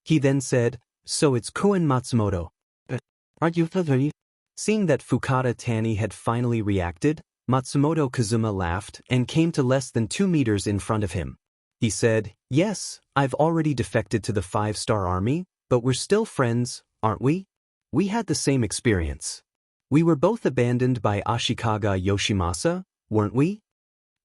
He then said, "So it's Koen Matsumoto. Aren't you familiar?" Seeing that Fukada Tani had finally reacted, Matsumoto Kazuma laughed and came to less than 2 meters in front of him. He said, "Yes, I've already defected to the 5-star army, but we're still friends, aren't we? We had the same experience. We were both abandoned by Ashikaga Yoshimasa, weren't we?"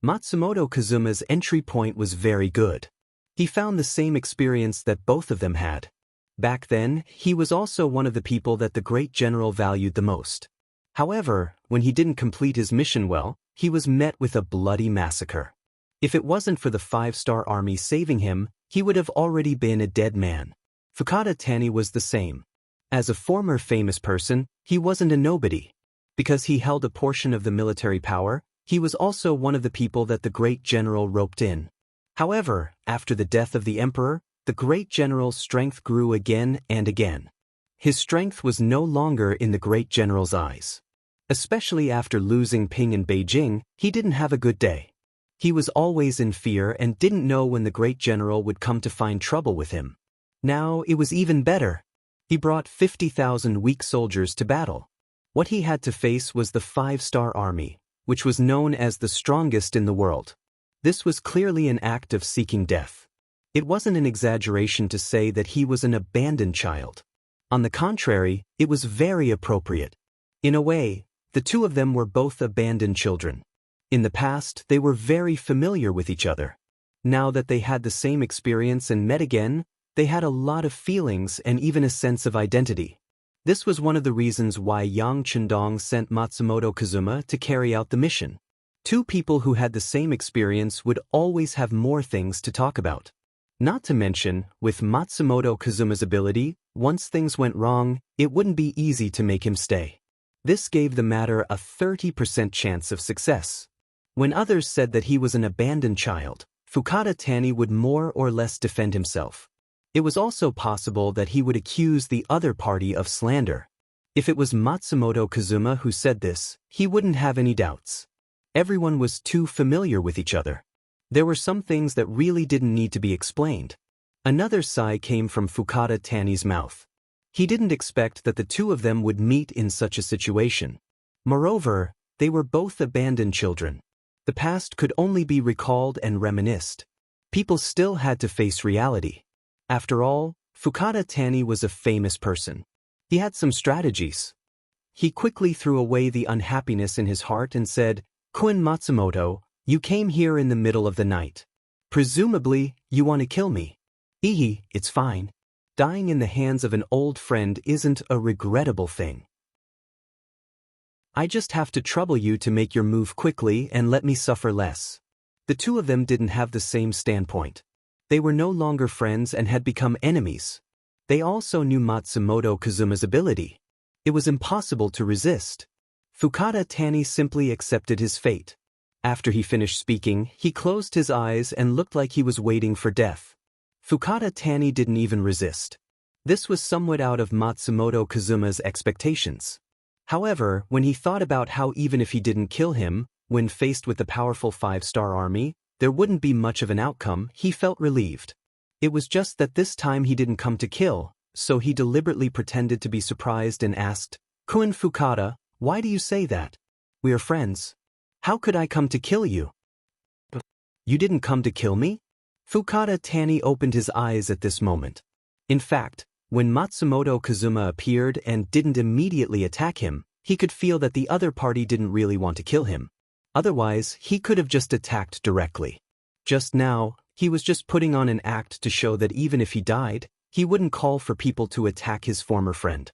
Matsumoto Kazuma's entry point was very good. He found the same experience that both of them had. Back then, he was also one of the people that the great general valued the most. However, when he didn't complete his mission well, he was met with a bloody massacre. If it wasn't for the 5-star army saving him, he would have already been a dead man. Fukada Tani was the same. As a former famous person, he wasn't a nobody. Because he held a portion of the military power, he was also one of the people that the great general roped in. However, after the death of the emperor, the great general's strength grew again and again. His strength was no longer in the great general's eyes. Especially after losing Ping and Beijing, he didn't have a good day. He was always in fear and didn't know when the great general would come to find trouble with him. Now it was even better. He brought 50,000 weak soldiers to battle. What he had to face was the 5-star army, which was known as the strongest in the world. This was clearly an act of seeking death. It wasn't an exaggeration to say that he was an abandoned child. On the contrary, it was very appropriate. In a way, the two of them were both abandoned children. In the past, they were very familiar with each other. Now that they had the same experience and met again, they had a lot of feelings and even a sense of identity. This was one of the reasons why Yang Chendong sent Matsumoto Kazuma to carry out the mission. Two people who had the same experience would always have more things to talk about. Not to mention, with Matsumoto Kazuma's ability, once things went wrong, it wouldn't be easy to make him stay. This gave the matter a 30% chance of success. When others said that he was an abandoned child, Fukada Tani would more or less defend himself. It was also possible that he would accuse the other party of slander. If it was Matsumoto Kazuma who said this, he wouldn't have any doubts. Everyone was too familiar with each other. There were some things that really didn't need to be explained. Another sigh came from Fukada Tani's mouth. He didn't expect that the two of them would meet in such a situation. Moreover, they were both abandoned children. The past could only be recalled and reminisced. People still had to face reality. After all, Fukada Tani was a famous person. He had some strategies. He quickly threw away the unhappiness in his heart and said, "Koen Matsumoto, you came here in the middle of the night. Presumably, you want to kill me. It's fine. Dying in the hands of an old friend isn't a regrettable thing. I just have to trouble you to make your move quickly and let me suffer less." The two of them didn't have the same standpoint. They were no longer friends and had become enemies. They also knew Matsumoto Kazuma's ability. It was impossible to resist. Fukada Tani simply accepted his fate. After he finished speaking, he closed his eyes and looked like he was waiting for death. Fukada Tani didn't even resist. This was somewhat out of Matsumoto Kazuma's expectations. However, when he thought about how even if he didn't kill him, when faced with the powerful 5-star army, there wouldn't be much of an outcome, he felt relieved. It was just that this time he didn't come to kill, so he deliberately pretended to be surprised and asked, "Koen Fukada, why do you say that? We are friends. How could I come to kill you?" "You didn't come to kill me?" Fukada Tani opened his eyes at this moment. In fact, when Matsumoto Kazuma appeared and didn't immediately attack him, he could feel that the other party didn't really want to kill him. Otherwise, he could have just attacked directly. Just now, he was just putting on an act to show that even if he died, he wouldn't call for people to attack his former friend.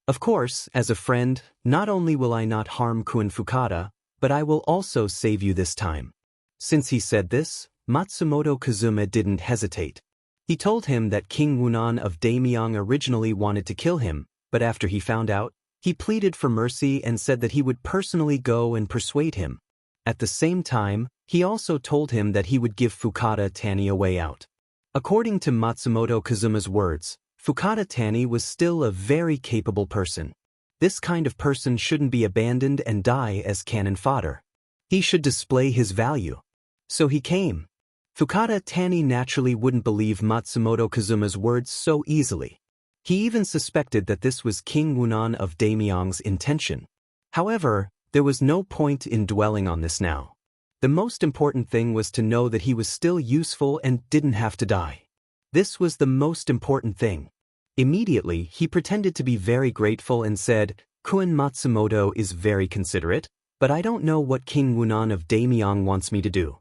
Of course, as a friend, not only will I not harm Koen Fukada, but I will also save you this time. Since he said this, Matsumoto Kazuma didn't hesitate. He told him that King Wunan of Daimyang originally wanted to kill him, but after he found out, he pleaded for mercy and said that he would personally go and persuade him. At the same time, he also told him that he would give Fukada Tani a way out. According to Matsumoto Kazuma's words, Fukada Tani was still a very capable person. This kind of person shouldn't be abandoned and die as cannon fodder. He should display his value. So he came. Fukada Tani naturally wouldn't believe Matsumoto Kazuma's words so easily. He even suspected that this was King Wunan of Daimyong's intention. However, there was no point in dwelling on this now. The most important thing was to know that he was still useful and didn't have to die. This was the most important thing. Immediately, he pretended to be very grateful and said, "Kun Matsumoto is very considerate, but I don't know what King Wunan of Daimyong wants me to do."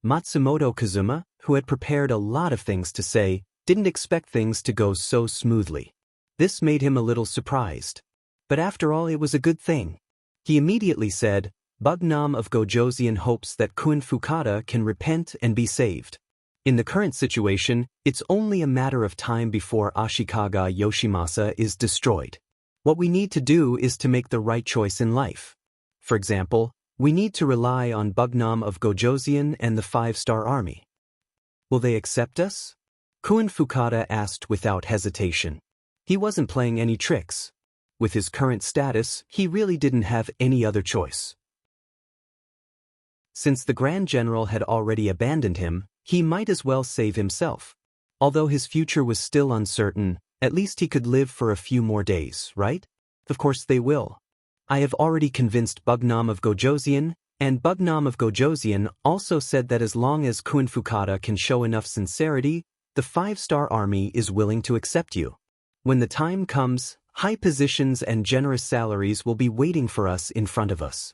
Matsumoto Kazuma, who had prepared a lot of things to say, didn't expect things to go so smoothly. This made him a little surprised. But after all, it was a good thing. He immediately said, "Bugnam of Gojoseon hopes that Kun Fukada can repent and be saved. In the current situation, it's only a matter of time before Ashikaga Yoshimasa is destroyed. What we need to do is to make the right choice in life. For example, we need to rely on Bugnam of Gojoseon and the 5-star army. Will they accept us?" Kun Fukada asked without hesitation. He wasn't playing any tricks. With his current status, he really didn't have any other choice. Since the Grand General had already abandoned him, he might as well save himself. Although his future was still uncertain, at least he could live for a few more days, right? Of course they will. I have already convinced Bugnam of Gojoseon, and Bugnam of Gojoseon also said that as long as Kun Fukada can show enough sincerity, the 5-star army is willing to accept you. When the time comes, high positions and generous salaries will be waiting for us in front of us.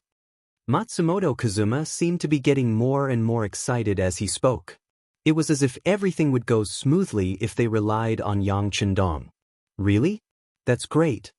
Matsumoto Kazuma seemed to be getting more and more excited as he spoke. It was as if everything would go smoothly if they relied on Yang Chendong. Really? That's great.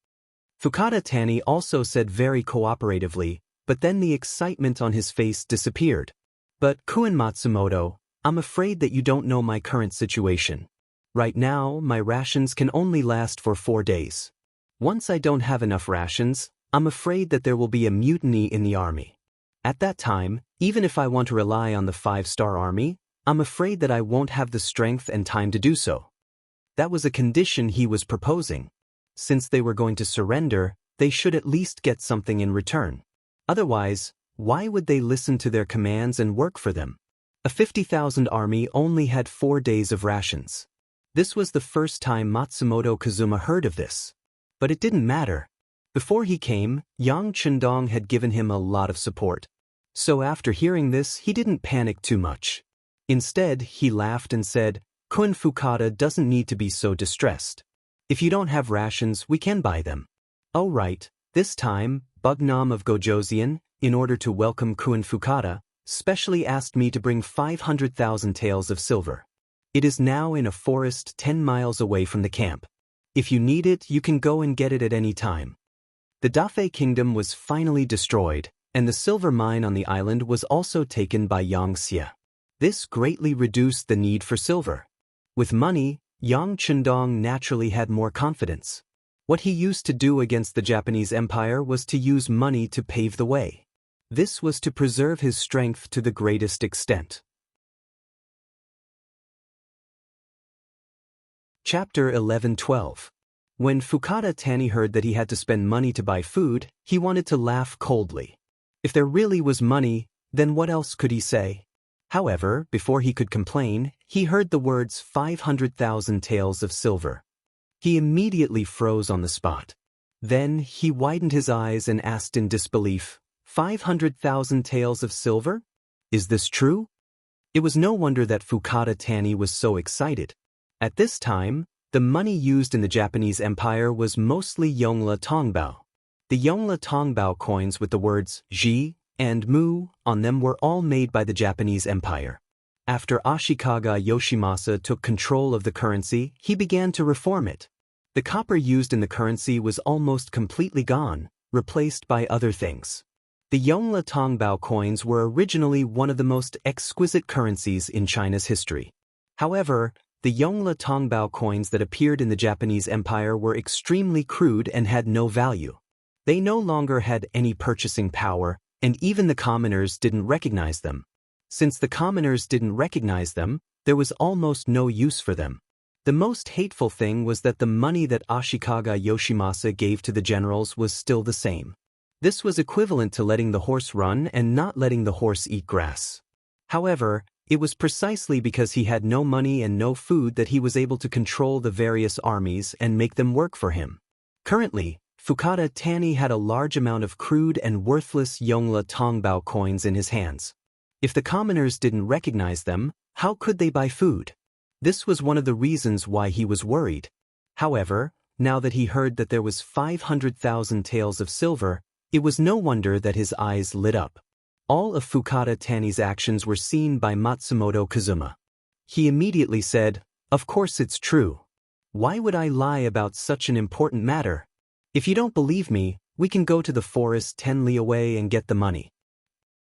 Fukada Tani also said very cooperatively, but then the excitement on his face disappeared. "But Kun Matsumoto, I'm afraid that you don't know my current situation. Right now, my rations can only last for 4 days. Once I don't have enough rations, I'm afraid that there will be a mutiny in the army. At that time, even if I want to rely on the 5-star army, I'm afraid that I won't have the strength and time to do so." That was a condition he was proposing. Since they were going to surrender, they should at least get something in return. Otherwise, why would they listen to their commands and work for them? A 50,000 army only had 4 days of rations. This was the first time Matsumoto Kazuma heard of this. But it didn't matter. Before he came, Yang Chendong had given him a lot of support. So after hearing this, he didn't panic too much. Instead, he laughed and said, "Kun Fukada doesn't need to be so distressed. If you don't have rations, we can buy them." "Oh right, this time, Bugnam of Gojoseon, in order to welcome Kun Fukada, specially asked me to bring 500,000 taels of silver. It is now in a forest 10 miles away from the camp. If you need it, you can go and get it at any time." The Dafei kingdom was finally destroyed, and the silver mine on the island was also taken by Xianxia. This greatly reduced the need for silver. With money, Yang Chendong naturally had more confidence. What he used to do against the Japanese Empire was to use money to pave the way. This was to preserve his strength to the greatest extent. Chapter 11-12. When Fukada Tani heard that he had to spend money to buy food, he wanted to laugh coldly. If there really was money, then what else could he say? However, before he could complain, he heard the words 500,000 taels of silver. He immediately froze on the spot. Then he widened his eyes and asked in disbelief, 500,000 taels of silver? Is this true? It was no wonder that Fukada Tani was so excited. At this time, the money used in the Japanese Empire was mostly Yongle Tongbao. The Yongle Tongbao coins with the words Ji and Mu on them were all made by the Japanese Empire. After Ashikaga Yoshimasa took control of the currency, he began to reform it. The copper used in the currency was almost completely gone, replaced by other things. The Yongle Tongbao coins were originally one of the most exquisite currencies in China's history. However, the Yongle Tongbao coins that appeared in the Japanese Empire were extremely crude and had no value. They no longer had any purchasing power, and even the commoners didn't recognize them. Since the commoners didn't recognize them, there was almost no use for them. The most hateful thing was that the money that Ashikaga Yoshimasa gave to the generals was still the same. This was equivalent to letting the horse run and not letting the horse eat grass. However, It was precisely because he had no money and no food that he was able to control the various armies and make them work for him. Currently, Fukada Tani had a large amount of crude and worthless Yongla Tongbao coins in his hands. If the commoners didn't recognize them, how could they buy food? This was one of the reasons why he was worried. However, now that he heard that there was 500,000 taels of silver, it was no wonder that his eyes lit up. All of Fukada Tani's actions were seen by Matsumoto Kazuma. He immediately said, "Of course it's true. Why would I lie about such an important matter? If you don't believe me, we can go to the forest 10 li away and get the money."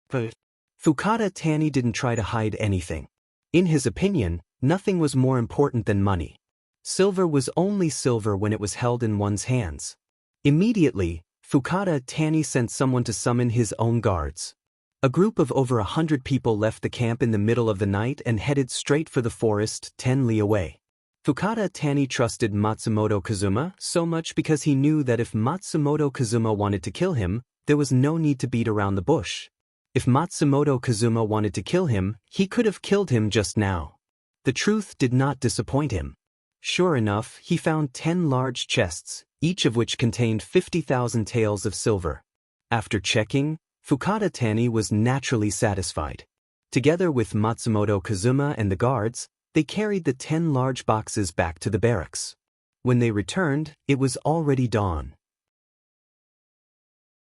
But Fukada Tani didn't try to hide anything. In his opinion, nothing was more important than money. Silver was only silver when it was held in one's hands. Immediately, Fukada Tani sent someone to summon his own guards. A group of over 100 people left the camp in the middle of the night and headed straight for the forest 10 li away. Fukada Tani trusted Matsumoto Kazuma so much because he knew that if Matsumoto Kazuma wanted to kill him, there was no need to beat around the bush. If Matsumoto Kazuma wanted to kill him, he could have killed him just now. The truth did not disappoint him. Sure enough, he found 10 large chests, each of which contained 50,000 taels of silver. After checking, Fukada Tani was naturally satisfied. Together with Matsumoto Kazuma and the guards, they carried the 10 large boxes back to the barracks. When they returned, it was already dawn.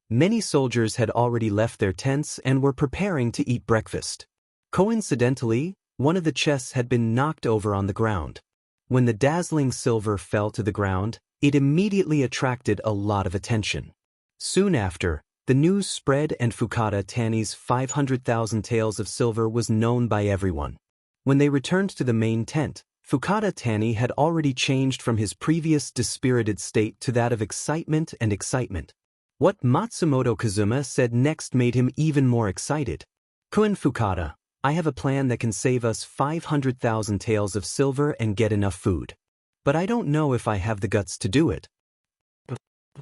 Many soldiers had already left their tents and were preparing to eat breakfast. Coincidentally, one of the chests had been knocked over on the ground. When the dazzling silver fell to the ground, it immediately attracted a lot of attention. Soon after, the news spread and Fukada Tani's 500,000 taels of silver was known by everyone. When they returned to the main tent, Fukada Tani had already changed from his previous dispirited state to that of excitement and excitement. What Matsumoto Kazuma said next made him even more excited. "Kun Fukada, I have a plan that can save us 500,000 taels of silver and get enough food. But I don't know if I have the guts to do it."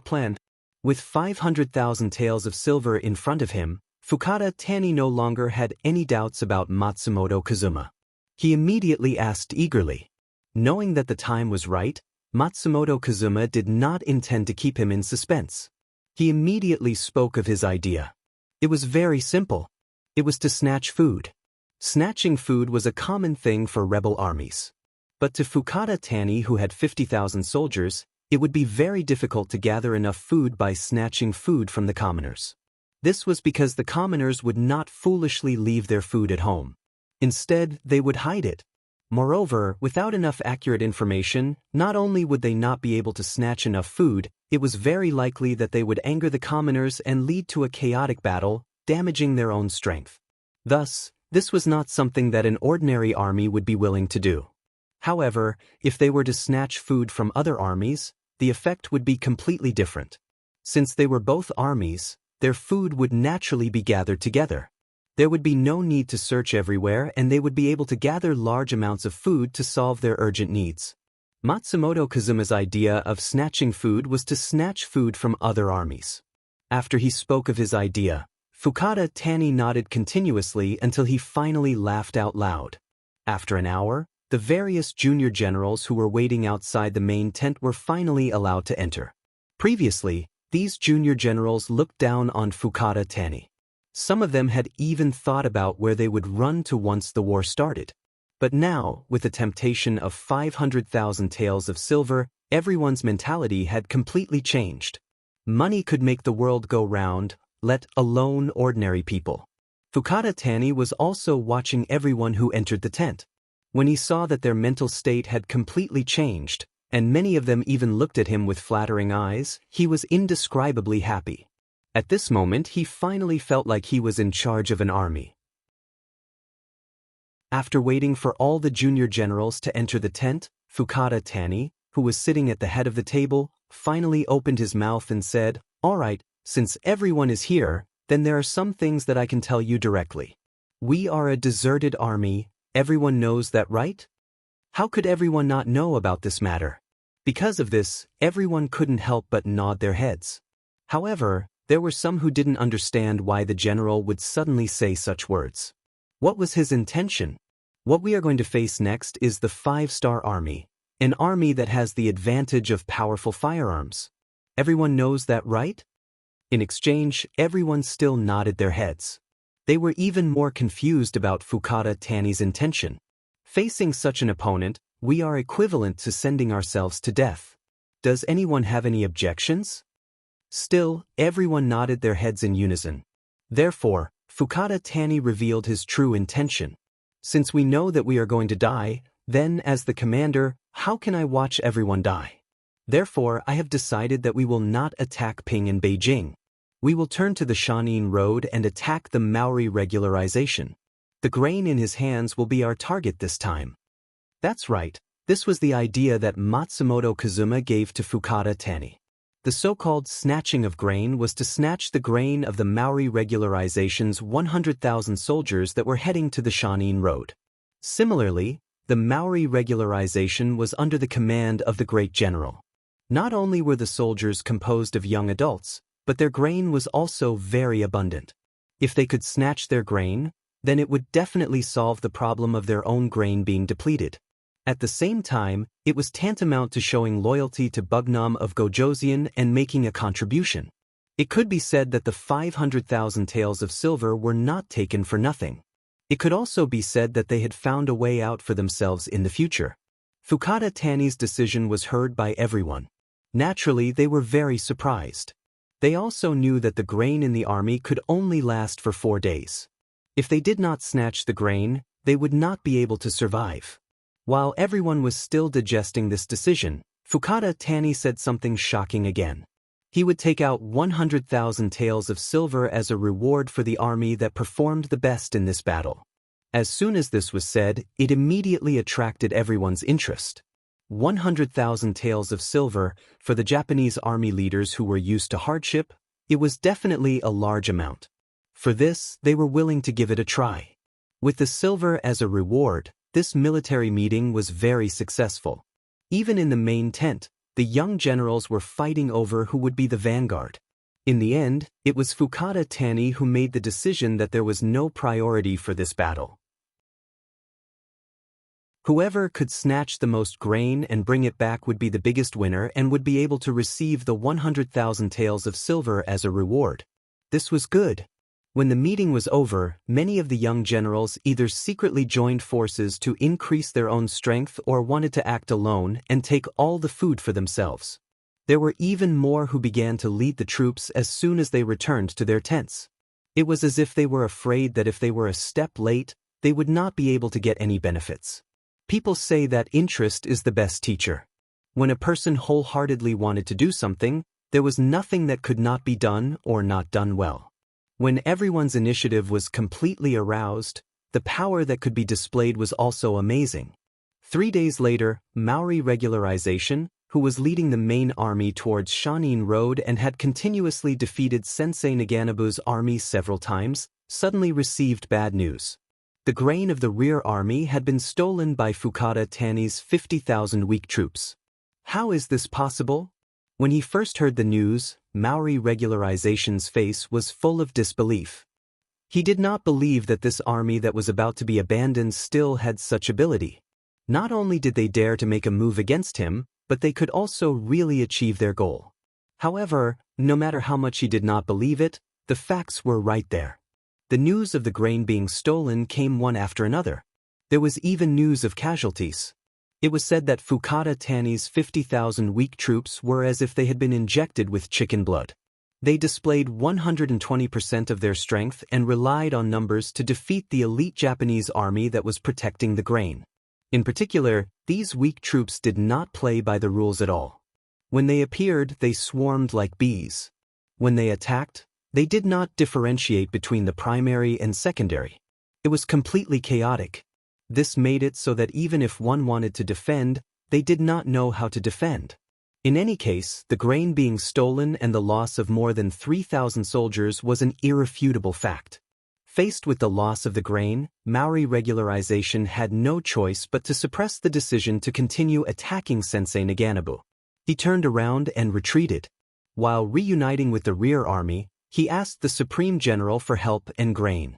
Plan. With 500,000 taels of silver in front of him, Fukada Tani no longer had any doubts about Matsumoto Kazuma. He immediately asked eagerly. Knowing that the time was right, Matsumoto Kazuma did not intend to keep him in suspense. He immediately spoke of his idea. It was very simple. It was to snatch food. Snatching food was a common thing for rebel armies. But to Fukada Tani, who had 50,000 soldiers, it would be very difficult to gather enough food by snatching food from the commoners. This was because the commoners would not foolishly leave their food at home. Instead, they would hide it. Moreover, without enough accurate information, not only would they not be able to snatch enough food, it was very likely that they would anger the commoners and lead to a chaotic battle, damaging their own strength. Thus, this was not something that an ordinary army would be willing to do. However, if they were to snatch food from other armies, the effect would be completely different. Since they were both armies, their food would naturally be gathered together. There would be no need to search everywhere and they would be able to gather large amounts of food to solve their urgent needs. Matsumoto Kazuma's idea of snatching food was to snatch food from other armies. After he spoke of his idea, Fukada Tani nodded continuously until he finally laughed out loud. After an hour, the various junior generals who were waiting outside the main tent were finally allowed to enter. Previously, these junior generals looked down on Fukada Tani. Some of them had even thought about where they would run to once the war started. But now, with the temptation of 500,000 taels of silver, everyone's mentality had completely changed. Money could make the world go round, let alone ordinary people. Fukada Tani was also watching everyone who entered the tent. When he saw that their mental state had completely changed, and many of them even looked at him with flattering eyes, he was indescribably happy. At this moment, he finally felt like he was in charge of an army. After waiting for all the junior generals to enter the tent, Fukada Tani, who was sitting at the head of the table, finally opened his mouth and said, "All right, since everyone is here, then there are some things that I can tell you directly. We are a deserted army, everyone knows that, right? How could everyone not know about this matter?" Because of this, everyone couldn't help but nod their heads. However, there were some who didn't understand why the general would suddenly say such words. What was his intention? What we are going to face next is the 5-star army, an army that has the advantage of powerful firearms. Everyone knows that, right? In exchange, everyone still nodded their heads. They were even more confused about Fukada Tani's intention. Facing such an opponent, we are equivalent to sending ourselves to death. Does anyone have any objections? Still, everyone nodded their heads in unison. Therefore, Fukada Tani revealed his true intention. Since we know that we are going to die, then, as the commander, how can I watch everyone die? Therefore, I have decided that we will not attack Ping and Beijing. We will turn to the Shanin Road and attack the Maori regularization. The grain in his hands will be our target this time. That's right, this was the idea that Matsumoto Kazuma gave to Fukada Tani. The so-called snatching of grain was to snatch the grain of the Maori regularization's 100,000 soldiers that were heading to the Shanin Road. Similarly, the Maori regularization was under the command of the great general. Not only were the soldiers composed of young adults, but their grain was also very abundant. If they could snatch their grain, then it would definitely solve the problem of their own grain being depleted. At the same time, it was tantamount to showing loyalty to Bugnam of Gojoseon and making a contribution. It could be said that the 500,000 taels of silver were not taken for nothing. It could also be said that they had found a way out for themselves in the future. Fukada Tani's decision was heard by everyone. Naturally, they were very surprised. They also knew that the grain in the army could only last for 4 days. If they did not snatch the grain, they would not be able to survive. While everyone was still digesting this decision, Fukada Tani said something shocking again. He would take out 100,000 taels of silver as a reward for the army that performed the best in this battle. As soon as this was said, it immediately attracted everyone's interest. 100,000 taels of silver, for the Japanese army leaders who were used to hardship, it was definitely a large amount. For this, they were willing to give it a try. With the silver as a reward, this military meeting was very successful. Even in the main tent, the young generals were fighting over who would be the vanguard. In the end, it was Fukada Tani who made the decision that there was no priority for this battle. Whoever could snatch the most grain and bring it back would be the biggest winner and would be able to receive the 100,000 taels of silver as a reward. This was good. When the meeting was over, many of the young generals either secretly joined forces to increase their own strength or wanted to act alone and take all the food for themselves. There were even more who began to lead the troops as soon as they returned to their tents. It was as if they were afraid that if they were a step late, they would not be able to get any benefits. People say that interest is the best teacher. When a person wholeheartedly wanted to do something, there was nothing that could not be done or not done well. When everyone's initiative was completely aroused, the power that could be displayed was also amazing. 3 days later, Maori regularization, who was leading the main army towards Shanin Road and had continuously defeated Sensei Naganabu's army several times, suddenly received bad news. The grain of the rear army had been stolen by Fukada Tani's 50,000 weak troops. How is this possible? When he first heard the news, Maori regularization's face was full of disbelief. He did not believe that this army that was about to be abandoned still had such ability. Not only did they dare to make a move against him, but they could also really achieve their goal. However, no matter how much he did not believe it, the facts were right there. The news of the grain being stolen came one after another. There was even news of casualties. It was said that Fukada Tani's 50,000 weak troops were as if they had been injected with chicken blood. They displayed 120% of their strength and relied on numbers to defeat the elite Japanese army that was protecting the grain. In particular, these weak troops did not play by the rules at all. When they appeared, they swarmed like bees. When they attacked, they did not differentiate between the primary and secondary. It was completely chaotic. This made it so that even if one wanted to defend, they did not know how to defend. In any case, the grain being stolen and the loss of more than 3,000 soldiers was an irrefutable fact. Faced with the loss of the grain, Maori regularization had no choice but to suppress the decision to continue attacking Sensei Naganabu. He turned around and retreated. While reuniting with the rear army, he asked the Supreme General for help and grain.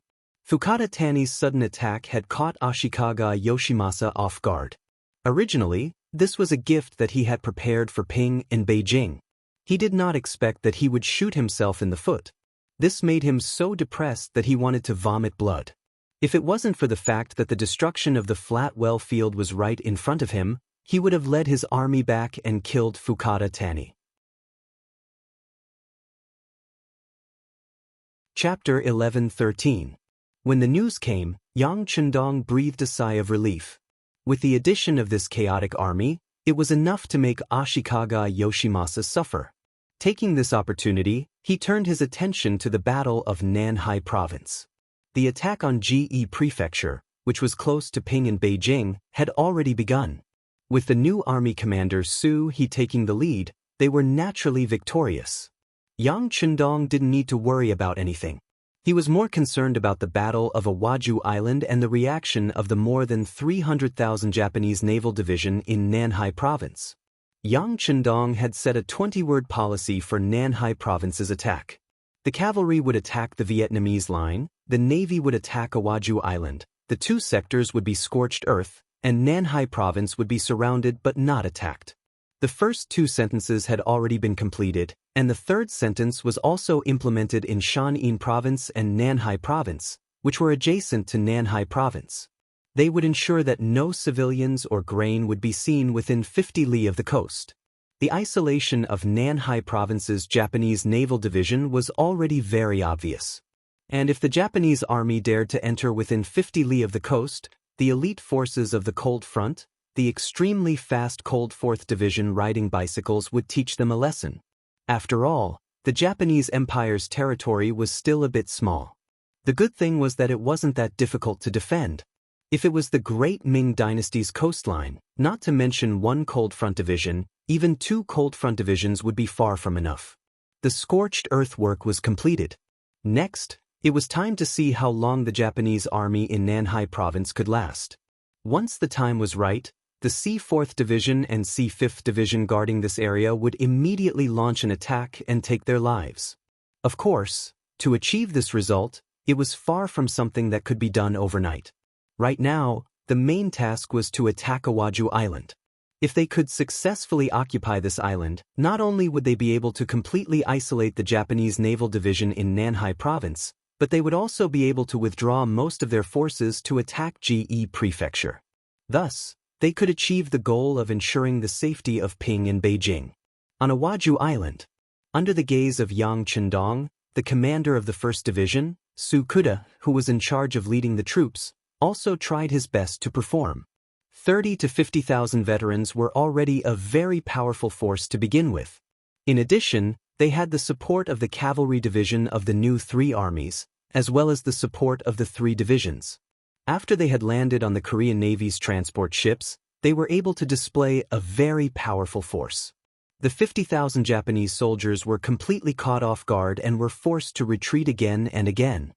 Fukada Tani's sudden attack had caught Ashikaga Yoshimasa off guard. Originally, this was a gift that he had prepared for Ping in Beijing. He did not expect that he would shoot himself in the foot. This made him so depressed that he wanted to vomit blood. If it wasn't for the fact that the destruction of the flat well field was right in front of him, he would have led his army back and killed Fukada Tani. Chapter 11:13. When the news came, Yang Chendong breathed a sigh of relief. With the addition of this chaotic army, it was enough to make Ashikaga Yoshimasa suffer. Taking this opportunity, he turned his attention to the Battle of Nanhai Province. The attack on Ge Prefecture, which was close to Ping in Beijing, had already begun. With the new army commander Su He taking the lead, they were naturally victorious. Yang Chendong didn't need to worry about anything. He was more concerned about the Battle of Awaju Island and the reaction of the more than 300,000 Japanese naval division in Nanhai Province. Yang Chendong had set a 20-word policy for Nanhai Province's attack. The cavalry would attack the Vietnamese line, the navy would attack Awaju Island, the two sectors would be scorched earth, and Nanhai Province would be surrounded but not attacked. The first two sentences had already been completed, and the third sentence was also implemented in Shan'in Province and Nanhai Province, which were adjacent to Nanhai Province. They would ensure that no civilians or grain would be seen within 50 li of the coast. The isolation of Nanhai Province's Japanese naval division was already very obvious. And if the Japanese army dared to enter within 50 li of the coast, the elite forces of the Cold Front, the extremely fast Cold Fourth Division riding bicycles, would teach them a lesson. After all, the Japanese Empire's territory was still a bit small. The good thing was that it wasn't that difficult to defend. If it was the Great Ming Dynasty's coastline, not to mention one Cold Front division, even two Cold Front divisions would be far from enough. The scorched earth work was completed. Next, it was time to see how long the Japanese army in Nanhai Province could last. Once the time was right, the C4th Division and C5th Division guarding this area would immediately launch an attack and take their lives. Of course, to achieve this result, it was far from something that could be done overnight. Right now, the main task was to attack Awaju Island. If they could successfully occupy this island, not only would they be able to completely isolate the Japanese naval division in Nanhai Province, but they would also be able to withdraw most of their forces to attack Ge Prefecture. Thus, they could achieve the goal of ensuring the safety of Ping in Beijing. On Awaju Island, under the gaze of Yang Chendong, the commander of the 1st Division, Su Kuda, who was in charge of leading the troops, also tried his best to perform. 30 to 50,000 veterans were already a very powerful force to begin with. In addition, they had the support of the cavalry division of the new 3 armies, as well as the support of the 3 divisions. After they had landed on the Korean Navy's transport ships, they were able to display a very powerful force. The 50,000 Japanese soldiers were completely caught off guard and were forced to retreat again and again.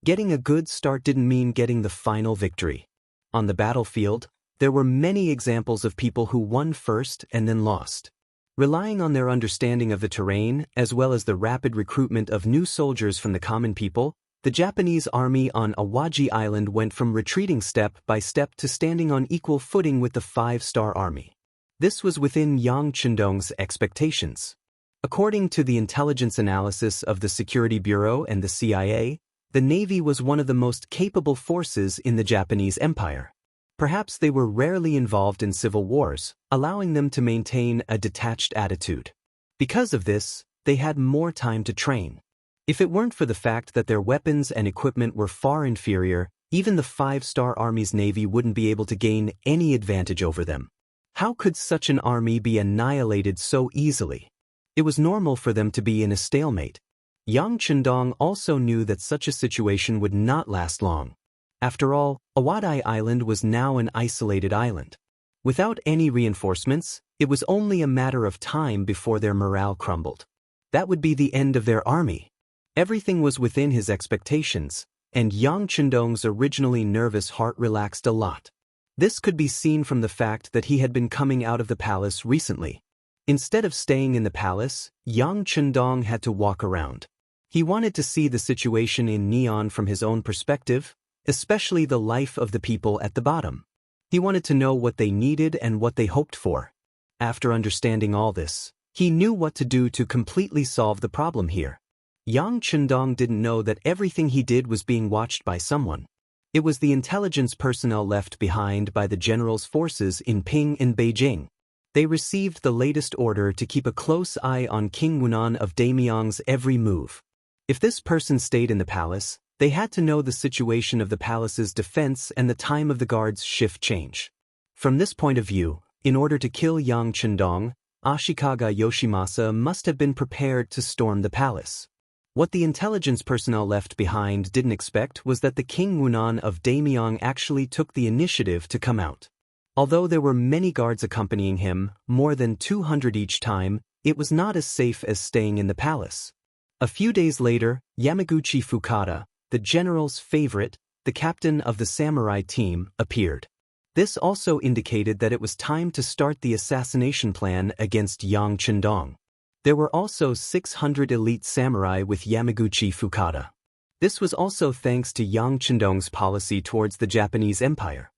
Getting a good start didn't mean getting the final victory. On the battlefield, there were many examples of people who won first and then lost. Relying on their understanding of the terrain, as well as the rapid recruitment of new soldiers from the common people, the Japanese army on Awaju Island went from retreating step by step to standing on equal footing with the 5-star army. This was within Yang Chendong's expectations. According to the intelligence analysis of the Security Bureau and the CIA, the Navy was one of the most capable forces in the Japanese Empire. Perhaps they were rarely involved in civil wars, allowing them to maintain a detached attitude. Because of this, they had more time to train. If it weren't for the fact that their weapons and equipment were far inferior, even the 5-star Army's Navy wouldn't be able to gain any advantage over them. How could such an army be annihilated so easily? It was normal for them to be in a stalemate. Yang Chendong also knew that such a situation would not last long. After all, Awaju Island was now an isolated island. Without any reinforcements, it was only a matter of time before their morale crumbled. That would be the end of their army. Everything was within his expectations, and Yang Chendong's originally nervous heart relaxed a lot. This could be seen from the fact that he had been coming out of the palace recently. Instead of staying in the palace, Yang Chendong had to walk around. He wanted to see the situation in neon from his own perspective, especially the life of the people at the bottom. He wanted to know what they needed and what they hoped for. After understanding all this, he knew what to do to completely solve the problem here. Yang Chendong didn't know that everything he did was being watched by someone. It was the intelligence personnel left behind by the general's forces in Ping and Beijing. They received the latest order to keep a close eye on King Wunan of Damyang's every move. If this person stayed in the palace, they had to know the situation of the palace's defense and the time of the guard's shift change. From this point of view, in order to kill Yang Chendong, Ashikaga Yoshimasa must have been prepared to storm the palace. What the intelligence personnel left behind didn't expect was that the King Wunan of Damyang actually took the initiative to come out. Although there were many guards accompanying him, more than 200 each time, it was not as safe as staying in the palace. A few days later, Yamaguchi Fukada, the general's favorite, the captain of the samurai team, appeared. This also indicated that it was time to start the assassination plan against Yang Chendong. There were also 600 elite samurai with Yamaguchi Fukada. This was also thanks to Yang Chendong's policy towards the Japanese Empire.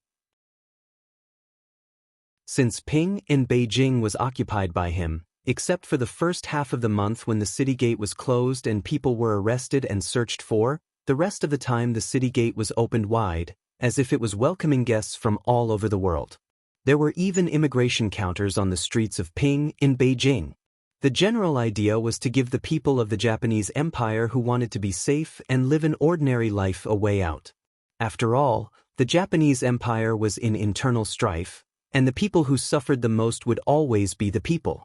Since Ping in Beijing was occupied by him, except for the first half of the month when the city gate was closed and people were arrested and searched for, the rest of the time the city gate was opened wide, as if it was welcoming guests from all over the world. There were even immigration counters on the streets of Ping in Beijing. The general idea was to give the people of the Japanese Empire who wanted to be safe and live an ordinary life a way out. After all, the Japanese Empire was in internal strife, and the people who suffered the most would always be the people.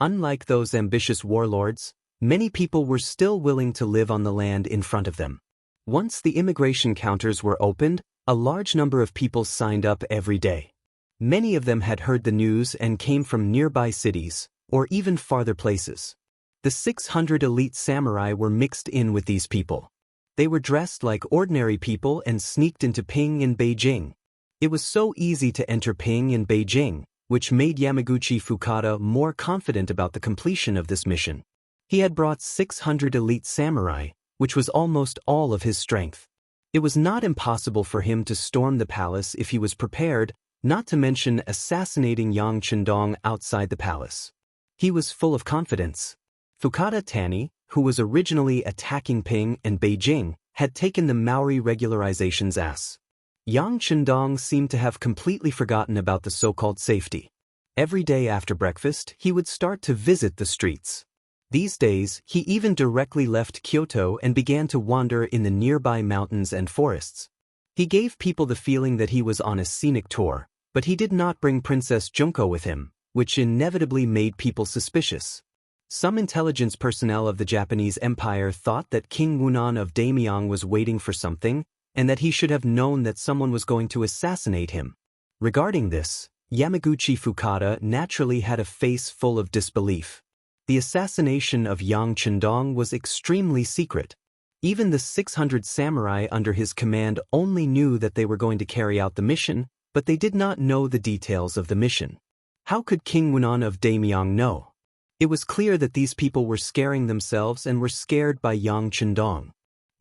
Unlike those ambitious warlords, many people were still willing to live on the land in front of them. Once the immigration counters were opened, a large number of people signed up every day. Many of them had heard the news and came from nearby cities, or even farther places. The 600 elite samurai were mixed in with these people. They were dressed like ordinary people and sneaked into Ping in Beijing. It was so easy to enter Ping in Beijing, which made Yamaguchi Fukada more confident about the completion of this mission. He had brought 600 elite samurai, which was almost all of his strength. It was not impossible for him to storm the palace if he was prepared, not to mention assassinating Yang Chendong outside the palace. He was full of confidence. Fukada Tani, who was originally attacking Ping and Beijing, had taken the Maori regularization's ass. Yang Chendong seemed to have completely forgotten about the so-called safety. Every day after breakfast, he would start to visit the streets. These days, he even directly left Kyoto and began to wander in the nearby mountains and forests. He gave people the feeling that he was on a scenic tour, but he did not bring Princess Junko with him, which inevitably made people suspicious. Some intelligence personnel of the Japanese Empire thought that King Wunan of Damyang was waiting for something, and that he should have known that someone was going to assassinate him. Regarding this, Yamaguchi Fukada naturally had a face full of disbelief. The assassination of Yang Chendong was extremely secret. Even the 600 samurai under his command only knew that they were going to carry out the mission, but they did not know the details of the mission. How could King Wunan of Damyang know? It was clear that these people were scaring themselves and were scared by Yang Chendong.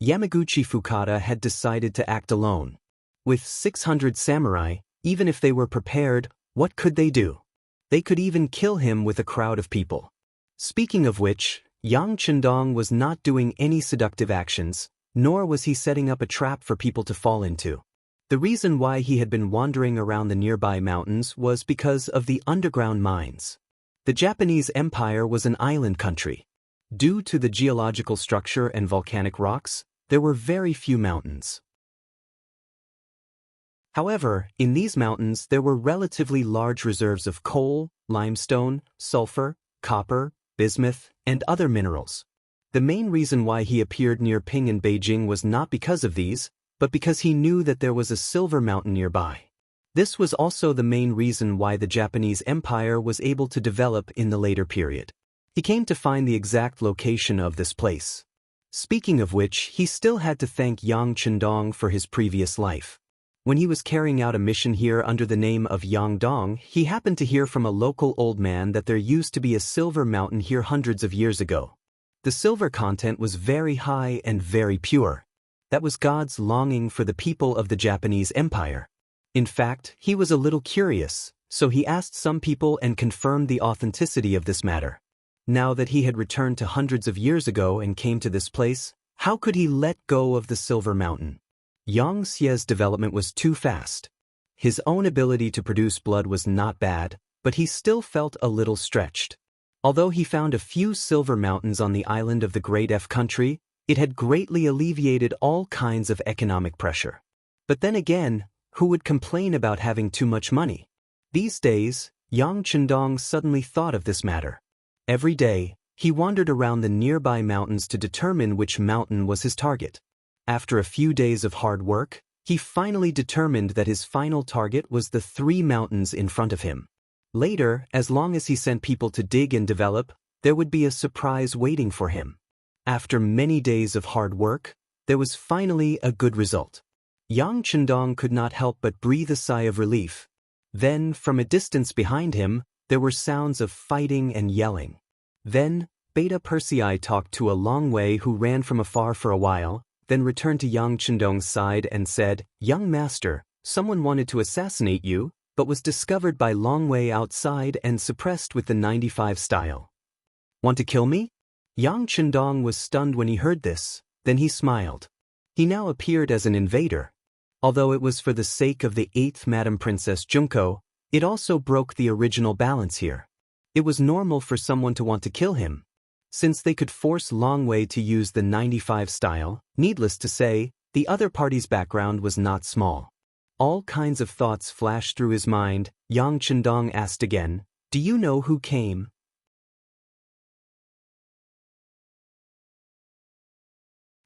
Yamaguchi Fukada had decided to act alone. With 600 samurai, even if they were prepared, what could they do? They could even kill him with a crowd of people. Speaking of which, Yang Chendong was not doing any seductive actions, nor was he setting up a trap for people to fall into. The reason why he had been wandering around the nearby mountains was because of the underground mines. The Japanese Empire was an island country. Due to the geological structure and volcanic rocks, there were very few mountains. However, in these mountains there were relatively large reserves of coal, limestone, sulfur, copper, bismuth, and other minerals. The main reason why he appeared near Ping in Beijing was not because of these, but because he knew that there was a silver mountain nearby. This was also the main reason why the Japanese Empire was able to develop in the later period. He came to find the exact location of this place. Speaking of which, he still had to thank Yang Chendong for his previous life. When he was carrying out a mission here under the name of Yang Dong, he happened to hear from a local old man that there used to be a silver mountain here hundreds of years ago. The silver content was very high and very pure. That was God's longing for the people of the Japanese Empire. In fact, he was a little curious, so he asked some people and confirmed the authenticity of this matter. Now that he had returned to hundreds of years ago and came to this place, how could he let go of the Silver Mountain? Xianxia's development was too fast. His own ability to produce blood was not bad, but he still felt a little stretched. Although he found a few silver mountains on the island of the Great F country, it had greatly alleviated all kinds of economic pressure. But then again, who would complain about having too much money? These days, Yang Chendong suddenly thought of this matter. Every day, he wandered around the nearby mountains to determine which mountain was his target. After a few days of hard work, he finally determined that his final target was the 3 mountains in front of him. Later, as long as he sent people to dig and develop, there would be a surprise waiting for him. After many days of hard work, there was finally a good result. Yang Chendong could not help but breathe a sigh of relief. Then, from a distance behind him, there were sounds of fighting and yelling. Then, Beta Persei talked to a Long Wei who ran from afar for a while, then returned to Yang Chendong's side and said, "Young master, someone wanted to assassinate you, but was discovered by Long Wei outside and suppressed with the 95 style. Want to kill me?" Yang Chendong was stunned when he heard this, then he smiled. He now appeared as an invader. Although it was for the sake of the 8th Madam Princess Junko, it also broke the original balance here. It was normal for someone to want to kill him. Since they could force Long Wei to use the 95 style, needless to say, the other party's background was not small. All kinds of thoughts flashed through his mind. Yang Chendong asked again, "Do you know who came?"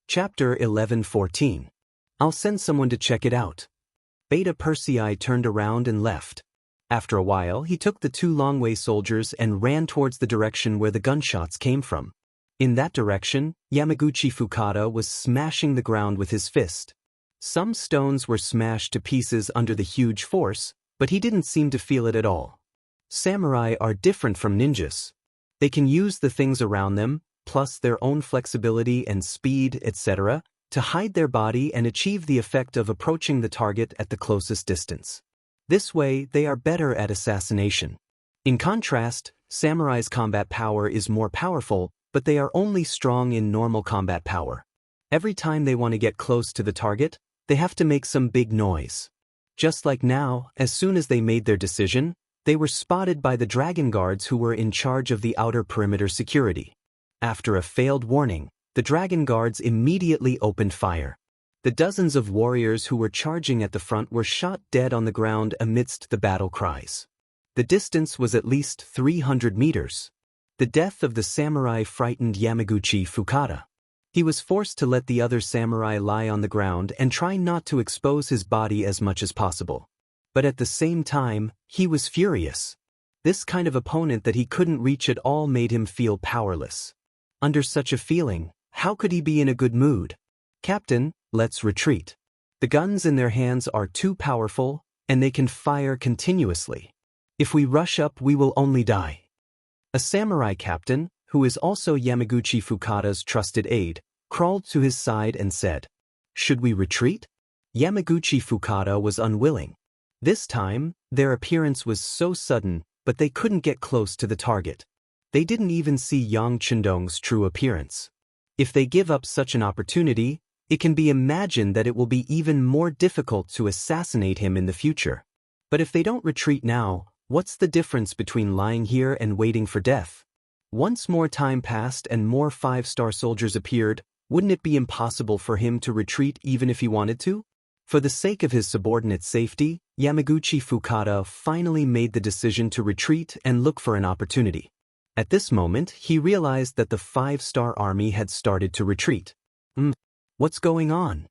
Chapter 11:14. I'll send someone to check it out. Beta Persei turned around and left. After a while, he took the 2 Longwei soldiers and ran towards the direction where the gunshots came from. In that direction, Yamaguchi Fukada was smashing the ground with his fist. Some stones were smashed to pieces under the huge force, but he didn't seem to feel it at all. Samurai are different from ninjas. They can use the things around them, plus their own flexibility and speed, etc., to hide their body and achieve the effect of approaching the target at the closest distance. This way, they are better at assassination. In contrast, samurai's combat power is more powerful, but they are only strong in normal combat power. Every time they want to get close to the target, they have to make some big noise. Just like now, as soon as they made their decision, they were spotted by the dragon guards who were in charge of the outer perimeter security. After a failed warning, the dragon guards immediately opened fire. The dozens of warriors who were charging at the front were shot dead on the ground amidst the battle cries. The distance was at least 300 meters. The death of the samurai frightened Yamaguchi Fukada. He was forced to let the other samurai lie on the ground and try not to expose his body as much as possible. But at the same time, he was furious. This kind of opponent that he couldn't reach at all made him feel powerless. Under such a feeling, how could he be in a good mood? "Captain, let's retreat. The guns in their hands are too powerful, and they can fire continuously. If we rush up, we will only die." A samurai captain, who is also Yamaguchi Fukada's trusted aide, crawled to his side and said, "Should we retreat?" Yamaguchi Fukada was unwilling. This time, their appearance was so sudden, but they couldn't get close to the target. They didn't even see Yang Chendong's true appearance. If they give up such an opportunity, it can be imagined that it will be even more difficult to assassinate him in the future. But if they don't retreat now, what's the difference between lying here and waiting for death? Once more time passed and more 5-star soldiers appeared, wouldn't it be impossible for him to retreat even if he wanted to? For the sake of his subordinate's safety, Yamaguchi Fukada finally made the decision to retreat and look for an opportunity. At this moment, he realized that the 5-star army had started to retreat. What's going on?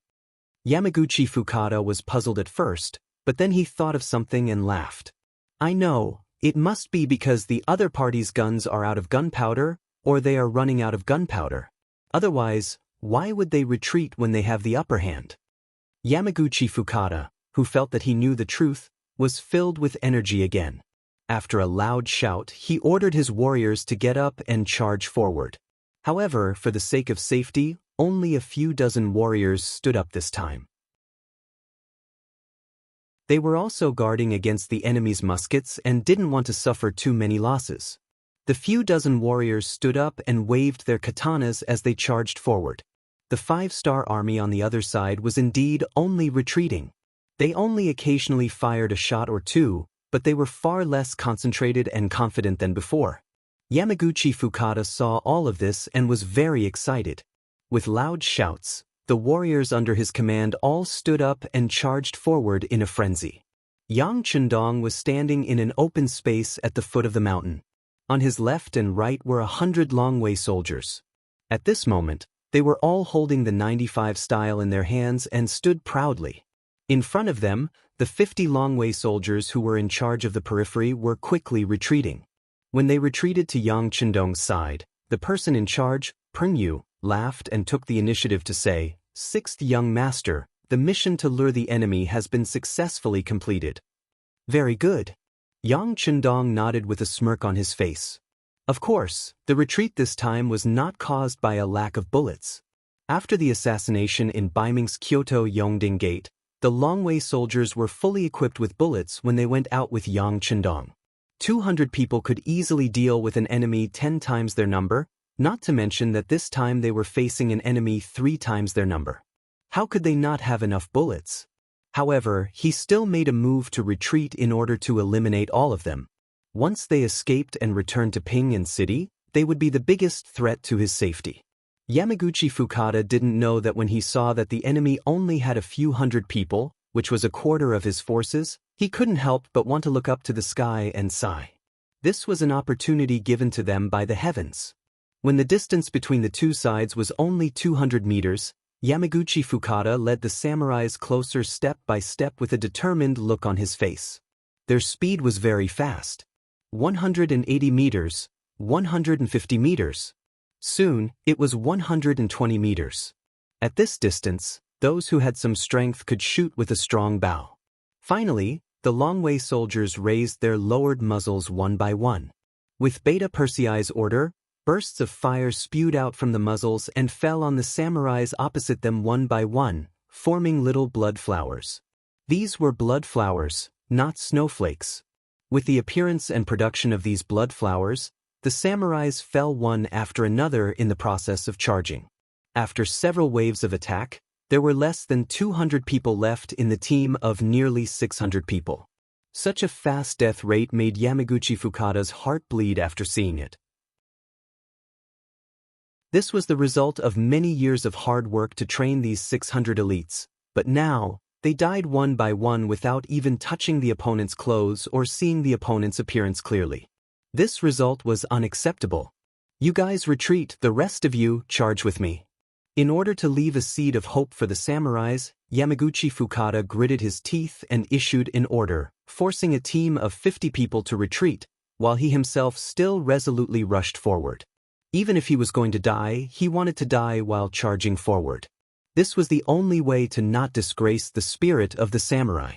Yamaguchi Fukada was puzzled at first, but then he thought of something and laughed. "I know, it must be because the other party's guns are out of gunpowder, or they are running out of gunpowder. Otherwise, why would they retreat when they have the upper hand?" Yamaguchi Fukada, who felt that he knew the truth, was filled with energy again. After a loud shout, he ordered his warriors to get up and charge forward. However, for the sake of safety, only a few dozen warriors stood up this time. They were also guarding against the enemy's muskets and didn't want to suffer too many losses. The few dozen warriors stood up and waved their katanas as they charged forward. The 5-star army on the other side was indeed only retreating. They only occasionally fired a shot or two, but they were far less concentrated and confident than before. Yamaguchi Fukada saw all of this and was very excited. With loud shouts, the warriors under his command all stood up and charged forward in a frenzy. Yang Chendong was standing in an open space at the foot of the mountain. On his left and right were 100 Longwei soldiers. At this moment, they were all holding the 95 style in their hands and stood proudly. In front of them, the 50 Longwei soldiers who were in charge of the periphery were quickly retreating. When they retreated to Yang Chendong's side, the person in charge, Pengyu, laughed and took the initiative to say, "Sixth young master, the mission to lure the enemy has been successfully completed." "Very good." Yang Chendong nodded with a smirk on his face. Of course, the retreat this time was not caused by a lack of bullets. After the assassination in Baiming's Kyoto Yongding Gate, the Longwei soldiers were fully equipped with bullets when they went out with Yang Chendong. 200 people could easily deal with an enemy 10 times their number, not to mention that this time they were facing an enemy 3 times their number. How could they not have enough bullets? However, he still made a move to retreat in order to eliminate all of them. Once they escaped and returned to Pinyin City, they would be the biggest threat to his safety. Yamaguchi Fukada didn't know that when he saw that the enemy only had a few hundred people, which was a quarter of his forces, he couldn't help but want to look up to the sky and sigh. This was an opportunity given to them by the heavens. When the distance between the two sides was only 200 meters, Yamaguchi Fukada led the samurais closer step by step with a determined look on his face. Their speed was very fast. 180 meters, 150 meters. Soon, it was 120 meters. At this distance, those who had some strength could shoot with a strong bow. Finally, the Longwei soldiers raised their lowered muzzles one by one. With Beta Persei's order, bursts of fire spewed out from the muzzles and fell on the samurais opposite them one by one, forming little blood flowers. These were blood flowers, not snowflakes. With the appearance and production of these blood flowers, the samurais fell one after another in the process of charging. After several waves of attack, there were less than 200 people left in the team of nearly 600 people. Such a fast death rate made Yamaguchi Fukada's heart bleed after seeing it. This was the result of many years of hard work to train these 600 elites, but now, they died one by one without even touching the opponent's clothes or seeing the opponent's appearance clearly. This result was unacceptable. "You guys retreat, the rest of you charge with me." In order to leave a seed of hope for the samurais, Yamaguchi Fukada gritted his teeth and issued an order, forcing a team of 50 people to retreat, while he himself still resolutely rushed forward. Even if he was going to die, he wanted to die while charging forward. This was the only way to not disgrace the spirit of the samurai.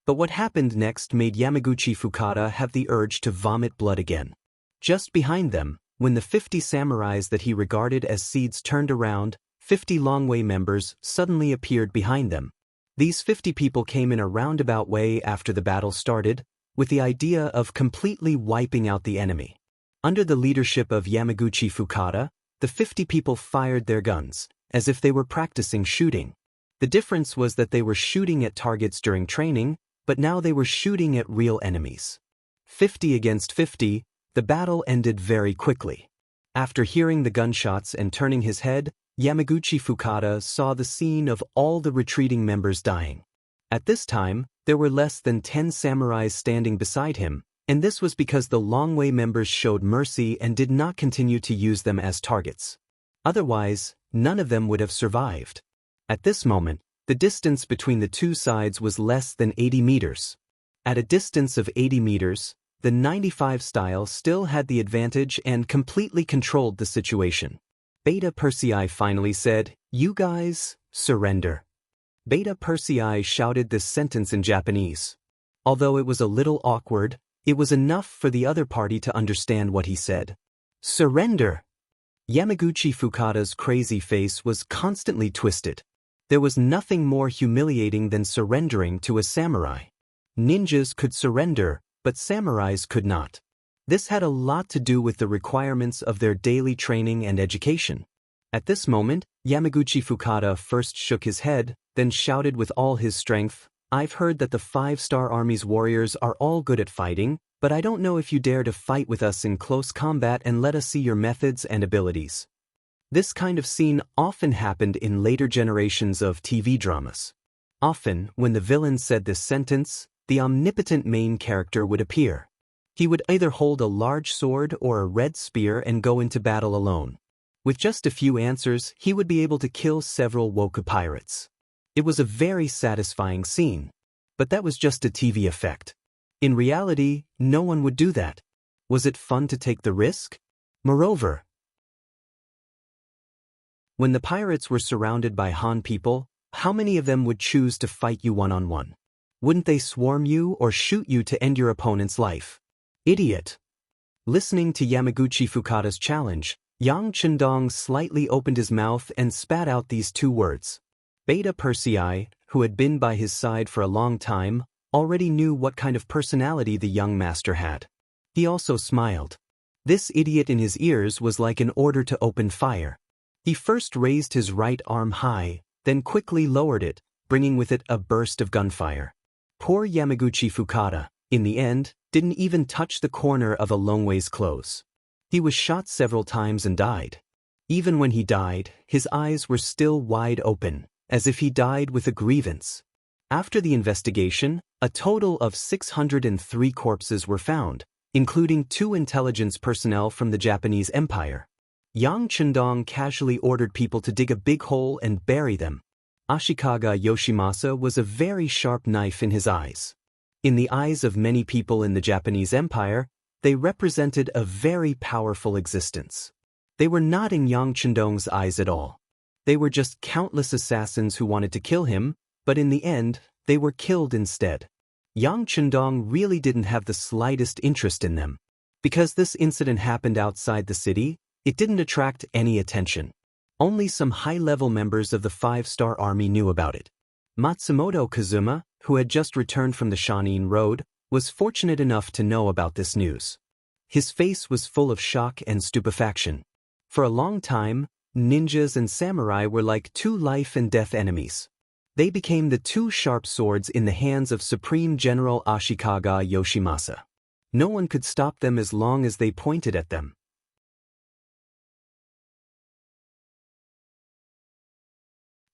But what happened next made Yamaguchi Fukada have the urge to vomit blood again. Just behind them, when the 50 samurais that he regarded as seeds turned around, 50 Longwei members suddenly appeared behind them. These 50 people came in a roundabout way after the battle started, with the idea of completely wiping out the enemy. Under the leadership of Yamaguchi Fukada, the 50 people fired their guns, as if they were practicing shooting. The difference was that they were shooting at targets during training, but now they were shooting at real enemies. 50 against 50, the battle ended very quickly. After hearing the gunshots and turning his head, Yamaguchi Fukada saw the scene of all the retreating members dying. At this time, there were less than 10 samurais standing beside him, and this was because the Longwei members showed mercy and did not continue to use them as targets. Otherwise, none of them would have survived. At this moment, the distance between the two sides was less than 80 meters. At a distance of 80 meters, the 95 style still had the advantage and completely controlled the situation. Beta Persei finally said, "You guys, surrender." Beta Persei shouted this sentence in Japanese. Although it was a little awkward, it was enough for the other party to understand what he said. Surrender! Yamaguchi Fukada's crazy face was constantly twisted. There was nothing more humiliating than surrendering to a samurai. Ninjas could surrender, but samurais could not. This had a lot to do with the requirements of their daily training and education. At this moment, Yamaguchi Fukada first shook his head, then shouted with all his strength, "I've heard that the 5-star Army's warriors are all good at fighting, but I don't know if you dare to fight with us in close combat and let us see your methods and abilities." This kind of scene often happened in later generations of TV dramas. Often, when the villain said this sentence, the omnipotent main character would appear. He would either hold a large sword or a red spear and go into battle alone. With just a few answers, he would be able to kill several Woka pirates. It was a very satisfying scene. But that was just a TV effect. In reality, no one would do that. Was it fun to take the risk? Moreover, when the pirates were surrounded by Han people, how many of them would choose to fight you one-on-one? Wouldn't they swarm you or shoot you to end your opponent's life? Idiot. Listening to Yamaguchi Fukada's challenge, Yang Chendong slightly opened his mouth and spat out these 2 words. Beta Persei, who had been by his side for a long time, already knew what kind of personality the young master had. He also smiled. This idiot in his ears was like an order to open fire. He first raised his right arm high, then quickly lowered it, bringing with it a burst of gunfire. Poor Yamaguchi Fukada, in the end, didn't even touch the corner of a Longwei's clothes. He was shot several times and died. Even when he died, his eyes were still wide open, as if he died with a grievance. After the investigation, a total of 603 corpses were found, including 2 intelligence personnel from the Japanese Empire. Yang Chendong casually ordered people to dig a big hole and bury them. Ashikaga Yoshimasa was a very sharp knife in his eyes. In the eyes of many people in the Japanese Empire, they represented a very powerful existence. They were not in Yang Chendong's eyes at all. They were just countless assassins who wanted to kill him, but in the end, they were killed instead. Yang Chendong really didn't have the slightest interest in them. Because this incident happened outside the city, it didn't attract any attention. Only some high-level members of the 5-star Army knew about it. Matsumoto Kazuma, who had just returned from the Shanin Road, was fortunate enough to know about this news. His face was full of shock and stupefaction. For a long time, ninjas and samurai were like 2 life-and-death enemies. They became the 2 sharp swords in the hands of Supreme General Ashikaga Yoshimasa. No one could stop them as long as they pointed at them.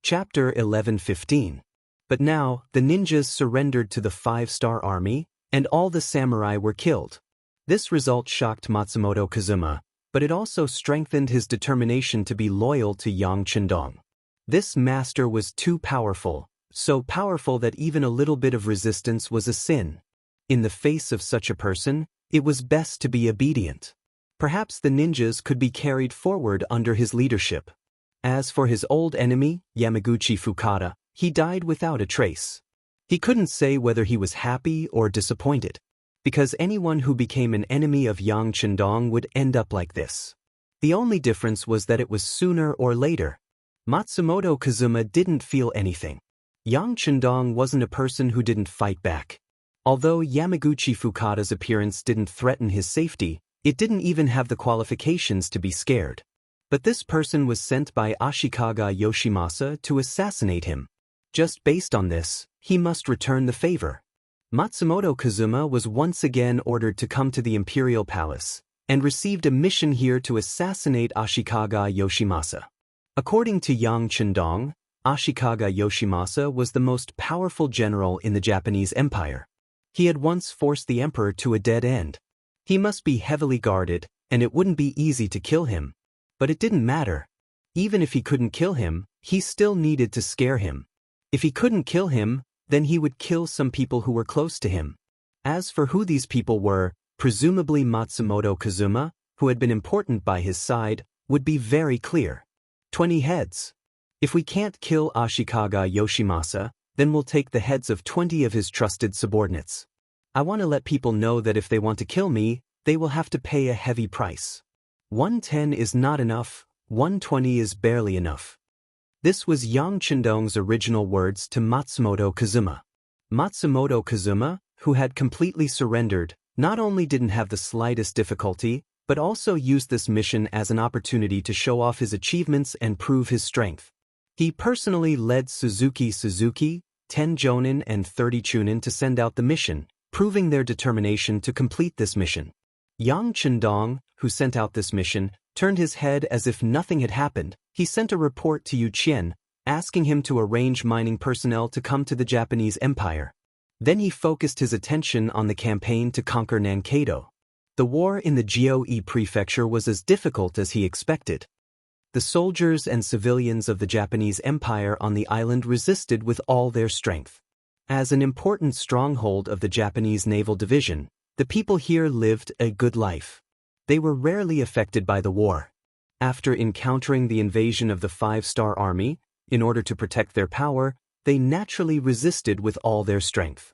Chapter 11:15. But now, the ninjas surrendered to the 5-star Army, and all the samurai were killed. This result shocked Matsumoto Kazuma, but it also strengthened his determination to be loyal to Yang Chendong. This master was too powerful, so powerful that even a little bit of resistance was a sin. In the face of such a person, it was best to be obedient. Perhaps the ninjas could be carried forward under his leadership. As for his old enemy, Yamaguchi Fukada, he died without a trace. He couldn't say whether he was happy or disappointed, because anyone who became an enemy of Yang Chendong would end up like this. The only difference was that it was sooner or later. Matsumoto Kazuma didn't feel anything. Yang Chendong wasn't a person who didn't fight back. Although Yamaguchi Fukada's appearance didn't threaten his safety, it didn't even have the qualifications to be scared. But this person was sent by Ashikaga Yoshimasa to assassinate him. Just based on this, he must return the favor. Matsumoto Kazuma was once again ordered to come to the Imperial Palace, and received a mission here to assassinate Ashikaga Yoshimasa. According to Yang Chendong, Ashikaga Yoshimasa was the most powerful general in the Japanese Empire. He had once forced the emperor to a dead end. He must be heavily guarded, and it wouldn't be easy to kill him. But it didn't matter. Even if he couldn't kill him, he still needed to scare him. If he couldn't kill him, then he would kill some people who were close to him. As for who these people were, presumably Matsumoto Kazuma, who had been important by his side, would be very clear. 20 heads. If we can't kill Ashikaga Yoshimasa, then we'll take the heads of 20 of his trusted subordinates. I want to let people know that if they want to kill me, they will have to pay a heavy price. 110 is not enough, 120 is barely enough. This was Yang Chendong's original words to Matsumoto Kazuma. Matsumoto Kazuma, who had completely surrendered, not only didn't have the slightest difficulty, but also used this mission as an opportunity to show off his achievements and prove his strength. He personally led Suzuki, 10 jonin and 30 chunin to send out the mission, proving their determination to complete this mission. Yang Chendong, who sent out this mission, turned his head as if nothing had happened. He sent a report to Yu Qian, asking him to arrange mining personnel to come to the Japanese Empire. Then he focused his attention on the campaign to conquer Nankado. The war in the Jiao prefecture was as difficult as he expected. The soldiers and civilians of the Japanese Empire on the island resisted with all their strength. As an important stronghold of the Japanese Naval Division, the people here lived a good life. They were rarely affected by the war. After encountering the invasion of the 5-star army, in order to protect their power, they naturally resisted with all their strength.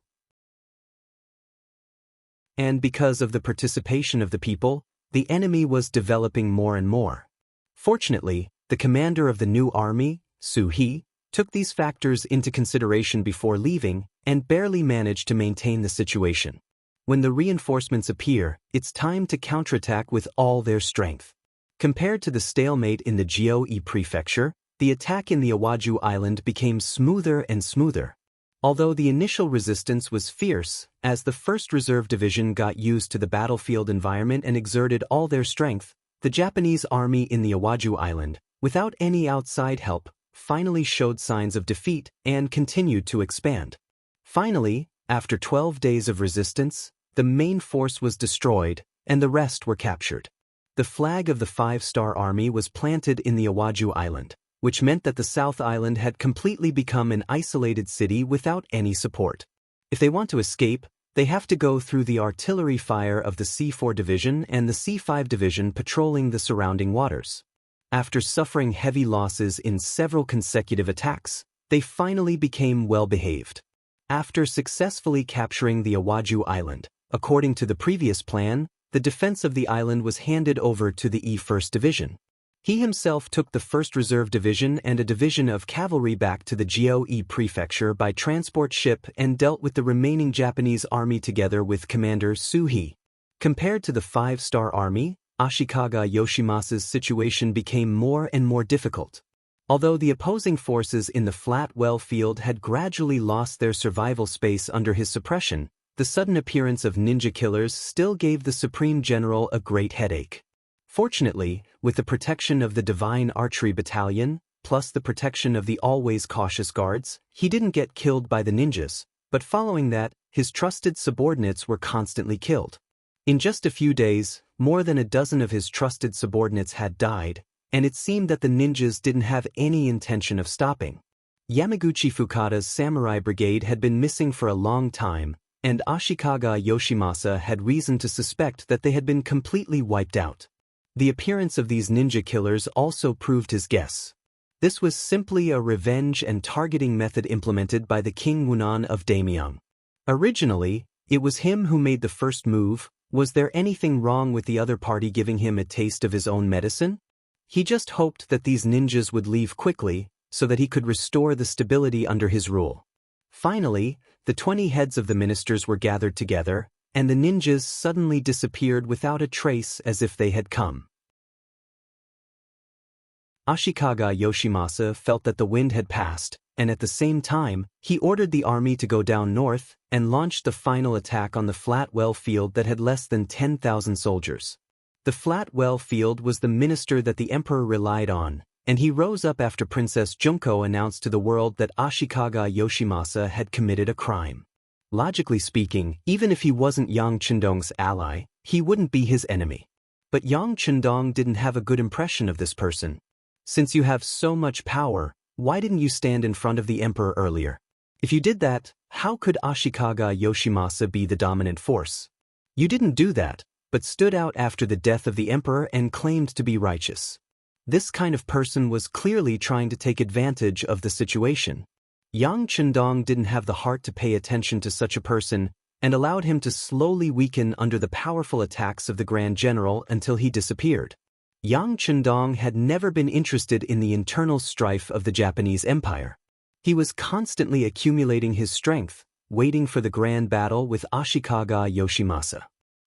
And because of the participation of the people, the enemy was developing more and more. Fortunately, the commander of the new army, Su He, took these factors into consideration before leaving and barely managed to maintain the situation. When the reinforcements appear, it's time to counterattack with all their strength. Compared to the stalemate in the Jiao prefecture, the attack in the Awaju Island became smoother and smoother. Although the initial resistance was fierce, as the 1st Reserve Division got used to the battlefield environment and exerted all their strength, the Japanese army in the Awaju Island, without any outside help, finally showed signs of defeat and continued to expand. Finally, after 12 days of resistance, the main force was destroyed, and the rest were captured. The flag of the 5-star army was planted in the Awaju Island, which meant that the South Island had completely become an isolated city without any support. If they want to escape, they have to go through the artillery fire of the C4 Division and the C5 Division patrolling the surrounding waters. After suffering heavy losses in several consecutive attacks, they finally became well-behaved. After successfully capturing the Awaju Island, according to the previous plan, the defense of the island was handed over to the E1st Division. He himself took the 1st Reserve Division and a division of cavalry back to the Jiao prefecture by transport ship and dealt with the remaining Japanese army together with Commander Su He. Compared to the 5-star army, Ashikaga Yoshimasa's situation became more and more difficult. Although the opposing forces in the flat well field had gradually lost their survival space under his suppression, the sudden appearance of ninja killers still gave the Supreme General a great headache. Fortunately, with the protection of the Divine Archery Battalion, plus the protection of the always cautious guards, he didn't get killed by the ninjas, but following that, his trusted subordinates were constantly killed. In just a few days, more than a dozen of his trusted subordinates had died, and it seemed that the ninjas didn't have any intention of stopping. Yamaguchi Fukada's samurai brigade had been missing for a long time, and Ashikaga Yoshimasa had reason to suspect that they had been completely wiped out. The appearance of these ninja killers also proved his guess. This was simply a revenge and targeting method implemented by the King Wunan of Daimyeong. Originally, it was him who made the first move. Was there anything wrong with the other party giving him a taste of his own medicine? He just hoped that these ninjas would leave quickly, so that he could restore the stability under his rule. Finally, the 20 heads of the ministers were gathered together, and the ninjas suddenly disappeared without a trace as if they had come. Ashikaga Yoshimasa felt that the wind had passed, and at the same time, he ordered the army to go down north and launched the final attack on the flat well field that had less than 10,000 soldiers. The flat well field was the minister that the emperor relied on, and he rose up after Princess Junko announced to the world that Ashikaga Yoshimasa had committed a crime. Logically speaking, even if he wasn't Yang Chendong's ally, he wouldn't be his enemy. But Yang Chendong didn't have a good impression of this person. Since you have so much power, why didn't you stand in front of the emperor earlier? If you did that, how could Ashikaga Yoshimasa be the dominant force? You didn't do that, but stood out after the death of the emperor and claimed to be righteous. This kind of person was clearly trying to take advantage of the situation. Yang Chendong didn't have the heart to pay attention to such a person and allowed him to slowly weaken under the powerful attacks of the Grand General until he disappeared. Yang Chendong had never been interested in the internal strife of the Japanese Empire. He was constantly accumulating his strength, waiting for the grand battle with Ashikaga Yoshimasa.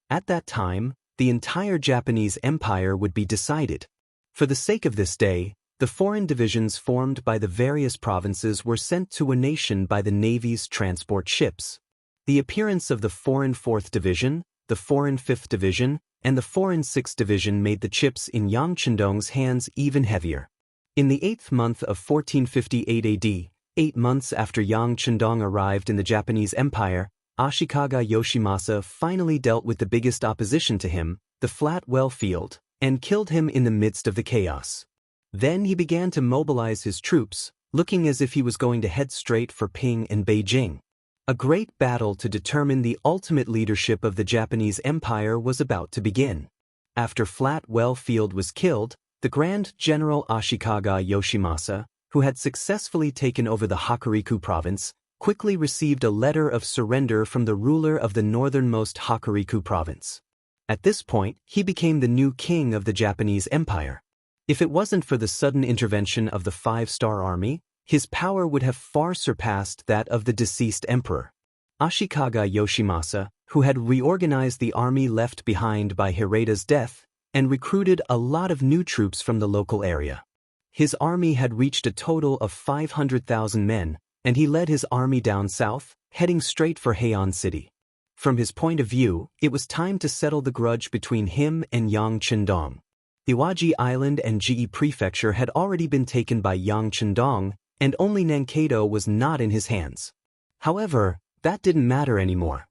At that time, the entire Japanese Empire would be decided. For the sake of this day, the foreign divisions formed by the various provinces were sent to a nation by the Navy's transport ships. The appearance of the foreign 4th Division, the foreign 5th Division, and the foreign 6th Division made the chips in Yang Chendong's hands even heavier. In the 8th month of 1458 AD, 8 months after Yang Chendong arrived in the Japanese Empire, Ashikaga Yoshimasa finally dealt with the biggest opposition to him, the flat well field, and killed him in the midst of the chaos. Then he began to mobilize his troops, looking as if he was going to head straight for Ping and Beijing. A great battle to determine the ultimate leadership of the Japanese Empire was about to begin. After Flat Well Field was killed, the Grand General Ashikaga Yoshimasa, who had successfully taken over the Hokuriku province, quickly received a letter of surrender from the ruler of the northernmost Hokuriku province. At this point, he became the new king of the Japanese Empire. If it wasn't for the sudden intervention of the 5-star army, his power would have far surpassed that of the deceased emperor. Ashikaga Yoshimasa, who had reorganized the army left behind by Hireda's death, and recruited a lot of new troops from the local area. His army had reached a total of 500,000 men, and he led his army down south, heading straight for Heian City. From his point of view, it was time to settle the grudge between him and Yang Chendong. Iwaji Island and Ji Prefecture had already been taken by Yang Chendong, and only Nankado was not in his hands. However, that didn't matter anymore.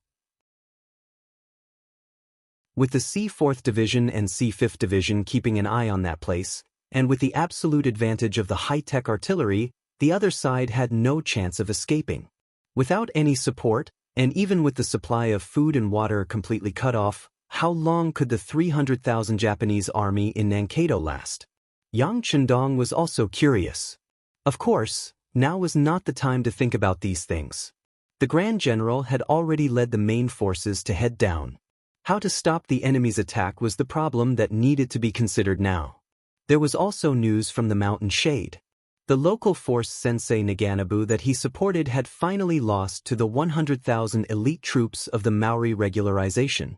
With the C-4th Division and C-5th Division keeping an eye on that place, and with the absolute advantage of the high-tech artillery, the other side had no chance of escaping. Without any support, and even with the supply of food and water completely cut off, how long could the 300,000 Japanese army in Nankado last? Yang Chendong was also curious. Of course, now was not the time to think about these things. The Grand General had already led the main forces to head down. How to stop the enemy's attack was the problem that needed to be considered now. There was also news from the mountain shade. The local force Sensei Naganabu that he supported had finally lost to the 100,000 elite troops of the Maori regularization.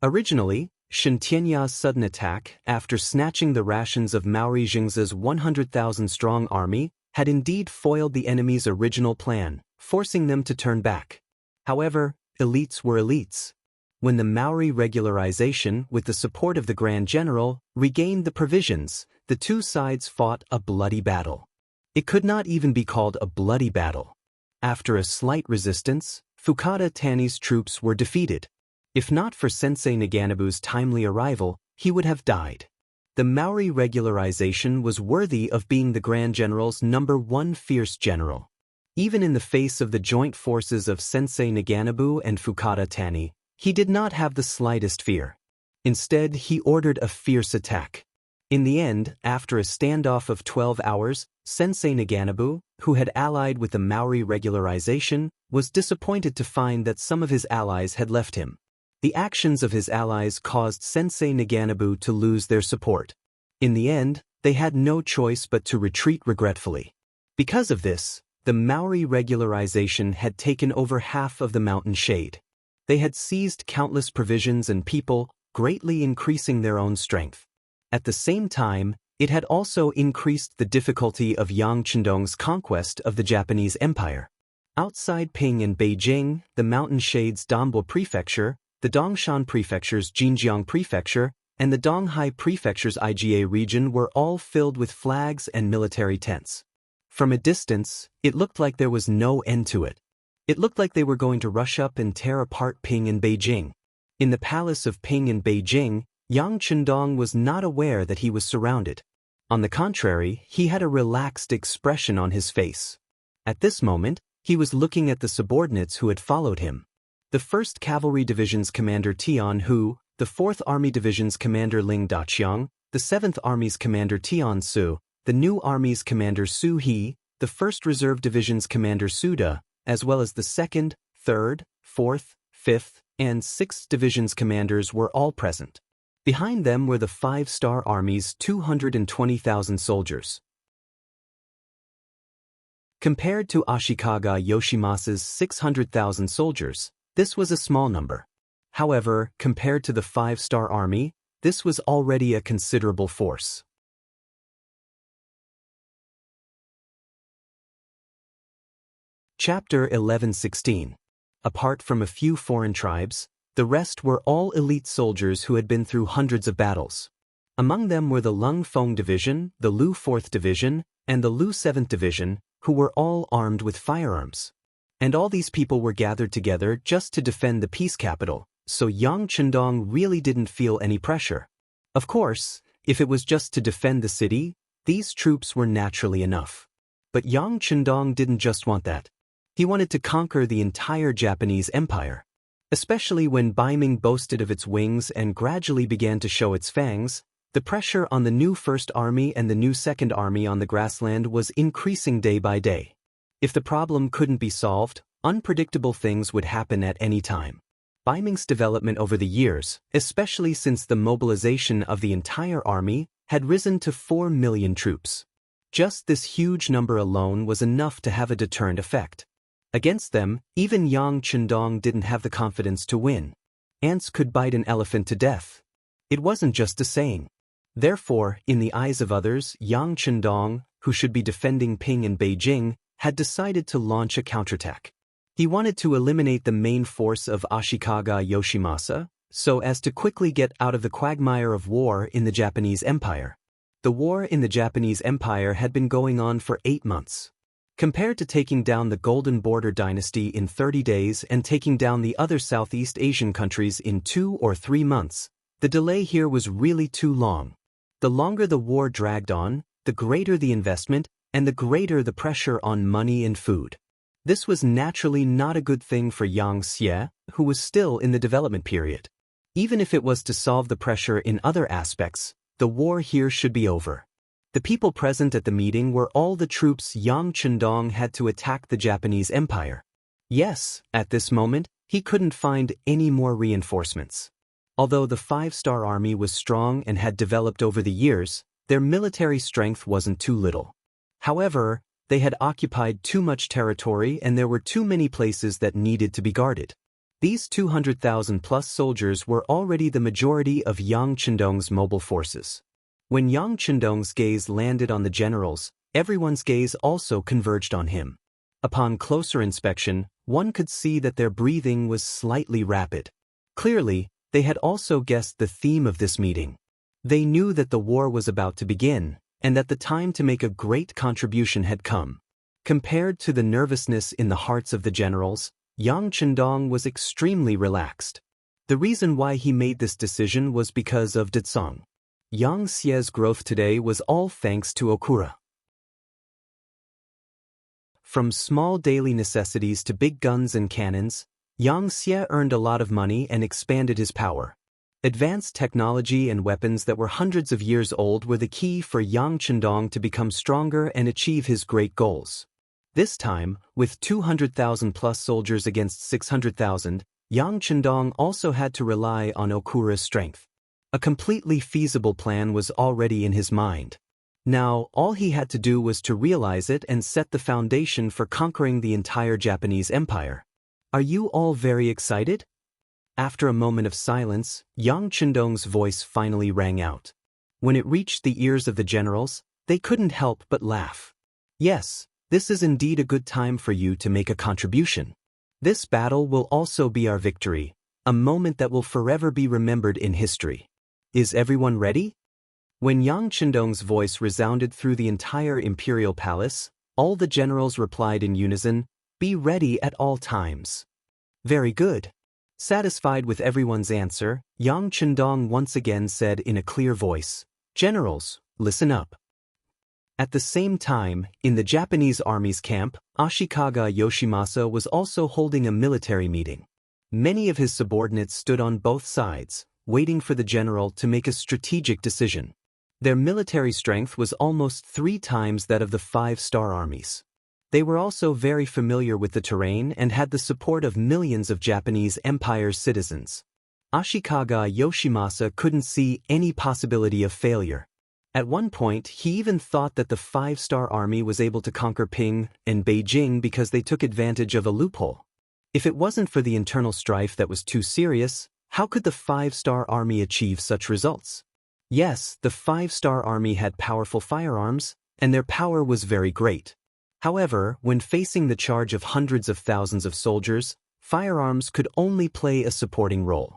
Originally, Xianxia's sudden attack, after snatching the rations of Maori Jingza's 100,000-strong army, had indeed foiled the enemy's original plan, forcing them to turn back. However, elites were elites. When the Maori regularization, with the support of the Grand General, regained the provisions, the two sides fought a bloody battle. It could not even be called a bloody battle. After a slight resistance, Fukada Tani's troops were defeated. If not for Sensei Naganabu's timely arrival, he would have died. The Maori regularization was worthy of being the Grand General's #1 fierce general. Even in the face of the joint forces of Sensei Naganabu and Fukada Tani, he did not have the slightest fear. Instead, he ordered a fierce attack. In the end, after a standoff of 12 hours, Sensei Naganabu, who had allied with the Maori regularization, was disappointed to find that some of his allies had left him. The actions of his allies caused Sensei Naganabu to lose their support. In the end, they had no choice but to retreat regretfully. Because of this, the Maori regularization had taken over half of the mountain shade. They had seized countless provisions and people, greatly increasing their own strength. At the same time, it had also increased the difficulty of Yang Chendong's conquest of the Japanese Empire. Outside Ping and Beijing, the mountain shade's Dambo Prefecture, the Dongshan Prefecture's Jinjiang Prefecture, and the Donghai Prefecture's Iga region were all filled with flags and military tents. From a distance, it looked like there was no end to it. It looked like they were going to rush up and tear apart Ping and Beijing. In the palace of Ping and Beijing, Yang Chendong was not aware that he was surrounded. On the contrary, he had a relaxed expression on his face. At this moment, he was looking at the subordinates who had followed him. The 1st Cavalry Division's Commander Tian Hu, the 4th Army Division's Commander Ling Daqiang, the 7th Army's Commander Tian Su, the New Army's Commander Su He, the 1st Reserve Division's Commander Su Da, as well as the 2nd, 3rd, 4th, 5th, and 6th Division's commanders were all present. Behind them were the 5-star army's 220,000 soldiers. Compared to Ashikaga Yoshimasa's 600,000 soldiers, this was a small number. However, compared to the 5-star army, this was already a considerable force. Chapter 11:16. Apart from a few foreign tribes, the rest were all elite soldiers who had been through hundreds of battles. Among them were the Lung Feng Division, the Lu 4th Division, and the Lu 7th Division, who were all armed with firearms. And all these people were gathered together just to defend the peace capital, so Yang Chendong really didn't feel any pressure. Of course, if it was just to defend the city, these troops were naturally enough. But Yang Chendong didn't just want that. He wanted to conquer the entire Japanese empire. Especially when Baiming boasted of its wings and gradually began to show its fangs, the pressure on the new First Army and the new Second Army on the grassland was increasing day by day. If the problem couldn't be solved, unpredictable things would happen at any time. Baiming's development over the years, especially since the mobilization of the entire army, had risen to 4 million troops. Just this huge number alone was enough to have a deterrent effect. Against them, even Yang Chendong didn't have the confidence to win. Ants could bite an elephant to death. It wasn't just a saying. Therefore, in the eyes of others, Yang Chendong, who should be defending Ping and Beijing, had decided to launch a counterattack. He wanted to eliminate the main force of Ashikaga Yoshimasa, so as to quickly get out of the quagmire of war in the Japanese Empire. The war in the Japanese Empire had been going on for 8 months. Compared to taking down the Golden Border dynasty in 30 days and taking down the other Southeast Asian countries in 2 or 3 months, the delay here was really too long. The longer the war dragged on, the greater the investment and the greater the pressure on money and food. This was naturally not a good thing for Yang Xie, who was still in the development period. Even if it was to solve the pressure in other aspects, the war here should be over. The people present at the meeting were all the troops Yang Chendong had to attack the Japanese Empire. Yes, at this moment, he couldn't find any more reinforcements. Although the 5-star army was strong and had developed over the years, their military strength wasn't too little. However, they had occupied too much territory and there were too many places that needed to be guarded. These 200,000-plus soldiers were already the majority of Yang Chendong's mobile forces. When Yang Chendong's gaze landed on the generals, everyone's gaze also converged on him. Upon closer inspection, one could see that their breathing was slightly rapid. Clearly, they had also guessed the theme of this meeting. They knew that the war was about to begin, and that the time to make a great contribution had come. Compared to the nervousness in the hearts of the generals, Yang Chendong was extremely relaxed. The reason why he made this decision was because of Ditsong. Yang Xie's growth today was all thanks to Okura. From small daily necessities to big guns and cannons, Yang Xie earned a lot of money and expanded his power. Advanced technology and weapons that were hundreds of years old were the key for Yang Chendong to become stronger and achieve his great goals. This time, with 200,000-plus soldiers against 600,000, Yang Chendong also had to rely on Okura's strength. A completely feasible plan was already in his mind. Now, all he had to do was to realize it and set the foundation for conquering the entire Japanese Empire. Are you all very excited? After a moment of silence, Yang Chendong's voice finally rang out. When it reached the ears of the generals, they couldn't help but laugh. Yes, this is indeed a good time for you to make a contribution. This battle will also be our victory, a moment that will forever be remembered in history. Is everyone ready? When Yang Chendong's voice resounded through the entire imperial palace, all the generals replied in unison, "Be ready at all times." Very good. Satisfied with everyone's answer, Yang Chendong once again said in a clear voice, "Generals, listen up." At the same time, in the Japanese army's camp, Ashikaga Yoshimasa was also holding a military meeting. Many of his subordinates stood on both sides, waiting for the general to make a strategic decision. Their military strength was almost 3 times that of the 5-star armies. They were also very familiar with the terrain and had the support of millions of Japanese Empire's citizens. Ashikaga Yoshimasa couldn't see any possibility of failure. At one point, he even thought that the five-star army was able to conquer Ping and Beijing because they took advantage of a loophole. If it wasn't for the internal strife that was too serious, how could the five-star army achieve such results? Yes, the five-star army had powerful firearms, and their power was very great. However, when facing the charge of hundreds of thousands of soldiers, firearms could only play a supporting role.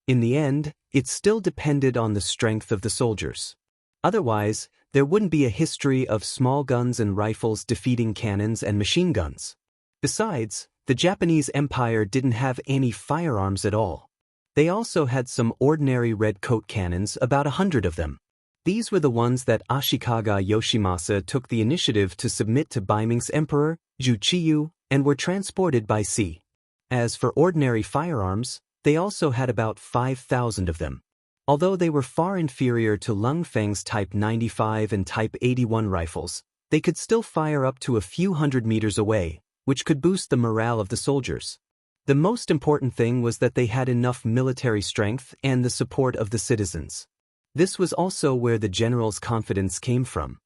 In the end, it still depended on the strength of the soldiers. Otherwise, there wouldn't be a history of small guns and rifles defeating cannons and machine guns. Besides, the Japanese Empire didn't have any firearms at all. They also had some ordinary red coat cannons, about 100 of them. These were the ones that Ashikaga Yoshimasa took the initiative to submit to Baiming's emperor, Zhu Qiyu, and were transported by sea. As for ordinary firearms, they also had about 5,000 of them. Although they were far inferior to Lung Feng's Type 95 and Type 81 rifles, they could still fire up to a few hundred meters away, which could boost the morale of the soldiers. The most important thing was that they had enough military strength and the support of the citizens. This was also where the general's confidence came from.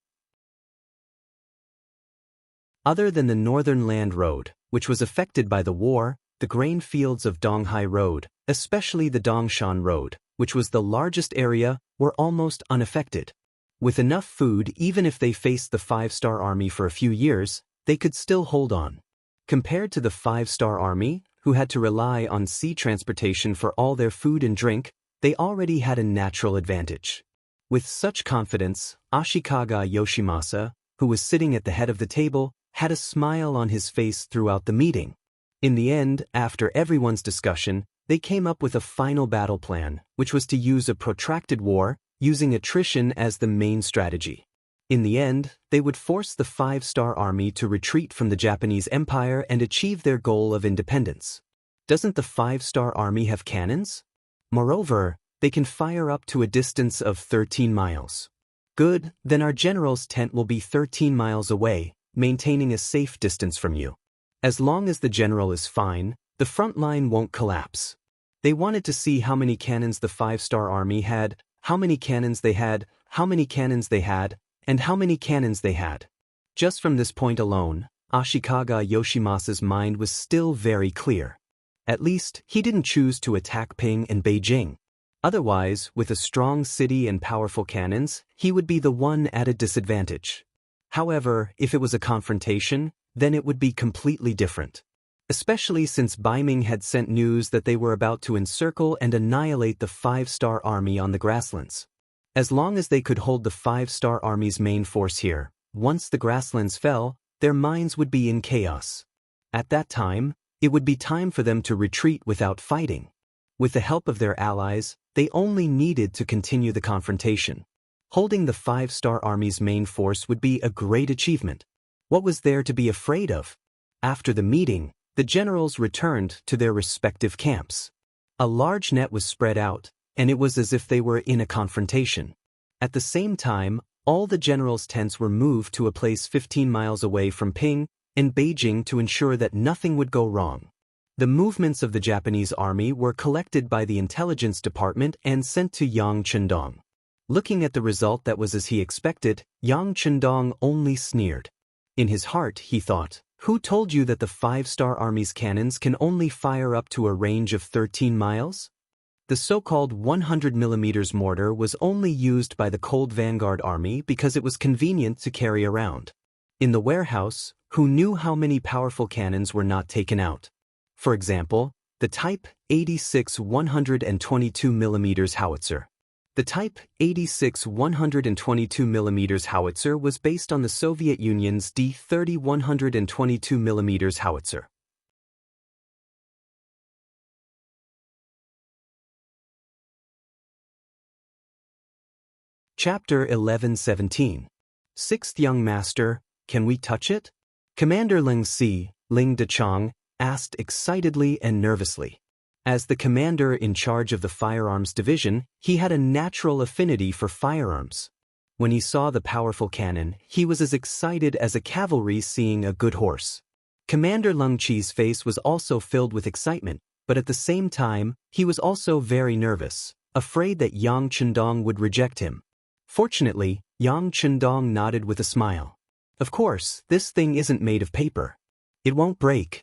Other than the Northern Land Road, which was affected by the war, the grain fields of Donghai Road, especially the Dongshan Road, which was the largest area, were almost unaffected. With enough food, even if they faced the five-star army for a few years, they could still hold on. Compared to the five-star army, who had to rely on sea transportation for all their food and drink, they already had a natural advantage. With such confidence, Ashikaga Yoshimasa, who was sitting at the head of the table, had a smile on his face throughout the meeting. In the end, after everyone's discussion, they came up with a final battle plan, which was to use a protracted war, using attrition as the main strategy. In the end, they would force the five-star army to retreat from the Japanese Empire and achieve their goal of independence. Doesn't the five-star army have cannons? Moreover, they can fire up to a distance of 13 miles. Good, then our general's tent will be 13 miles away, maintaining a safe distance from you. As long as the general is fine, the front line won't collapse. They wanted to see how many cannons the five-star army had, how many cannons they had, how many cannons they had, and how many cannons they had. Just from this point alone, Ashikaga Yoshimasa's mind was still very clear. At least, he didn't choose to attack Ping and Beijing. Otherwise, with a strong city and powerful cannons, he would be the one at a disadvantage. However, if it was a confrontation, then it would be completely different. Especially since Baiming had sent news that they were about to encircle and annihilate the five-star army on the grasslands. As long as they could hold the five-star army's main force here, once the grasslands fell, their minds would be in chaos. At that time, it would be time for them to retreat without fighting. With the help of their allies, they only needed to continue the confrontation. Holding the five-star army's main force would be a great achievement. What was there to be afraid of? After the meeting, the generals returned to their respective camps. A large net was spread out, and it was as if they were in a confrontation. At the same time, all the generals' tents were moved to a place 15 miles away from Ping and Beijing to ensure that nothing would go wrong. The movements of the Japanese army were collected by the intelligence department and sent to Yang Chendong. Looking at the result that was as he expected, Yang Chendong only sneered. In his heart, he thought, "Who told you that the five-star army's cannons can only fire up to a range of 13 miles? The so-called 100mm mortar was only used by the Cold Vanguard Army because it was convenient to carry around. In the warehouse, who knew how many powerful cannons were not taken out? For example, the Type 86 122mm howitzer. The Type 86 122mm howitzer was based on the Soviet Union's D-30 122mm howitzer. Chapter 1117. Sixth Young Master, Can We Touch It? Commander Ling Si, Ling Dechang, asked excitedly and nervously. As the commander in charge of the firearms division, he had a natural affinity for firearms. When he saw the powerful cannon, he was as excited as a cavalry seeing a good horse. Commander Lung Chi's face was also filled with excitement, But at the same time, he was also very nervous, afraid that Yang Chendong would reject him. Fortunately, Yang Chendong nodded with a smile. Of course, this thing isn't made of paper. It won't break.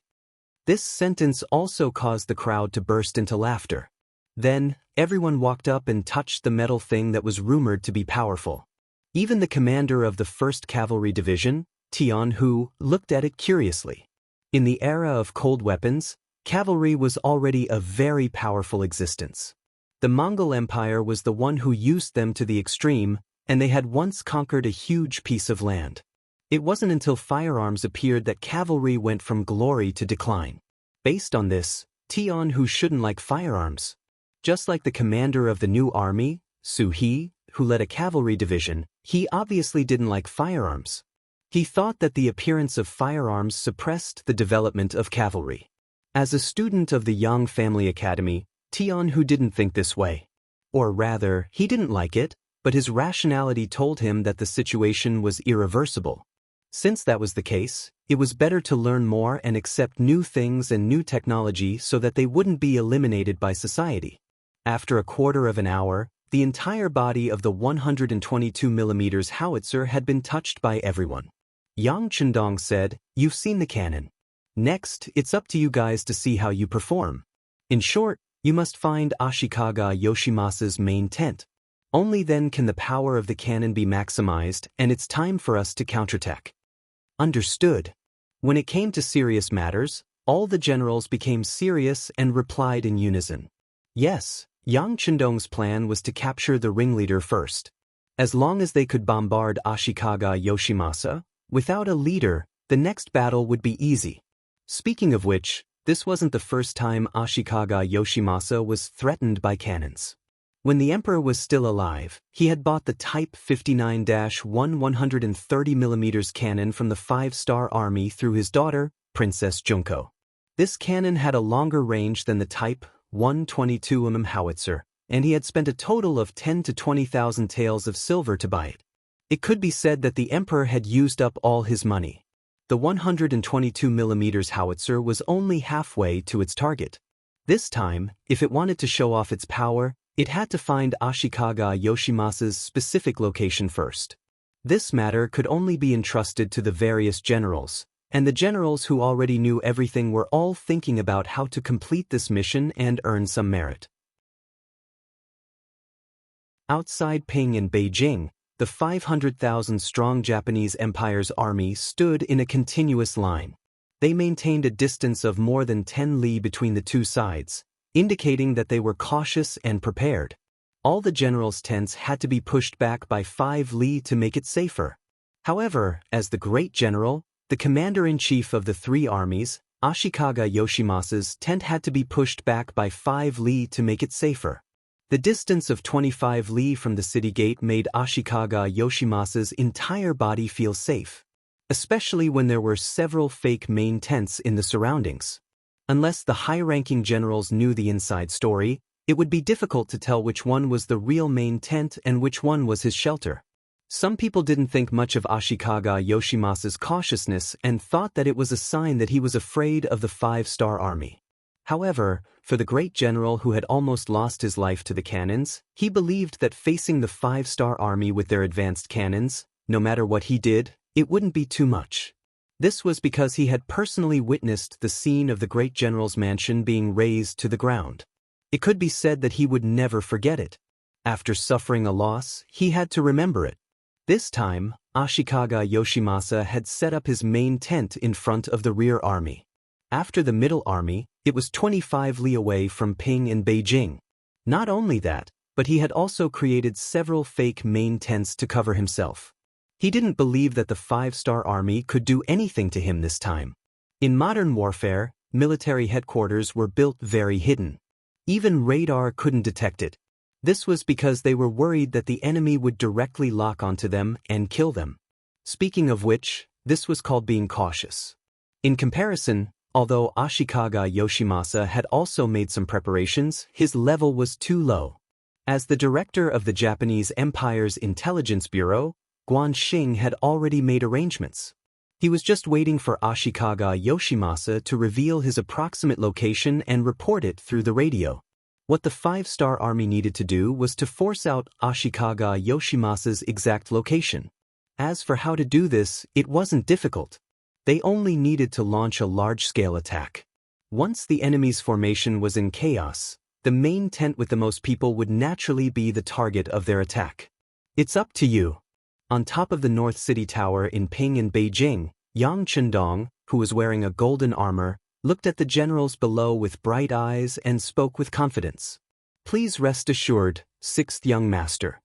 This sentence also caused the crowd to burst into laughter. Then, everyone walked up and touched the metal thing that was rumored to be powerful. Even the commander of the 1st Cavalry Division, Tian Hu, looked at it curiously. In the era of cold weapons, cavalry was already a very powerful existence. The Mongol Empire was the one who used them to the extreme, and they had once conquered a huge piece of land. It wasn't until firearms appeared that cavalry went from glory to decline. Based on this, Tian Hu shouldn't like firearms. Just like the commander of the new army, Su He, who led a cavalry division, he obviously didn't like firearms. He thought that the appearance of firearms suppressed the development of cavalry. As a student of the Yang Family Academy, Tian Hu didn't think this way. Or rather, he didn't like it, but his rationality told him that the situation was irreversible. Since that was the case, it was better to learn more and accept new things and new technology so that they wouldn't be eliminated by society. After a quarter of an hour, the entire body of the 122mm howitzer had been touched by everyone. Yang Chendong said, "You've seen the cannon. Next, it's up to you guys to see how you perform. In short, you must find Ashikaga Yoshimasa's main tent. Only then can the power of the cannon be maximized, and it's time for us to counterattack." Understood. When it came to serious matters, all the generals became serious and replied in unison. Yes, Yang Chendong's plan was to capture the ringleader first. As long as they could bombard Ashikaga Yoshimasa, without a leader, the next battle would be easy. Speaking of which, this wasn't the first time Ashikaga Yoshimasa was threatened by cannons. When the emperor was still alive, he had bought the Type 59-1 130mm cannon from the 5-star army through his daughter, Princess Junko. This cannon had a longer range than the Type 122mm howitzer, and he had spent a total of 10,000 to 20,000 taels of silver to buy it. It could be said that the emperor had used up all his money. The 122mm howitzer was only halfway to its target. This time, if it wanted to show off its power, it had to find Ashikaga Yoshimasa's specific location first. This matter could only be entrusted to the various generals, and the generals who already knew everything were all thinking about how to complete this mission and earn some merit. Outside Ping and Beijing, the 500,000-strong Japanese Empire's army stood in a continuous line. They maintained a distance of more than 10 li between the two sides, indicating that they were cautious and prepared. All the generals' tents had to be pushed back by 5 li to make it safer. However, as the great general, the commander-in-chief of the three armies, Ashikaga Yoshimasa's tent had to be pushed back by 5 li to make it safer. The distance of 25 li from the city gate made Ashikaga Yoshimasa's entire body feel safe, especially when there were several fake main tents in the surroundings. Unless the high-ranking generals knew the inside story, it would be difficult to tell which one was the real main tent and which one was his shelter. Some people didn't think much of Ashikaga Yoshimasa's cautiousness and thought that it was a sign that he was afraid of the 5-star army. However, for the great general who had almost lost his life to the cannons, he believed that facing the 5-star army with their advanced cannons, no matter what he did, it wouldn't be too much. This was because he had personally witnessed the scene of the great general's mansion being razed to the ground. It could be said that he would never forget it. After suffering a loss, he had to remember it. This time, Ashikaga Yoshimasa had set up his main tent in front of the rear army. After the middle army, it was 25 li away from Ping and Beijing. Not only that, but he had also created several fake main tents to cover himself. He didn't believe that the 5-star army could do anything to him this time. In modern warfare, military headquarters were built very hidden. Even radar couldn't detect it. This was because they were worried that the enemy would directly lock onto them and kill them. Speaking of which, this was called being cautious. In comparison, although Ashikaga Yoshimasa had also made some preparations, his level was too low. As the director of the Japanese Empire's Intelligence Bureau, Guan Xing had already made arrangements. He was just waiting for Ashikaga Yoshimasa to reveal his approximate location and report it through the radio. What the 5-star army needed to do was to force out Ashikaga Yoshimasa's exact location. As for how to do this, it wasn't difficult. They only needed to launch a large-scale attack. Once the enemy's formation was in chaos, the main tent with the most people would naturally be the target of their attack. It's up to you. On top of the North City Tower in Ping in Beijing, Yang Chendong, who was wearing a golden armor, looked at the generals below with bright eyes and spoke with confidence. Please rest assured, 6th young master.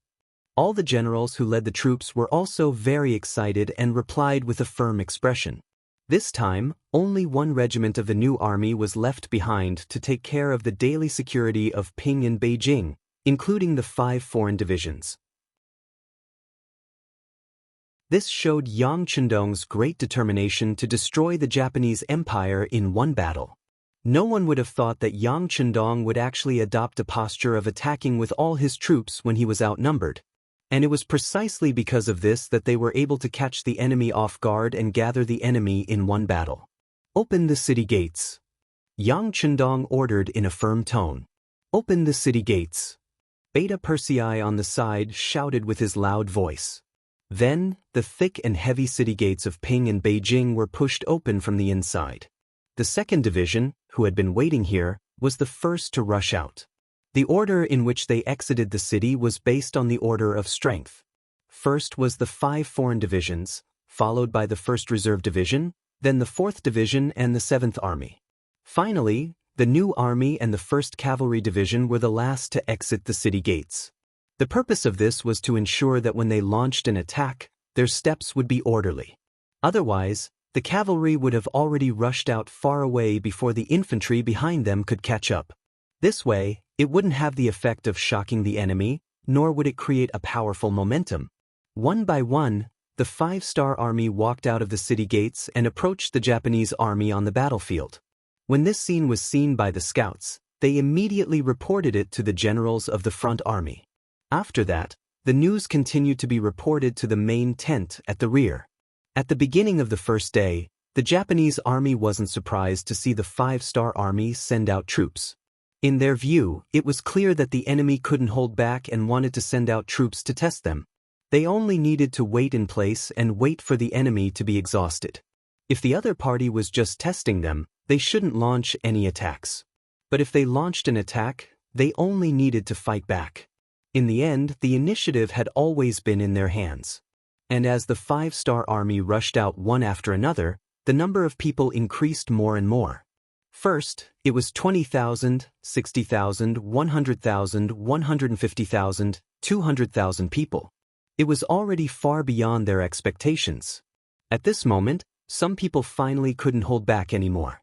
All the generals who led the troops were also very excited and replied with a firm expression. This time, only one regiment of the new army was left behind to take care of the daily security of Ping in Beijing, including the 5 foreign divisions. This showed Yang Chendong's great determination to destroy the Japanese Empire in one battle. No one would have thought that Yang Chendong would actually adopt a posture of attacking with all his troops when he was outnumbered. And it was precisely because of this that they were able to catch the enemy off guard and gather the enemy in one battle. Open the city gates. Yang Chendong ordered in a firm tone. Open the city gates. Beta Persei on the side shouted with his loud voice. Then, the thick and heavy city gates of Ping and Beijing were pushed open from the inside. The 2nd Division, who had been waiting here, was the first to rush out. The order in which they exited the city was based on the order of strength. First was the 5 foreign divisions, followed by the 1st Reserve Division, then the 4th Division and the 7th Army. Finally, the new army and the 1st Cavalry Division were the last to exit the city gates. The purpose of this was to ensure that when they launched an attack, their steps would be orderly. Otherwise, the cavalry would have already rushed out far away before the infantry behind them could catch up. This way, it wouldn't have the effect of shocking the enemy, nor would it create a powerful momentum. One by one, the 5-star army walked out of the city gates and approached the Japanese army on the battlefield. When this scene was seen by the scouts, they immediately reported it to the generals of the front army. After that, the news continued to be reported to the main tent at the rear. At the beginning of the first day, the Japanese army wasn't surprised to see the 5-star army send out troops. In their view, it was clear that the enemy couldn't hold back and wanted to send out troops to test them. They only needed to wait in place and wait for the enemy to be exhausted. If the other party was just testing them, they shouldn't launch any attacks. But if they launched an attack, they only needed to fight back. In the end, the initiative had always been in their hands. And as the 5-star army rushed out one after another, the number of people increased more and more. First, it was 20,000, 60,000, 100,000, 150,000, 200,000 people. It was already far beyond their expectations. At this moment, some people finally couldn't hold back anymore.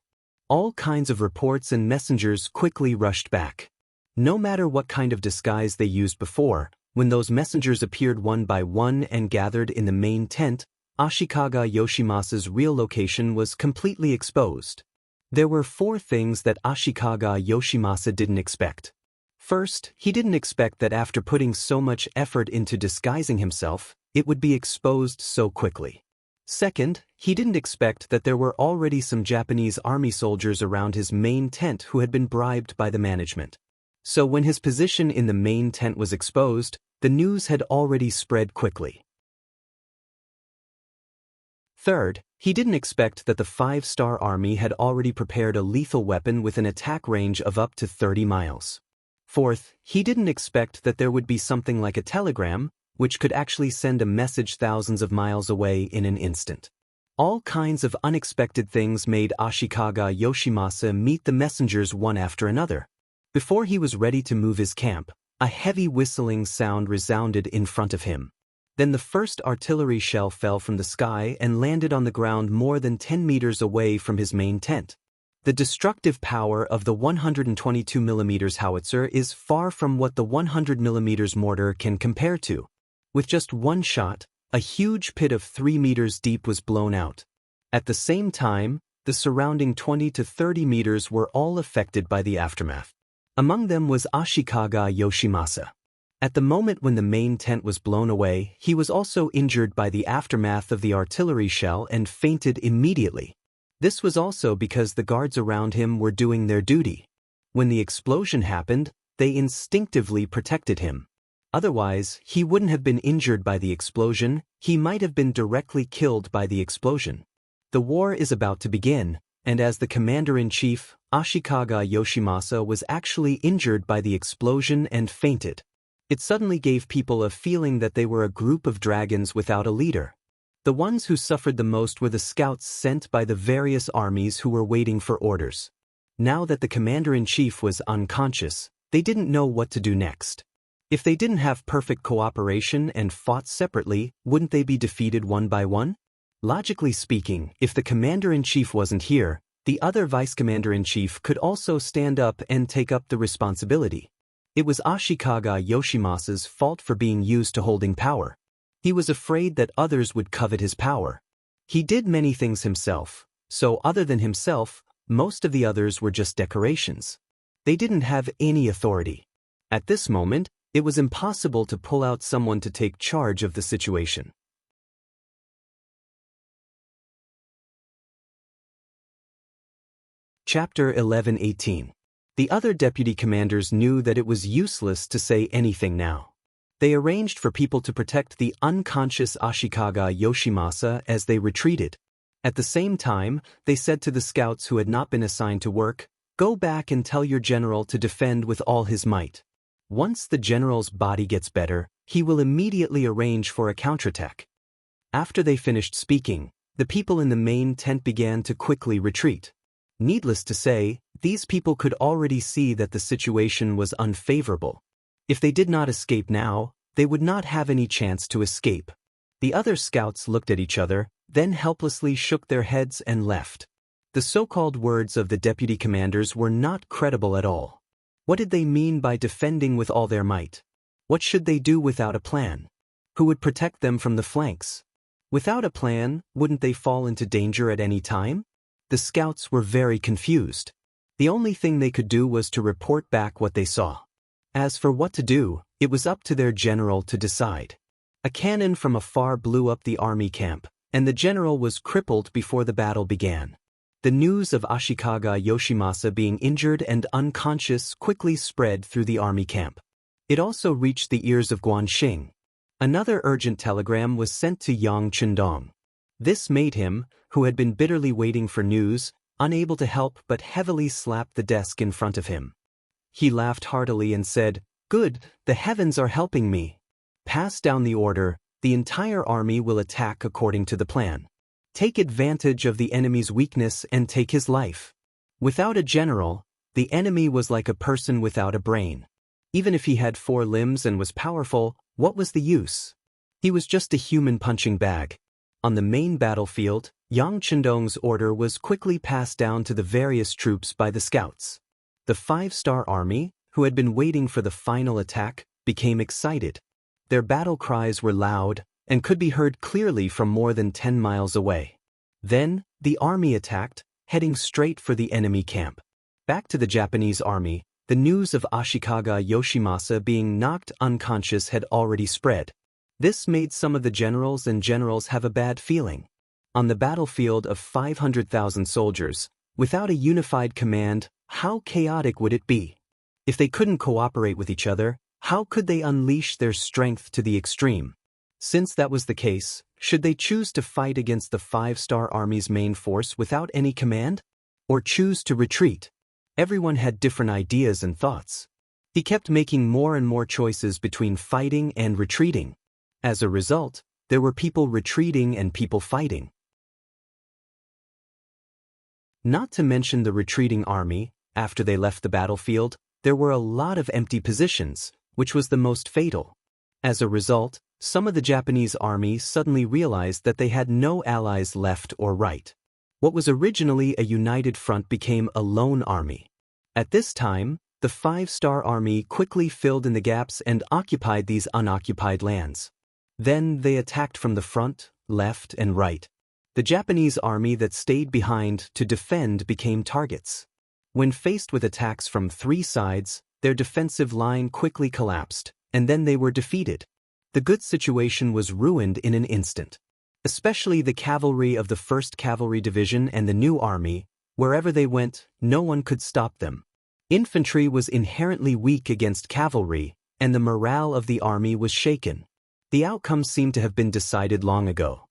All kinds of reports and messengers quickly rushed back. No matter what kind of disguise they used before, when those messengers appeared one by one and gathered in the main tent, Ashikaga Yoshimasa's real location was completely exposed. There were 4 things that Ashikaga Yoshimasa didn't expect. First, he didn't expect that after putting so much effort into disguising himself, it would be exposed so quickly. Second, he didn't expect that there were already some Japanese army soldiers around his main tent who had been bribed by the management. So when his position in the main tent was exposed, the news had already spread quickly. Third, he didn't expect that the 5-star army had already prepared a lethal weapon with an attack range of up to 30 miles. Fourth, he didn't expect that there would be something like a telegram, which could actually send a message thousands of miles away in an instant. All kinds of unexpected things made Ashikaga Yoshimasa meet the messengers one after another. Before he was ready to move his camp, a heavy whistling sound resounded in front of him. Then the first artillery shell fell from the sky and landed on the ground more than 10 meters away from his main tent. The destructive power of the 122mm howitzer is far from what the 100mm mortar can compare to. With just one shot, a huge pit of 3 meters deep was blown out. At the same time, the surrounding 20 to 30 meters were all affected by the aftermath. Among them was Ashikaga Yoshimasa. At the moment when the main tent was blown away, he was also injured by the aftermath of the artillery shell and fainted immediately. This was also because the guards around him were doing their duty. When the explosion happened, they instinctively protected him. Otherwise, he wouldn't have been injured by the explosion, he might have been directly killed by the explosion. The war is about to begin, and as the commander-in-chief, Ashikaga Yoshimasa was actually injured by the explosion and fainted. It suddenly gave people a feeling that they were a group of dragons without a leader. The ones who suffered the most were the scouts sent by the various armies who were waiting for orders. Now that the commander-in-chief was unconscious, they didn't know what to do next. If they didn't have perfect cooperation and fought separately, wouldn't they be defeated one by one? Logically speaking, if the commander-in-chief wasn't here, the other vice-commander-in-chief could also stand up and take up the responsibility. It was Ashikaga Yoshimasa's fault for being used to holding power. He was afraid that others would covet his power. He did many things himself, so other than himself, most of the others were just decorations. They didn't have any authority. At this moment, it was impossible to pull out someone to take charge of the situation. Chapter 11:18. The other deputy commanders knew that it was useless to say anything now. They arranged for people to protect the unconscious Ashikaga Yoshimasa as they retreated. At the same time, they said to the scouts who had not been assigned to work, "Go back and tell your general to defend with all his might. Once the general's body gets better, he will immediately arrange for a counterattack." After they finished speaking, the people in the main tent began to quickly retreat. Needless to say, these people could already see that the situation was unfavorable. If they did not escape now, they would not have any chance to escape. The other scouts looked at each other, then helplessly shook their heads and left. The so-called words of the deputy commanders were not credible at all. What did they mean by defending with all their might? What should they do without a plan? Who would protect them from the flanks? Without a plan, wouldn't they fall into danger at any time? The scouts were very confused. The only thing they could do was to report back what they saw. As for what to do, it was up to their general to decide. A cannon from afar blew up the army camp, and the general was crippled before the battle began. The news of Ashikaga Yoshimasa being injured and unconscious quickly spread through the army camp. It also reached the ears of Guanxing. Another urgent telegram was sent to Yang Chendong. This made him, who had been bitterly waiting for news, unable to help but heavily slapped the desk in front of him. He laughed heartily and said, "Good, the heavens are helping me. Pass down the order, the entire army will attack according to the plan. Take advantage of the enemy's weakness and take his life." Without a general, the enemy was like a person without a brain. Even if he had 4 limbs and was powerful, what was the use? He was just a human punching bag. On the main battlefield, Yang Chendong's order was quickly passed down to the various troops by the scouts. The 5-star army, who had been waiting for the final attack, became excited. Their battle cries were loud and could be heard clearly from more than 10 miles away. Then, the army attacked, heading straight for the enemy camp. Back to the Japanese army, the news of Ashikaga Yoshimasa being knocked unconscious had already spread. This made some of the generals have a bad feeling. On the battlefield of 500,000 soldiers, without a unified command, how chaotic would it be? If they couldn't cooperate with each other, how could they unleash their strength to the extreme? Since that was the case, should they choose to fight against the 5-star army's main force without any command? Or choose to retreat? Everyone had different ideas and thoughts. He kept making more and more choices between fighting and retreating. As a result, there were people retreating and people fighting. Not to mention the retreating army, after they left the battlefield, there were a lot of empty positions, which was the most fatal. As a result, some of the Japanese army suddenly realized that they had no allies left or right. What was originally a united front became a lone army. At this time, the 5-star army quickly filled in the gaps and occupied these unoccupied lands. Then they attacked from the front, left, and right. The Japanese army that stayed behind to defend became targets. When faced with attacks from 3 sides, their defensive line quickly collapsed, and then they were defeated. The good situation was ruined in an instant. Especially the cavalry of the 1st Cavalry Division and the new army, wherever they went, no one could stop them. Infantry was inherently weak against cavalry, and the morale of the army was shaken. The outcome seemed to have been decided long ago.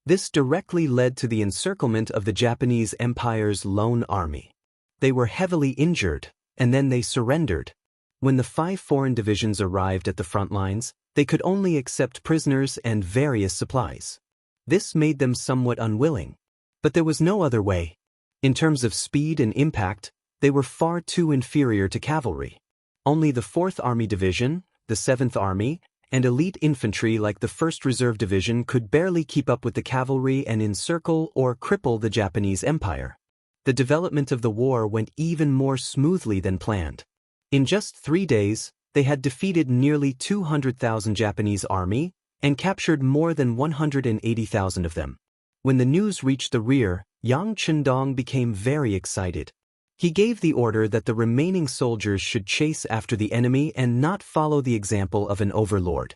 This directly led to the encirclement of the Japanese Empire's lone army. They were heavily injured, and then they surrendered. When the 5 foreign divisions arrived at the front lines, they could only accept prisoners and various supplies. This made them somewhat unwilling. But there was no other way. In terms of speed and impact, they were far too inferior to cavalry. Only the 4th Army Division, the 7th Army, and elite infantry like the 1st Reserve Division could barely keep up with the cavalry and encircle or cripple the Japanese Empire. The development of the war went even more smoothly than planned. In just 3 days, they had defeated nearly 200,000 Japanese army and captured more than 180,000 of them. When the news reached the rear, Yang Chendong became very excited. He gave the order that the remaining soldiers should chase after the enemy and not follow the example of an overlord.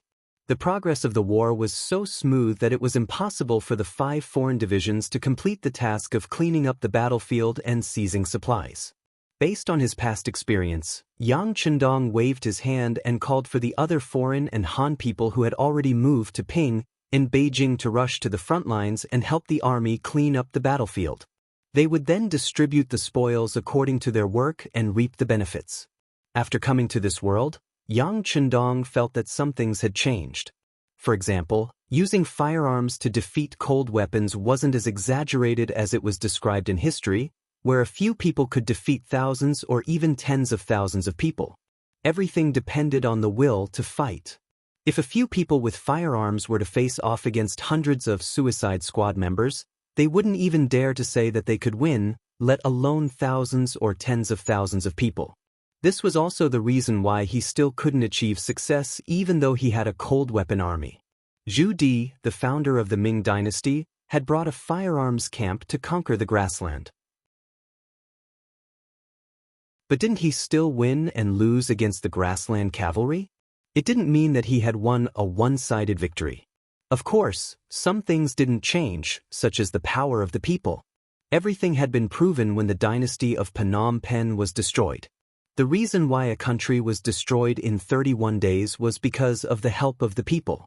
The progress of the war was so smooth that it was impossible for the 5 foreign divisions to complete the task of cleaning up the battlefield and seizing supplies. Based on his past experience, Yang Chendong waved his hand and called for the other foreign and Han people who had already moved to Ping and Beijing to rush to the front lines and help the army clean up the battlefield. They would then distribute the spoils according to their work and reap the benefits. After coming to this world, Yang Chendong felt that some things had changed. For example, using firearms to defeat cold weapons wasn't as exaggerated as it was described in history, where a few people could defeat thousands or even tens of thousands of people. Everything depended on the will to fight. If a few people with firearms were to face off against hundreds of Suicide Squad members, they wouldn't even dare to say that they could win, let alone thousands or tens of thousands of people. This was also the reason why he still couldn't achieve success even though he had a cold weapon army. Zhu Di, the founder of the Ming dynasty, had brought a firearms camp to conquer the grassland. But didn't he still win and lose against the grassland cavalry? It didn't mean that he had won a one-sided victory. Of course, some things didn't change, such as the power of the people. Everything had been proven when the dynasty of Phnom Penh was destroyed. The reason why a country was destroyed in 31 days was because of the help of the people.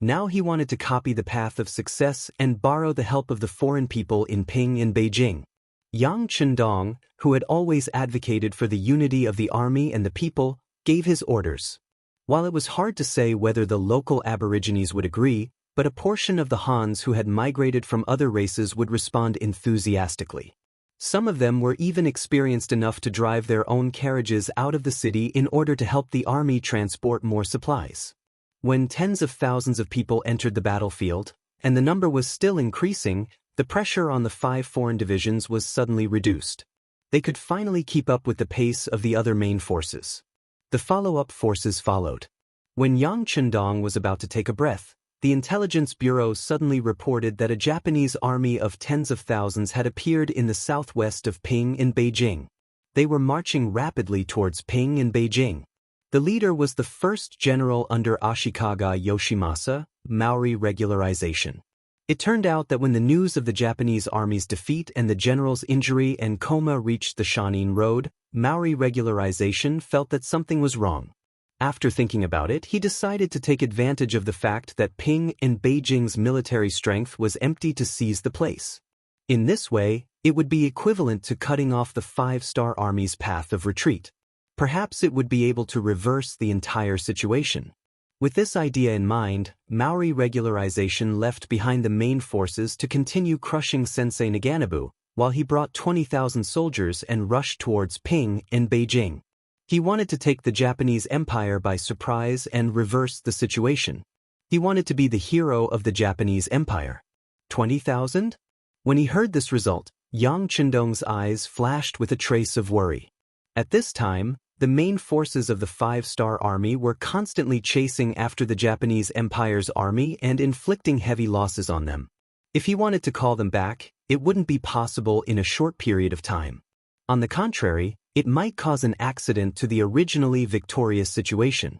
Now he wanted to copy the path of success and borrow the help of the foreign people in Ping and Beijing. Yang Chendong, who had always advocated for the unity of the army and the people, gave his orders. While it was hard to say whether the local aborigines would agree, but a portion of the Hans who had migrated from other races would respond enthusiastically. Some of them were even experienced enough to drive their own carriages out of the city in order to help the army transport more supplies. When tens of thousands of people entered the battlefield, and the number was still increasing, the pressure on the 5 foreign divisions was suddenly reduced. They could finally keep up with the pace of the other main forces. The follow-up forces followed. When Yang Chendong was about to take a breath, the intelligence bureau suddenly reported that a Japanese army of tens of thousands had appeared in the southwest of Ping and Beijing. They were marching rapidly towards Ping and Beijing. The leader was the first general under Ashikaga Yoshimasa, Maori regularization. It turned out that when the news of the Japanese army's defeat and the general's injury and coma reached the Shanin Road, Maori regularization felt that something was wrong. After thinking about it, he decided to take advantage of the fact that Ping and Beijing's military strength was empty to seize the place. In this way, it would be equivalent to cutting off the 5-star army's path of retreat. Perhaps it would be able to reverse the entire situation. With this idea in mind, Maori regularization left behind the main forces to continue crushing Sensei Naganabu, while he brought 20,000 soldiers and rushed towards Ping and Beijing. He wanted to take the Japanese Empire by surprise and reverse the situation. He wanted to be the hero of the Japanese Empire. 20,000? When he heard this result, Yang Chendong's eyes flashed with a trace of worry. At this time, the main forces of the 5-star army were constantly chasing after the Japanese Empire's army and inflicting heavy losses on them. If he wanted to call them back, it wouldn't be possible in a short period of time. On the contrary, it might cause an accident to the originally victorious situation.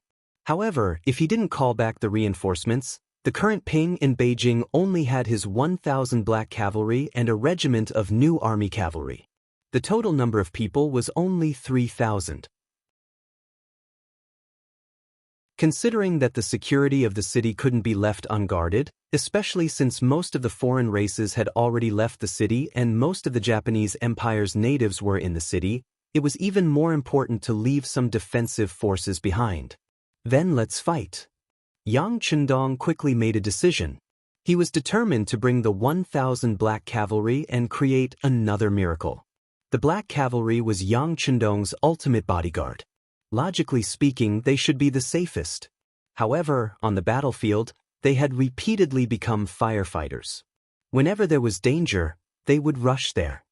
However, if he didn't call back the reinforcements, the current Ping in Beijing only had his 1,000 black cavalry and a regiment of new army cavalry. The total number of people was only 3,000. Considering that the security of the city couldn't be left unguarded, especially since most of the foreign races had already left the city and most of the Japanese Empire's natives were in the city, it was even more important to leave some defensive forces behind. Then let's fight. Yang Chendong quickly made a decision. He was determined to bring the 1,000 black cavalry and create another miracle. The black cavalry was Yang Chendong's ultimate bodyguard. Logically speaking, they should be the safest. However, on the battlefield, they had repeatedly become firefighters. Whenever there was danger, they would rush there.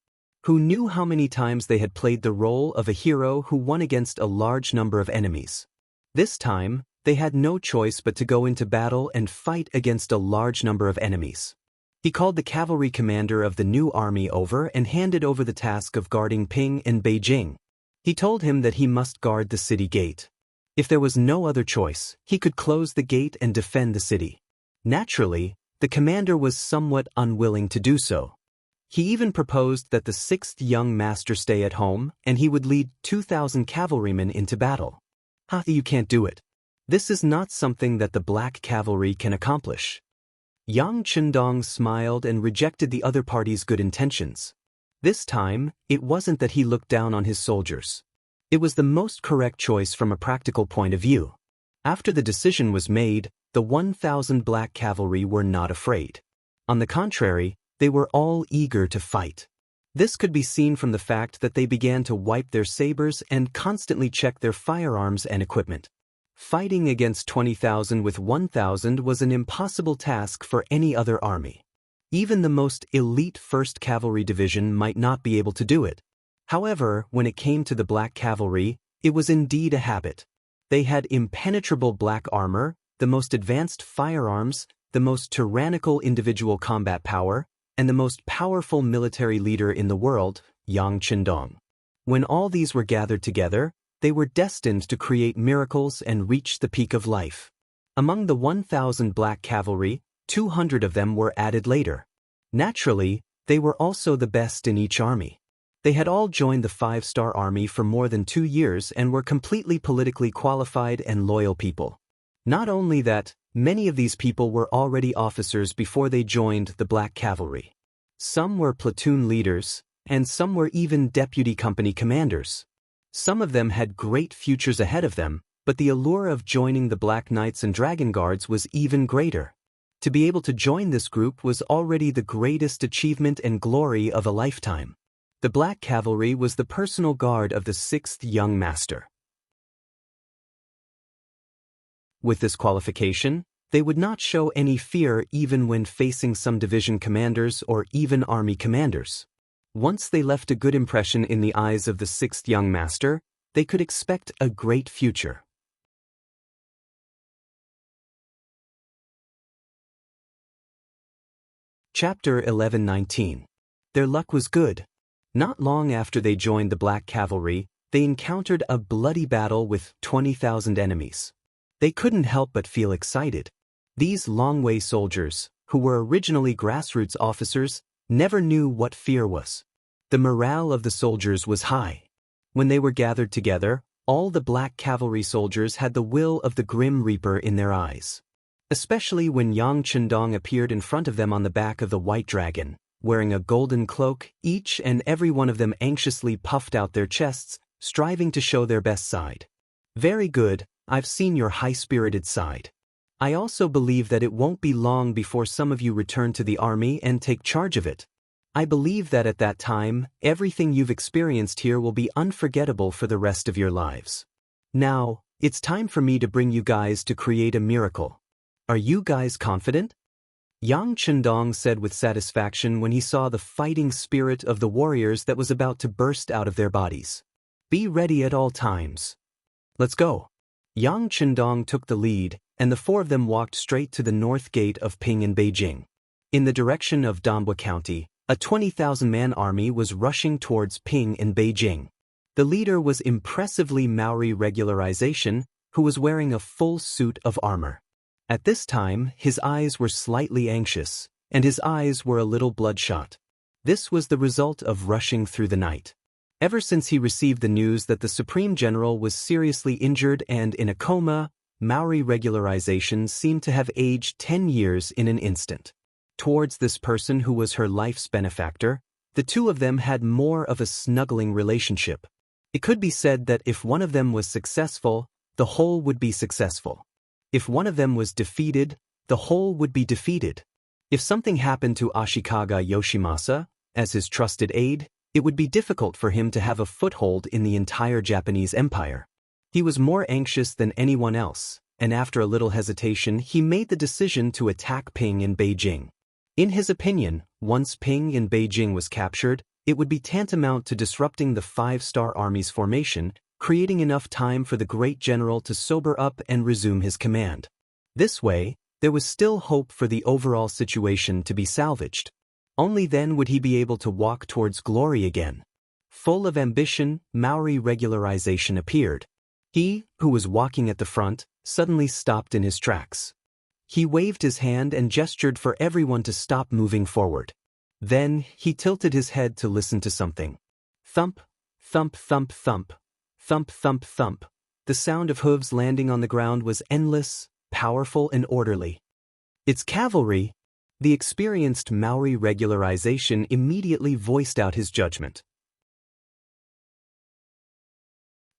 Who knew how many times they had played the role of a hero who won against a large number of enemies? This time, they had no choice but to go into battle and fight against a large number of enemies. He called the cavalry commander of the new army over and handed over the task of guarding Ping in Beijing. He told him that he must guard the city gate. If there was no other choice, he could close the gate and defend the city. Naturally, the commander was somewhat unwilling to do so. He even proposed that the 6th young master stay at home and he would lead 2,000 cavalrymen into battle. You can't do it. This is not something that the black cavalry can accomplish. Yang Chendong smiled and rejected the other party's good intentions. This time, it wasn't that he looked down on his soldiers. It was the most correct choice from a practical point of view. After the decision was made, the 1,000 black cavalry were not afraid. On the contrary, they were all eager to fight. This could be seen from the fact that they began to wipe their sabers and constantly check their firearms and equipment. Fighting against 20,000 with 1,000 was an impossible task for any other army. Even the most elite 1st Cavalry Division might not be able to do it. However, when it came to the black cavalry, it was indeed a habit. They had impenetrable black armor, the most advanced firearms, the most tyrannical individual combat power, and the most powerful military leader in the world, Yang Chendong. When all these were gathered together, they were destined to create miracles and reach the peak of life. Among the 1,000 black cavalry, 200 of them were added later. Naturally, they were also the best in each army. They had all joined the 5-star army for more than 2 years and were completely politically qualified and loyal people. Not only that, many of these people were already officers before they joined the black cavalry. Some were platoon leaders, and some were even deputy company commanders. Some of them had great futures ahead of them, but the allure of joining the Black Knights and Dragon Guards was even greater. To be able to join this group was already the greatest achievement and glory of a lifetime. The Black Cavalry was the personal guard of the 6th young master. With this qualification, they would not show any fear even when facing some division commanders or even army commanders. Once they left a good impression in the eyes of the 6th young master, they could expect a great future. Chapter 11:19. Their luck was good. Not long after they joined the Black Cavalry, they encountered a bloody battle with 20,000 enemies. They couldn't help but feel excited. These Longwei soldiers, who were originally grassroots officers, never knew what fear was. The morale of the soldiers was high. When they were gathered together, all the Black Cavalry soldiers had the will of the Grim Reaper in their eyes. Especially when Yang Chendong appeared in front of them on the back of the White Dragon, wearing a golden cloak, each and every one of them anxiously puffed out their chests, striving to show their best side. Very good, I've seen your high-spirited side. I also believe that it won't be long before some of you return to the army and take charge of it. I believe that at that time, everything you've experienced here will be unforgettable for the rest of your lives. Now, it's time for me to bring you guys to create a miracle. Are you guys confident? Yang Chendong said with satisfaction when he saw the fighting spirit of the warriors that was about to burst out of their bodies. Be ready at all times. Let's go. Yang Chendong took the lead, and the 4 of them walked straight to the north gate of Ping in Beijing. In the direction of Dambua County, a 20,000-man army was rushing towards Ping in Beijing. The leader was impressively Maori regularization, who was wearing a full suit of armor. At this time, his eyes were slightly anxious, and his eyes were a little bloodshot. This was the result of rushing through the night. Ever since he received the news that the Supreme General was seriously injured and in a coma, Maori regularization seemed to have aged 10 years in an instant. Towards this person who was her life's benefactor, the two of them had more of a snuggling relationship. It could be said that if one of them was successful, the whole would be successful. If one of them was defeated, the whole would be defeated. If something happened to Ashikaga Yoshimasa, as his trusted aide, it would be difficult for him to have a foothold in the entire Japanese empire. He was more anxious than anyone else, and after a little hesitation he made the decision to attack Ping in Beijing. In his opinion, once Ping in Beijing was captured, it would be tantamount to disrupting the five-star army's formation, creating enough time for the great general to sober up and resume his command. This way, there was still hope for the overall situation to be salvaged. Only then would he be able to walk towards glory again. Full of ambition, Maori regularization appeared. He, who was walking at the front, suddenly stopped in his tracks. He waved his hand and gestured for everyone to stop moving forward. Then, he tilted his head to listen to something. Thump, thump, thump, thump, thump, thump, thump. The sound of hooves landing on the ground was endless, powerful, and orderly. "It's cavalry!" The experienced Maori regularization immediately voiced out his judgment.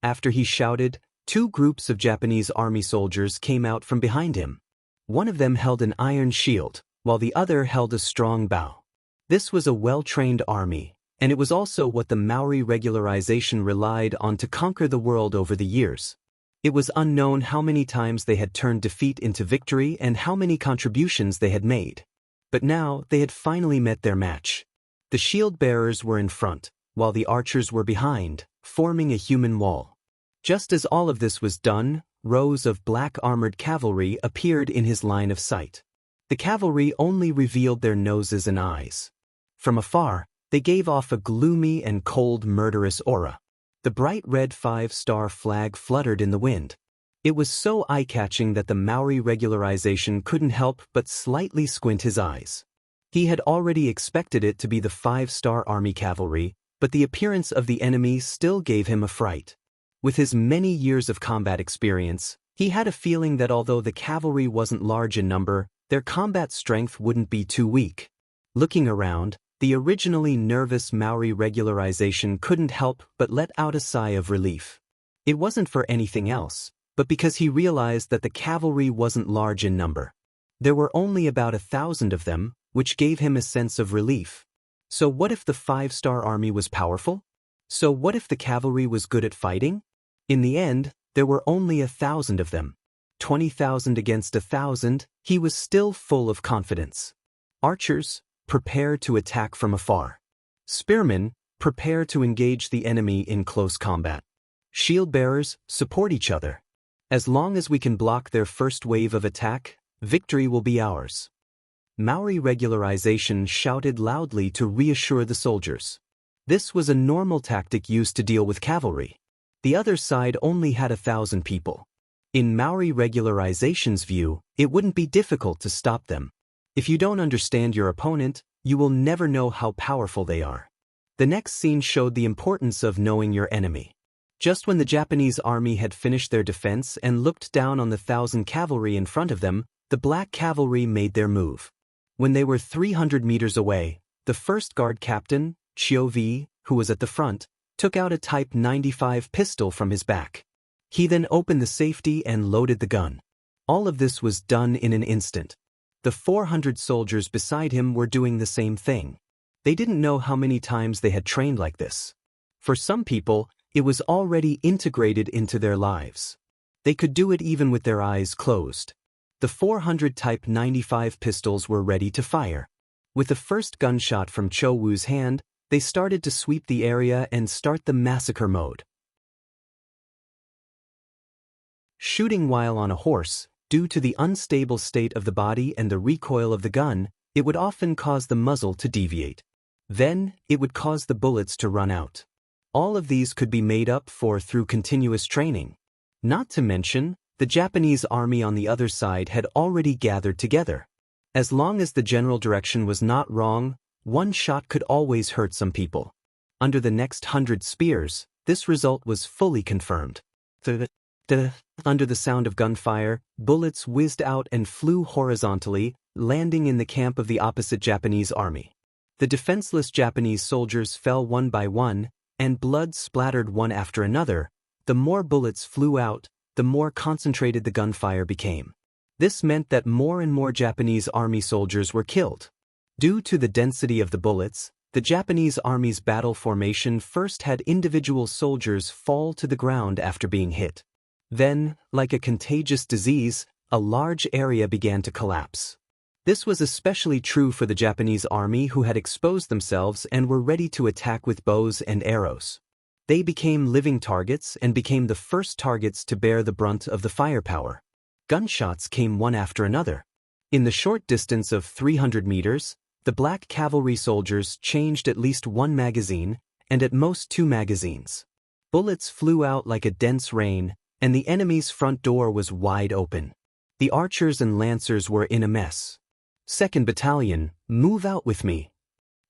After he shouted, two groups of Japanese army soldiers came out from behind him. One of them held an iron shield, while the other held a strong bow. This was a well-trained army, and it was also what the Maori regularization relied on to conquer the world over the years. It was unknown how many times they had turned defeat into victory and how many contributions they had made. But now they had finally met their match. The shield-bearers were in front, while the archers were behind, forming a human wall. Just as all of this was done, rows of black-armored cavalry appeared in his line of sight. The cavalry only revealed their noses and eyes. From afar, they gave off a gloomy and cold murderous aura. The bright red five-star flag fluttered in the wind. It was so eye-catching that the Maori regularization couldn't help but slightly squint his eyes. He had already expected it to be the five-star army cavalry, but the appearance of the enemy still gave him a fright. With his many years of combat experience, he had a feeling that although the cavalry wasn't large in number, their combat strength wouldn't be too weak. Looking around, the originally nervous Maori regularization couldn't help but let out a sigh of relief. It wasn't for anything else, but because he realized that the cavalry wasn't large in number. There were only about 1,000 of them, which gave him a sense of relief. So what if the five-star army was powerful? So what if the cavalry was good at fighting? In the end, there were only 1,000 of them. 20,000 against 1,000, he was still full of confidence. Archers, prepare to attack from afar. Spearmen, prepare to engage the enemy in close combat. Shield-bearers, support each other. As long as we can block their first wave of attack, victory will be ours. Maori regularization shouted loudly to reassure the soldiers. This was a normal tactic used to deal with cavalry. The other side only had 1,000 people. In Maori regularization's view, it wouldn't be difficult to stop them. If you don't understand your opponent, you will never know how powerful they are. The next scene showed the importance of knowing your enemy. Just when the Japanese army had finished their defense and looked down on the 1,000 cavalry in front of them, the black cavalry made their move. When they were 300 meters away, the first guard captain, Chiovi, who was at the front, took out a Type 95 pistol from his back. He then opened the safety and loaded the gun. All of this was done in an instant. The 400 soldiers beside him were doing the same thing. They didn't know how many times they had trained like this. For some people, it was already integrated into their lives. They could do it even with their eyes closed. The 400 Type 95 pistols were ready to fire. With the first gunshot from Cho Wu's hand, they started to sweep the area and start the massacre mode. Shooting while on a horse, due to the unstable state of the body and the recoil of the gun, it would often cause the muzzle to deviate. Then, it would cause the bullets to run out. All of these could be made up for through continuous training. Not to mention, The Japanese army on the other side had already gathered together. As long as the general direction was not wrong, one shot could always hurt some people. Under the next 100 spears, this result was fully confirmed. Under the sound of gunfire, bullets whizzed out and flew horizontally, landing in the camp of the opposite Japanese army. The defenseless Japanese soldiers fell one by one, and blood splattered one after another. The more bullets flew out, the more concentrated the gunfire became. This meant that more and more Japanese army soldiers were killed. Due to the density of the bullets, the Japanese army's battle formation first had individual soldiers fall to the ground after being hit. Then, like a contagious disease, a large area began to collapse. This was especially true for the Japanese army, who had exposed themselves and were ready to attack with bows and arrows. They became living targets and became the first targets to bear the brunt of the firepower. Gunshots came one after another. In the short distance of 300 meters, the black cavalry soldiers changed at least one magazine, and at most 2 magazines. Bullets flew out like a dense rain, and the enemy's front door was wide open. The archers and lancers were in a mess. "2nd Battalion, move out with me."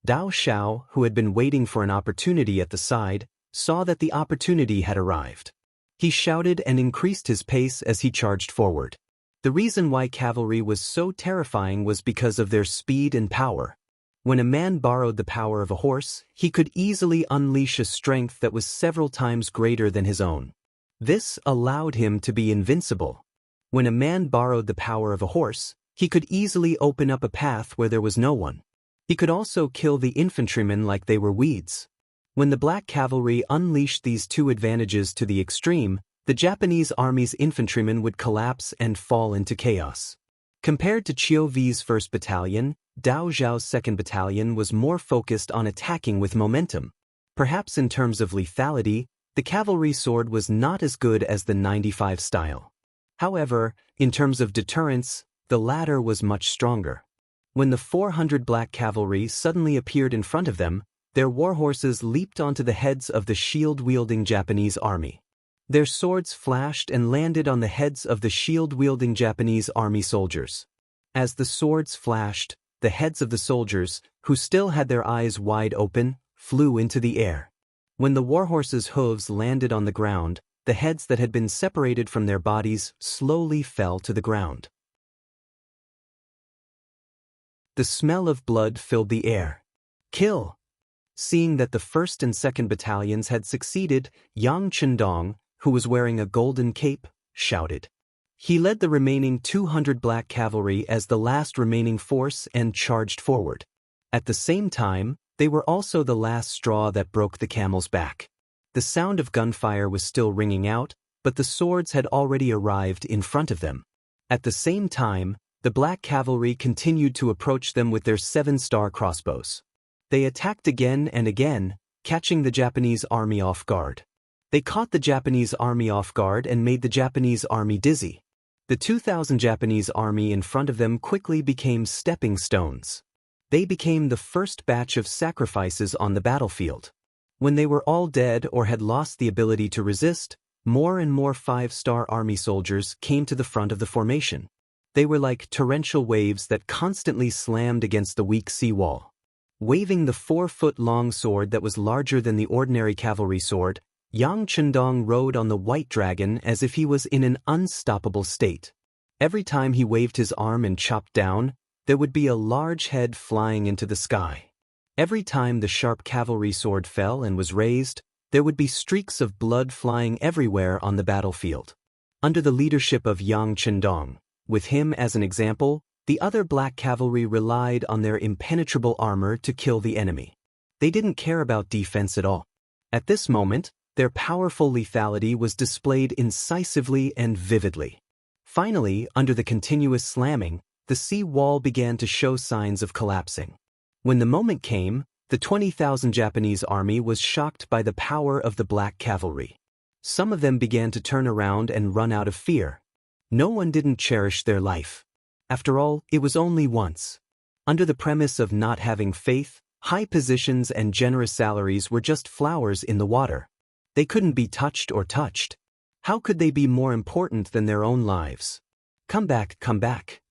Dao Xiao, who had been waiting for an opportunity at the side, saw that the opportunity had arrived. He shouted and increased his pace as he charged forward. The reason why cavalry was so terrifying was because of their speed and power. When a man borrowed the power of a horse, he could easily unleash a strength that was several times greater than his own. This allowed him to be invincible. When a man borrowed the power of a horse, he could easily open up a path where there was no one. He could also kill the infantrymen like they were weeds. When the black cavalry unleashed these two advantages to the extreme, the Japanese army's infantrymen would collapse and fall into chaos. Compared to Qiu V's 1st Battalion, Dao Zhao's 2nd Battalion was more focused on attacking with momentum. Perhaps in terms of lethality, the cavalry sword was not as good as the 95 style. However, in terms of deterrence, the latter was much stronger. When the 400 black cavalry suddenly appeared in front of them, their warhorses leaped onto the heads of the shield-wielding Japanese army. Their swords flashed and landed on the heads of the shield-wielding Japanese army soldiers. As the swords flashed, the heads of the soldiers, who still had their eyes wide open, flew into the air. When the warhorses' hooves landed on the ground, the heads that had been separated from their bodies slowly fell to the ground. The smell of blood filled the air. "Kill!" Seeing that the 1st and 2nd Battalions had succeeded, Yang Chendong, who was wearing a golden cape, shouted. He led the remaining 200 black cavalry as the last remaining force and charged forward. At the same time, they were also the last straw that broke the camel's back. The sound of gunfire was still ringing out, but the swords had already arrived in front of them. At the same time, the black cavalry continued to approach them with their 7-star crossbows. They attacked again and again, catching the Japanese army off guard. They caught the Japanese army off guard and made the Japanese army dizzy. The 2,000 Japanese army in front of them quickly became stepping stones. They became the first batch of sacrifices on the battlefield. When they were all dead or had lost the ability to resist, more and more 5-star army soldiers came to the front of the formation. They were like torrential waves that constantly slammed against the weak seawall. Waving the 4-foot-long sword that was larger than the ordinary cavalry sword, Yang Chendong rode on the white dragon as if he was in an unstoppable state. Every time he waved his arm and chopped down, there would be a large head flying into the sky. Every time the sharp cavalry sword fell and was raised, there would be streaks of blood flying everywhere on the battlefield. Under the leadership of Yang Chendong, with him as an example, the other black cavalry relied on their impenetrable armor to kill the enemy. They didn't care about defense at all. At this moment, their powerful lethality was displayed incisively and vividly. Finally, under the continuous slamming, the sea wall began to show signs of collapsing. When the moment came, the 20,000 Japanese army was shocked by the power of the black cavalry. Some of them began to turn around and run out of fear. No one didn't cherish their life. After all, it was only once. Under the premise of not having faith, high positions and generous salaries were just flowers in the water. They couldn't be touched or touched. How could they be more important than their own lives? Come back, come back.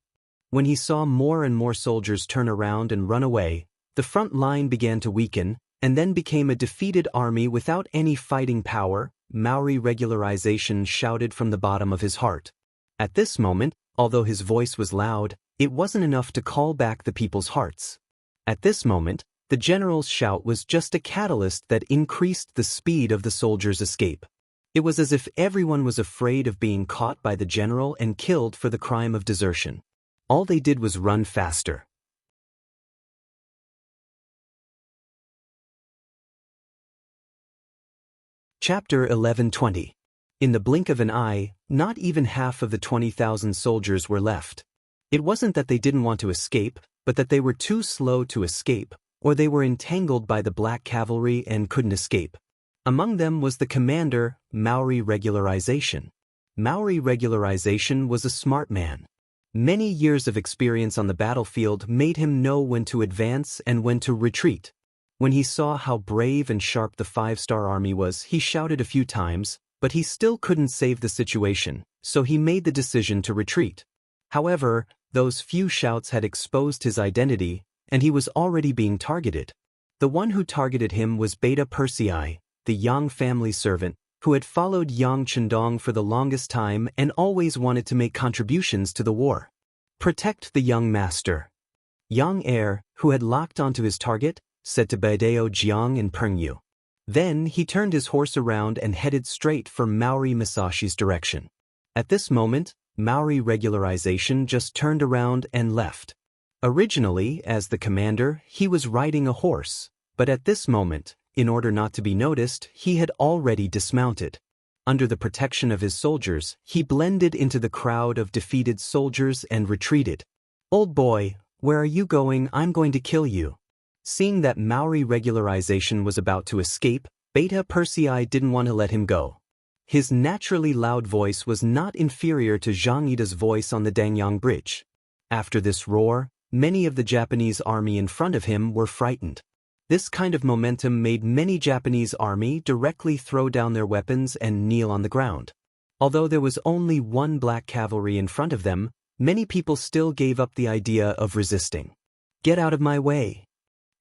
When he saw more and more soldiers turn around and run away, the front line began to weaken, and then became a defeated army without any fighting power. Maori regularization shouted from the bottom of his heart. At this moment, although his voice was loud, it wasn't enough to call back the people's hearts. At this moment, the general's shout was just a catalyst that increased the speed of the soldiers' escape. It was as if everyone was afraid of being caught by the general and killed for the crime of desertion. All they did was run faster. Chapter 11:20. In the blink of an eye, not even half of the 20,000 soldiers were left. It wasn't that they didn't want to escape, but that they were too slow to escape, or they were entangled by the black cavalry and couldn't escape. Among them was the commander, Maori regularization. Maori regularization was a smart man. Many years of experience on the battlefield made him know when to advance and when to retreat. When he saw how brave and sharp the 5-star army was, he shouted a few times, but he still couldn't save the situation, so he made the decision to retreat. However, those few shouts had exposed his identity, and he was already being targeted. The one who targeted him was Beta Persei, the Yang family servant, who had followed Yang Chendong for the longest time and always wanted to make contributions to the war. Protect the young master. Yang heir, who had locked onto his target, said to Baideo Jiang and Pengyu. Then he turned his horse around and headed straight for Maori Masashi's direction. At this moment, Maori regularization just turned around and left. Originally, as the commander, he was riding a horse, but at this moment, in order not to be noticed, he had already dismounted. Under the protection of his soldiers, he blended into the crowd of defeated soldiers and retreated. "Old boy, where are you going? I'm going to kill you." Seeing that Maori regularization was about to escape, Beta Persei didn't want to let him go. His naturally loud voice was not inferior to Zhang Yida's voice on the Dangyang Bridge. After this roar, many of the Japanese army in front of him were frightened. This kind of momentum made many Japanese army directly throw down their weapons and kneel on the ground. Although there was only one black cavalry in front of them, many people still gave up the idea of resisting. "Get out of my way."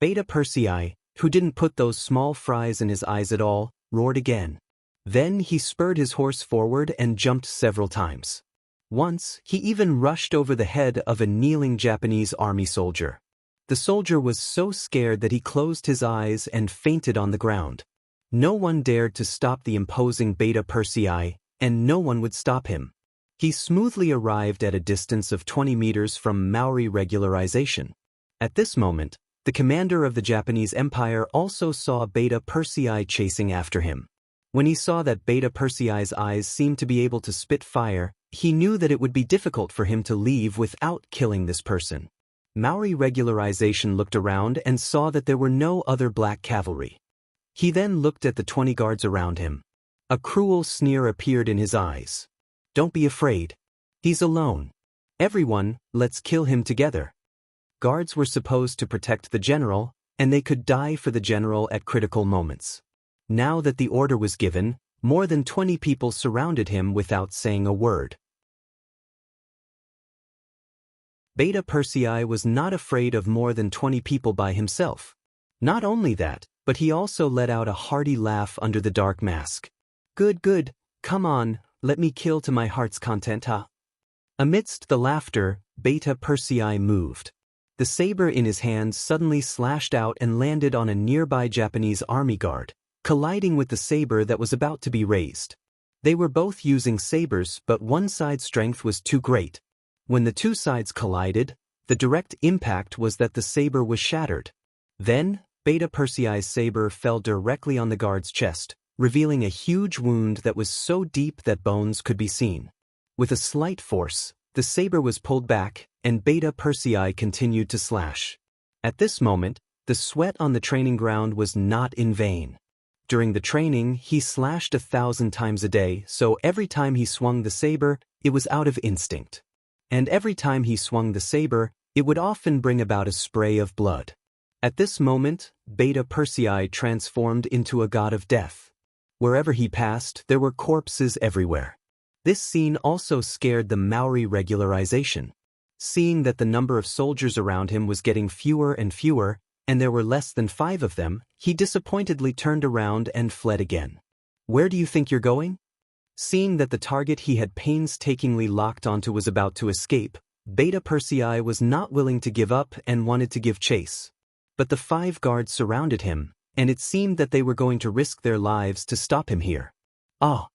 Beta Persei, who didn't put those small fries in his eyes at all, roared again. Then he spurred his horse forward and jumped several times. Once, he even rushed over the head of a kneeling Japanese army soldier. The soldier was so scared that he closed his eyes and fainted on the ground. No one dared to stop the imposing Beta Persei, and no one would stop him. He smoothly arrived at a distance of 20 meters from Maori regularization. At this moment, the commander of the Japanese Empire also saw Beta Persei chasing after him. When he saw that Beta Persei's eyes seemed to be able to spit fire, he knew that it would be difficult for him to leave without killing this person. Maori regularization looked around and saw that there were no other black cavalry. He then looked at the 20 guards around him. A cruel sneer appeared in his eyes. "Don't be afraid. He's alone. Everyone, let's kill him together." Guards were supposed to protect the general, and they could die for the general at critical moments. Now that the order was given, more than 20 people surrounded him without saying a word. Beta Persei was not afraid of more than 20 people by himself. Not only that, but he also let out a hearty laugh under the dark mask. "Good, good, come on, let me kill to my heart's content, huh?" Amidst the laughter, Beta Persei moved. The saber in his hand suddenly slashed out and landed on a nearby Japanese army guard, colliding with the saber that was about to be raised. They were both using sabers, but one side's strength was too great. When the two sides collided, the direct impact was that the saber was shattered. Then, Beta Persei's saber fell directly on the guard's chest, revealing a huge wound that was so deep that bones could be seen. With a slight force, the saber was pulled back, and Beta Persei continued to slash. At this moment, the sweat on the training ground was not in vain. During the training, he slashed 1,000 times a day, so every time he swung the saber, it was out of instinct. And every time he swung the saber, it would often bring about a spray of blood. At this moment, Beta Persei transformed into a god of death. Wherever he passed, there were corpses everywhere. This scene also scared the Maori regularization. Seeing that the number of soldiers around him was getting fewer and fewer, and there were less than 5 of them, he disappointedly turned around and fled again. Where do you think you're going? Seeing that the target he had painstakingly locked onto was about to escape, Beta Persei was not willing to give up and wanted to give chase. But the 5 guards surrounded him, and it seemed that they were going to risk their lives to stop him here. Ah!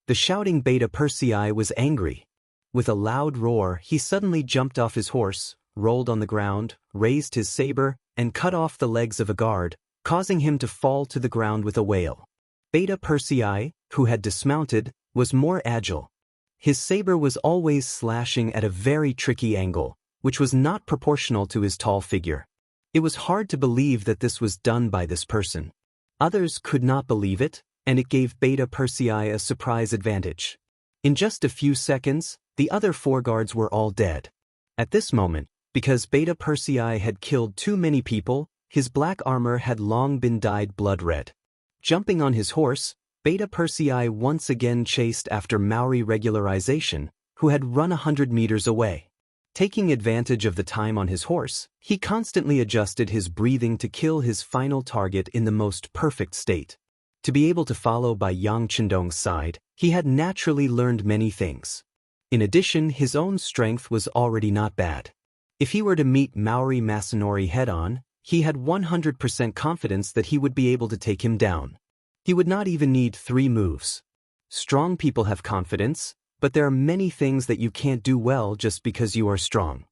The shouting Beta Persei was angry. With a loud roar, he suddenly jumped off his horse, rolled on the ground, raised his saber, and cut off the legs of a guard, causing him to fall to the ground with a wail. Beta Persei, who had dismounted, was more agile. His saber was always slashing at a very tricky angle, which was not proportional to his tall figure. It was hard to believe that this was done by this person. Others could not believe it, and it gave Beta Persei a surprise advantage. In just a few seconds, the other 4 guards were all dead. At this moment, because Beta Persei had killed too many people, his black armor had long been dyed blood red. Jumping on his horse, Beta Persei once again chased after Maori regularization, who had run 100 meters away. Taking advantage of the time on his horse, he constantly adjusted his breathing to kill his final target in the most perfect state. To be able to follow by Yang Chendong's side, he had naturally learned many things. In addition, his own strength was already not bad. If he were to meet Maori Masanori head-on, he had 100% confidence that he would be able to take him down. He would not even need 3 moves. Strong people have confidence, but there are many things that you can't do well just because you are strong.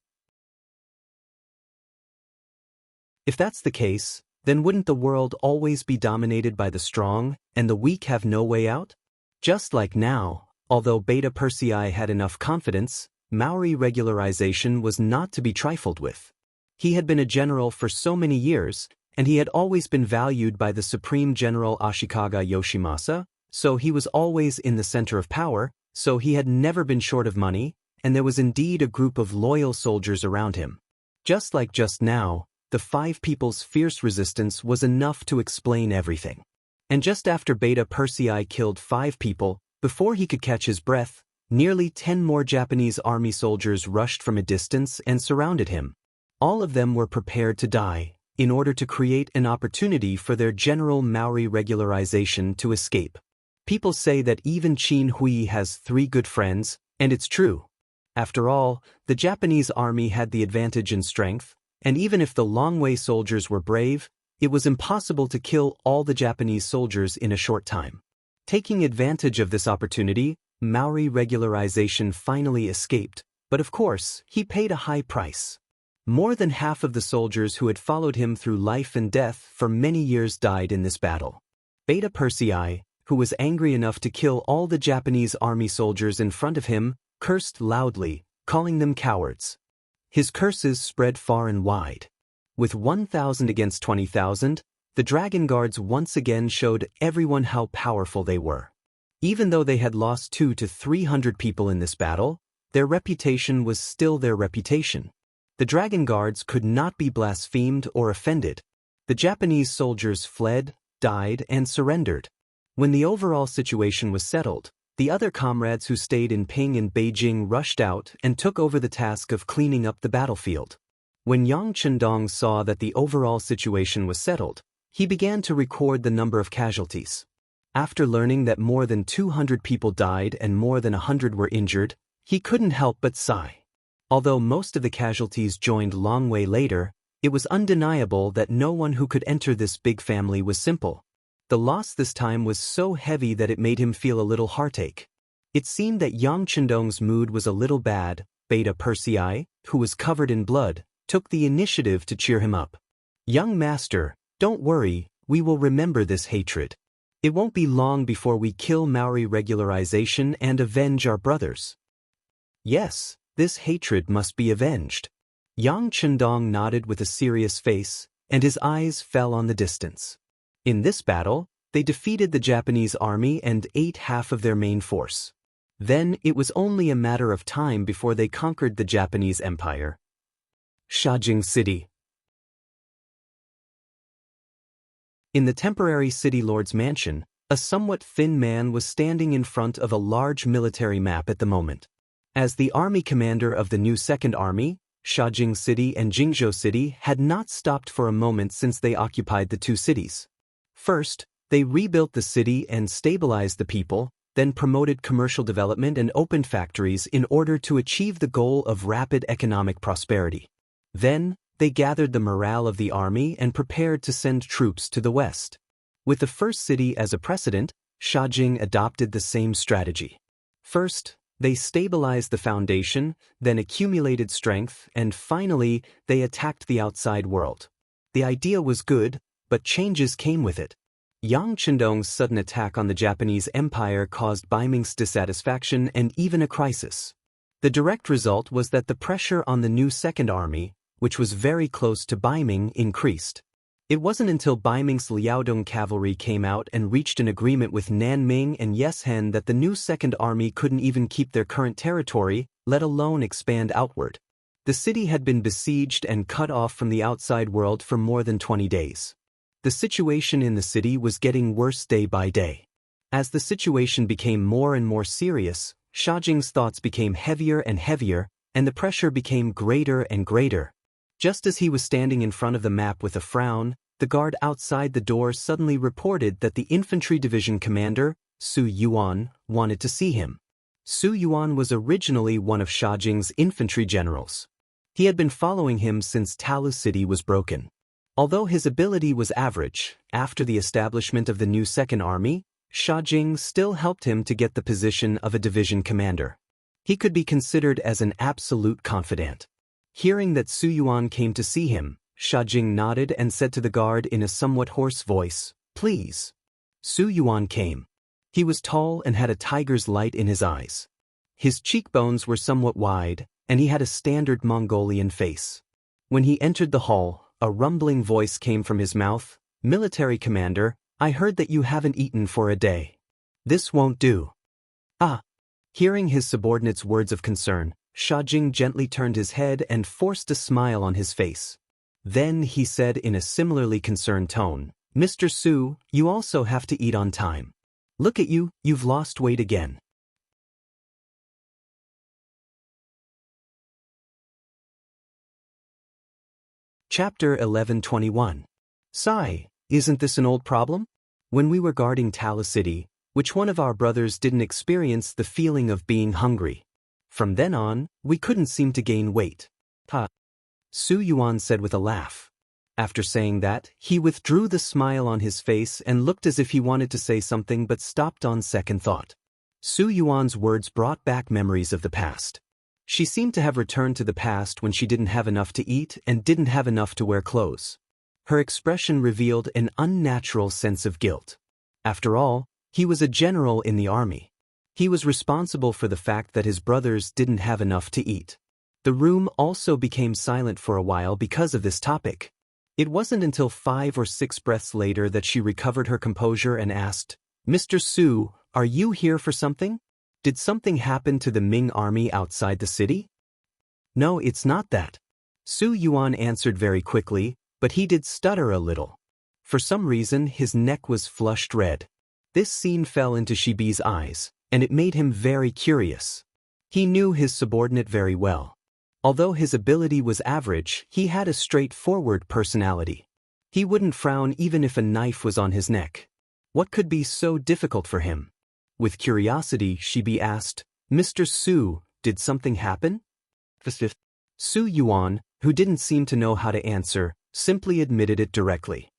If that's the case, then wouldn't the world always be dominated by the strong, and the weak have no way out? Just like now, although Beta Persei had enough confidence, Maori regularization was not to be trifled with. He had been a general for so many years, and he had always been valued by the Supreme General Ashikaga Yoshimasa, so he was always in the center of power, so he had never been short of money, and there was indeed a group of loyal soldiers around him. Just like just now, the 5 people's fierce resistance was enough to explain everything. And just after Beta Persei killed 5 people, before he could catch his breath, nearly 10 more Japanese army soldiers rushed from a distance and surrounded him. All of them were prepared to die, in order to create an opportunity for their general Maori regularization to escape. People say that even Qin Hui has 3 good friends, and it's true. After all, the Japanese army had the advantage in strength, and even if the Longwei soldiers were brave, it was impossible to kill all the Japanese soldiers in a short time. Taking advantage of this opportunity, Maori regularization finally escaped, but of course, he paid a high price. More than half of the soldiers who had followed him through life and death for many years died in this battle. Beta Persei, who was angry enough to kill all the Japanese army soldiers in front of him, cursed loudly, calling them cowards. His curses spread far and wide. With 1,000 against 20,000, the Dragon Guards once again showed everyone how powerful they were. Even though they had lost 200 to 300 people in this battle, their reputation was still their reputation. The Dragon Guards could not be blasphemed or offended. The Japanese soldiers fled, died, and surrendered. When the overall situation was settled, the other comrades who stayed in Ping and Beijing rushed out and took over the task of cleaning up the battlefield. When Yang Chendong saw that the overall situation was settled, he began to record the number of casualties. After learning that more than 200 people died and more than 100 were injured, he couldn't help but sigh. Although most of the casualties joined Longwei later, it was undeniable that no one who could enter this big family was simple. The loss this time was so heavy that it made him feel a little heartache. It seemed that Yang Chendong's mood was a little bad. Beta Persei, who was covered in blood, took the initiative to cheer him up. "Young master, don't worry, we will remember this hatred. It won't be long before we kill Maori regularization and avenge our brothers." Yes, this hatred must be avenged. Yang Chendong nodded with a serious face, and his eyes fell on the distance. In this battle, they defeated the Japanese army and ate half of their main force. Then it was only a matter of time before they conquered the Japanese Empire. Shajing City. In the temporary city lord's mansion, A somewhat thin man was standing in front of a large military map at the moment. As the army commander of the new Second Army, Shajing City and Jingzhou City had not stopped for a moment since they occupied the two cities. First, they rebuilt the city and stabilized the people, then promoted commercial development and opened factories in order to achieve the goal of rapid economic prosperity. Then, they gathered the morale of the army and prepared to send troops to the west. With the first city as a precedent, Shajing adopted the same strategy. First, they stabilized the foundation, then accumulated strength, and finally, they attacked the outside world. The idea was good, but changes came with it. Yang Chendong's sudden attack on the Japanese Empire caused Baiming's dissatisfaction and even a crisis. The direct result was that the pressure on the new Second Army, which was very close to Baiming, increased. It wasn't until Baiming's Liaodong cavalry came out and reached an agreement with Nanming and Yeshen that the new Second Army couldn't even keep their current territory, let alone expand outward. The city had been besieged and cut off from the outside world for more than 20 days. The situation in the city was getting worse day by day. As the situation became more and more serious, Shajing's thoughts became heavier and heavier, and the pressure became greater and greater. Just as he was standing in front of the map with a frown, the guard outside the door suddenly reported that the infantry division commander, Su Yuan, wanted to see him. Su Yuan was originally one of Shajing's infantry generals. He had been following him since Talu City was broken. Although his ability was average, after the establishment of the new Second Army, Shajing still helped him to get the position of a division commander. He could be considered as an absolute confidant. Hearing that Su Yuan came to see him, Shajing nodded and said to the guard in a somewhat hoarse voice, "Please." Su Yuan came. He was tall and had a tiger's light in his eyes. His cheekbones were somewhat wide, and he had a standard Mongolian face. When he entered the hall, a rumbling voice came from his mouth, "Military commander, I heard that you haven't eaten for a day. This won't do." "Ah." Hearing his subordinate's words of concern, Shajing gently turned his head and forced a smile on his face. Then he said in a similarly concerned tone, "Mr. Su, you also have to eat on time. Look at you, you've lost weight again." Chapter 11:21. Sigh, isn't this an old problem? When we were guarding Talu City, which one of our brothers didn't experience the feeling of being hungry? From then on, we couldn't seem to gain weight. Ha! Su Yuan said with a laugh. After saying that, he withdrew the smile on his face and looked as if he wanted to say something but stopped on second thought. Su Yuan's words brought back memories of the past. She seemed to have returned to the past when she didn't have enough to eat and didn't have enough to wear clothes. Her expression revealed an unnatural sense of guilt. After all, he was a general in the army. He was responsible for the fact that his brothers didn't have enough to eat. The room also became silent for a while because of this topic. It wasn't until 5 or 6 breaths later that she recovered her composure and asked, "Mr. Su, are you here for something? Did something happen to the Ming army outside the city?" "No, it's not that." Su Yuan answered very quickly, but he did stutter a little. For some reason, his neck was flushed red. This scene fell into Shibi's eyes, and it made him very curious. He knew his subordinate very well. Although his ability was average, he had a straightforward personality. He wouldn't frown even if a knife was on his neck. What could be so difficult for him? With curiosity, Shibi asked, "Mr. Su, did something happen?" Su Yuan, who didn't seem to know how to answer, simply admitted it directly.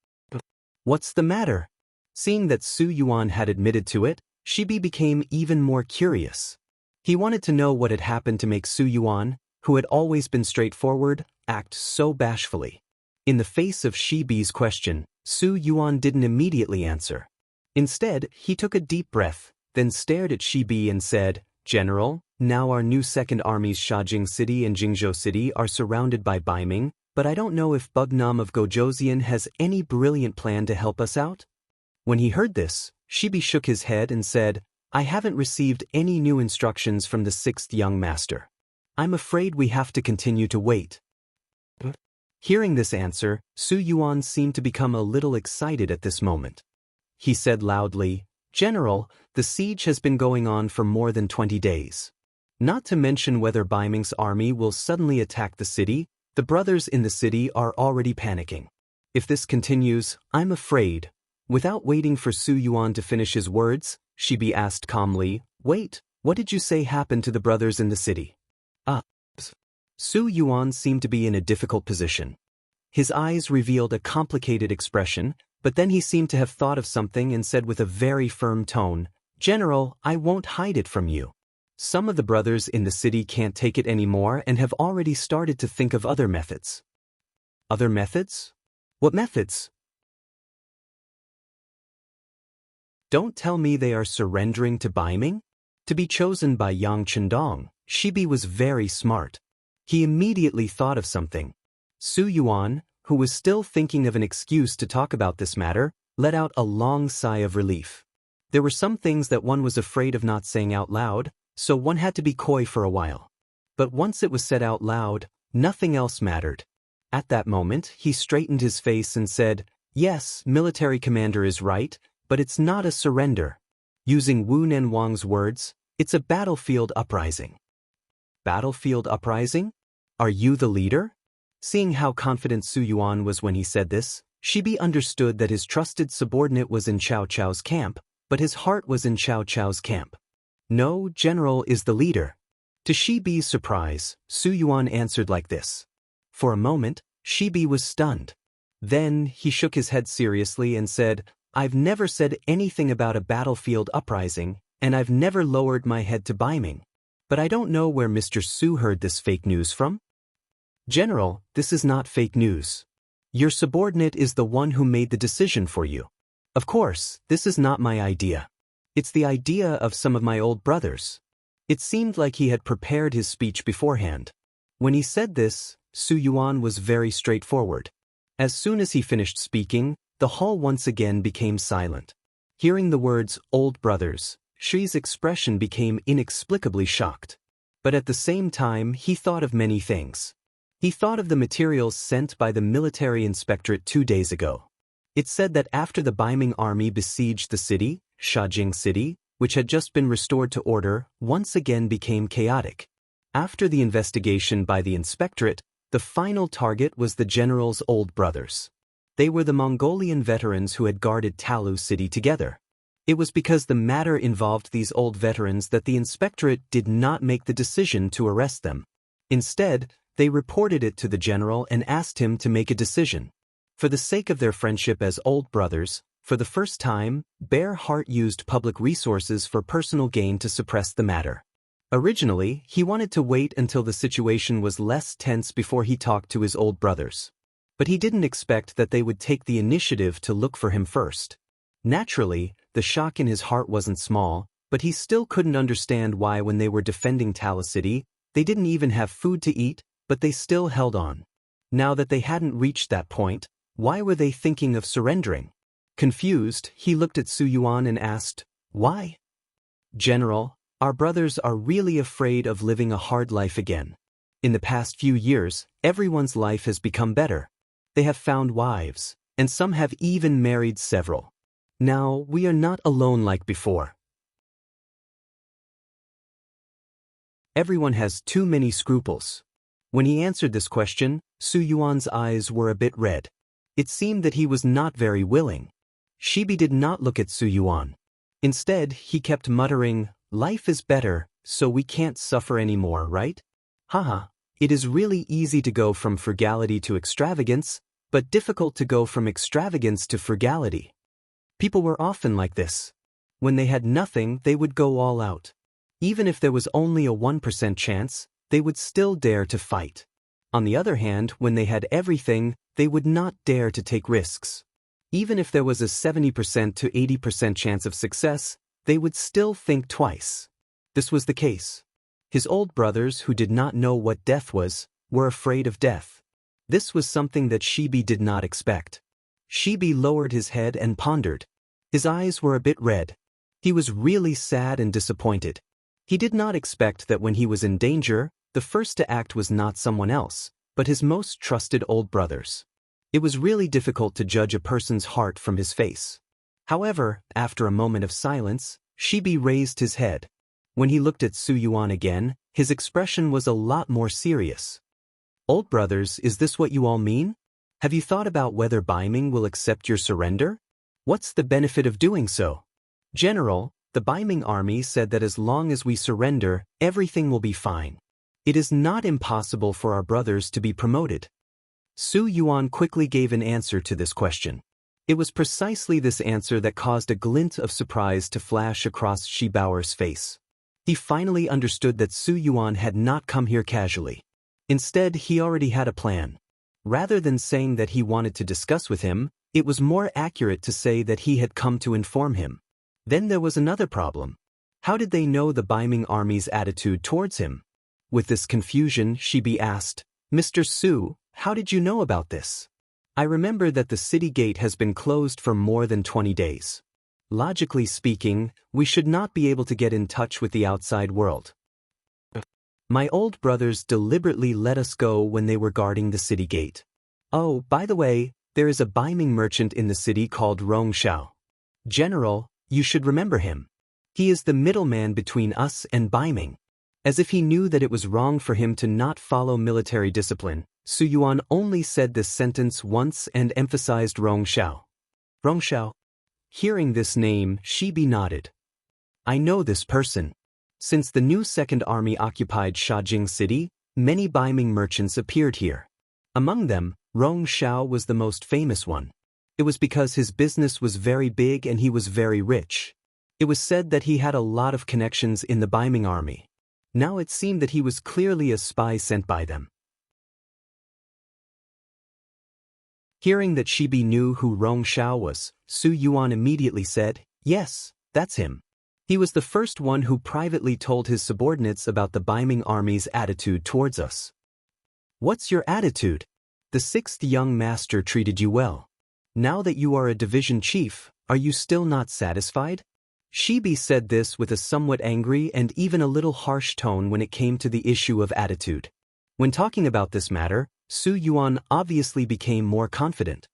"What's the matter?" Seeing that Su Yuan had admitted to it, Shibi became even more curious. He wanted to know what had happened to make Su Yuan, who had always been straightforward, act so bashfully. In the face of Shibi's question, Su Yuan didn't immediately answer. Instead, he took a deep breath, then stared at Shibi and said, "General, now our new Second Army's Shajing City and Jingzhou City are surrounded by Baiming, but I don't know if Bugnam of Gojoseon has any brilliant plan to help us out." When he heard this, Shibi shook his head and said, "I haven't received any new instructions from the 6th young master. I'm afraid we have to continue to wait." Hearing this answer, Su Yuan seemed to become a little excited at this moment. He said loudly, General, the siege has been going on for more than 20 days. Not to mention whether Baiming's army will suddenly attack the city, the brothers in the city are already panicking. If this continues, I'm afraid. Without waiting for Su Yuan to finish his words, Shibi asked calmly, wait, what did you say happened to the brothers in the city? Su Yuan seemed to be in a difficult position. His eyes revealed a complicated expression, but then he seemed to have thought of something and said with a very firm tone, General, I won't hide it from you. Some of the brothers in the city can't take it anymore and have already started to think of other methods. Other methods? What methods? Don't tell me they are surrendering to Baiming? To be chosen by Yang Chendong, Shibi was very smart. He immediately thought of something. Su Yuan, who was still thinking of an excuse to talk about this matter, let out a long sigh of relief. There were some things that one was afraid of not saying out loud, so one had to be coy for a while. But once it was said out loud, nothing else mattered. At that moment, he straightened his face and said, yes, military commander is right, but it's not a surrender. Using Wu Nenwang's words, it's a battlefield uprising. Battlefield uprising? Are you the leader? Seeing how confident Su Yuan was when he said this, Shibi understood that his trusted subordinate was in Cao Cao's camp, but his heart was in Cao Cao's camp. No, General is the leader. To Shibi's surprise, Su Yuan answered like this. For a moment, Shibi was stunned. Then he shook his head seriously and said, I've never said anything about a battlefield uprising, and I've never lowered my head to Baiming. But I don't know where Mr. Su heard this fake news from. General, this is not fake news. Your subordinate is the one who made the decision for you. Of course, this is not my idea. It's the idea of some of my old brothers. It seemed like he had prepared his speech beforehand. When he said this, Su Yuan was very straightforward. As soon as he finished speaking, the hall once again became silent. Hearing the words, old brothers, Shi's expression became inexplicably shocked. But at the same time, he thought of many things. He thought of the materials sent by the military inspectorate 2 days ago. It said that after the Baiming army besieged the city, Shajing City, which had just been restored to order, once again became chaotic. After the investigation by the inspectorate, the final target was the general's old brothers. They were the Mongolian veterans who had guarded Talu City together. It was because the matter involved these old veterans that the inspectorate did not make the decision to arrest them. Instead, they reported it to the general and asked him to make a decision. For the sake of their friendship as old brothers, for the first time, Bear Heart used public resources for personal gain to suppress the matter. Originally, he wanted to wait until the situation was less tense before he talked to his old brothers. But he didn't expect that they would take the initiative to look for him first. Naturally, the shock in his heart wasn't small, but he still couldn't understand why when they were defending Talu City, they didn't even have food to eat, but they still held on. Now that they hadn't reached that point, why were they thinking of surrendering? Confused, he looked at Su Yuan and asked, why? General, our brothers are really afraid of living a hard life again. In the past few years, everyone's life has become better. They have found wives, and some have even married several. Now, we are not alone like before. Everyone has too many scruples. When he answered this question, Su Yuan's eyes were a bit red. It seemed that he was not very willing. Shibi did not look at Su Yuan. Instead, he kept muttering, life is better, so we can't suffer anymore, right? Haha, it is really easy to go from frugality to extravagance, but difficult to go from extravagance to frugality. People were often like this. When they had nothing, they would go all out. Even if there was only a 1% chance, they would still dare to fight. On the other hand, when they had everything, they would not dare to take risks. Even if there was a 70% to 80% chance of success, they would still think twice. This was the case. His old brothers, who did not know what death was, were afraid of death. This was something that Shibi did not expect. Shibi lowered his head and pondered. His eyes were a bit red. He was really sad and disappointed. He did not expect that when he was in danger, the first to act was not someone else, but his most trusted old brothers. It was really difficult to judge a person's heart from his face. However, after a moment of silence, Shibi raised his head. When he looked at Su Yuan again, his expression was a lot more serious. Old brothers, is this what you all mean? Have you thought about whether Baiming will accept your surrender? What's the benefit of doing so? General, the Baiming army said that as long as we surrender, everything will be fine. It is not impossible for our brothers to be promoted. Su Yuan quickly gave an answer to this question. It was precisely this answer that caused a glint of surprise to flash across Shi Baoer's face. He finally understood that Su Yuan had not come here casually. Instead, he already had a plan. Rather than saying that he wanted to discuss with him, it was more accurate to say that he had come to inform him. Then there was another problem. How did they know the Baiming army's attitude towards him? With this confusion, Shibi asked, Mr. Su, how did you know about this? I remember that the city gate has been closed for more than 20 days. Logically speaking, we should not be able to get in touch with the outside world. My old brothers deliberately let us go when they were guarding the city gate. Oh, by the way, there is a Baiming merchant in the city called Rongshao. General, you should remember him. He is the middleman between us and Baiming. As if he knew that it was wrong for him to not follow military discipline, Su Yuan only said this sentence once and emphasized Rongshao. Rongshao. Hearing this name, Shibi nodded. I know this person. Since the new Second Army occupied Shajing City, many Baiming merchants appeared here. Among them, Rongshao was the most famous one. It was because his business was very big and he was very rich. It was said that he had a lot of connections in the Baiming army. Now it seemed that he was clearly a spy sent by them. Hearing that Shibi knew who Rongshao was, Su Yuan immediately said, yes, that's him. He was the first one who privately told his subordinates about the Baiming army's attitude towards us. What's your attitude? The sixth young master treated you well. Now that you are a division chief, are you still not satisfied? Shibi said this with a somewhat angry and even a little harsh tone when it came to the issue of attitude. When talking about this matter, Su Yuan obviously became more confident.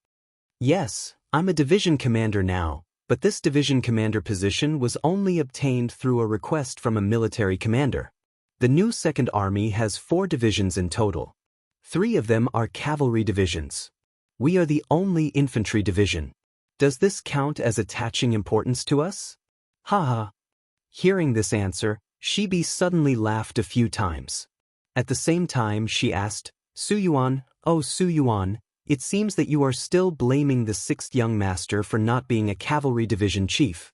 Yes, I'm a division commander now, but this division commander position was only obtained through a request from a military commander. The new Second Army has 4 divisions in total. 3 of them are cavalry divisions. We are the only infantry division. Does this count as attaching importance to us? Haha. Hearing this answer, Shibi suddenly laughed a few times. At the same time, she asked, Su Yuan, oh Su Yuan, it seems that you are still blaming the 6th young master for not being a cavalry division chief.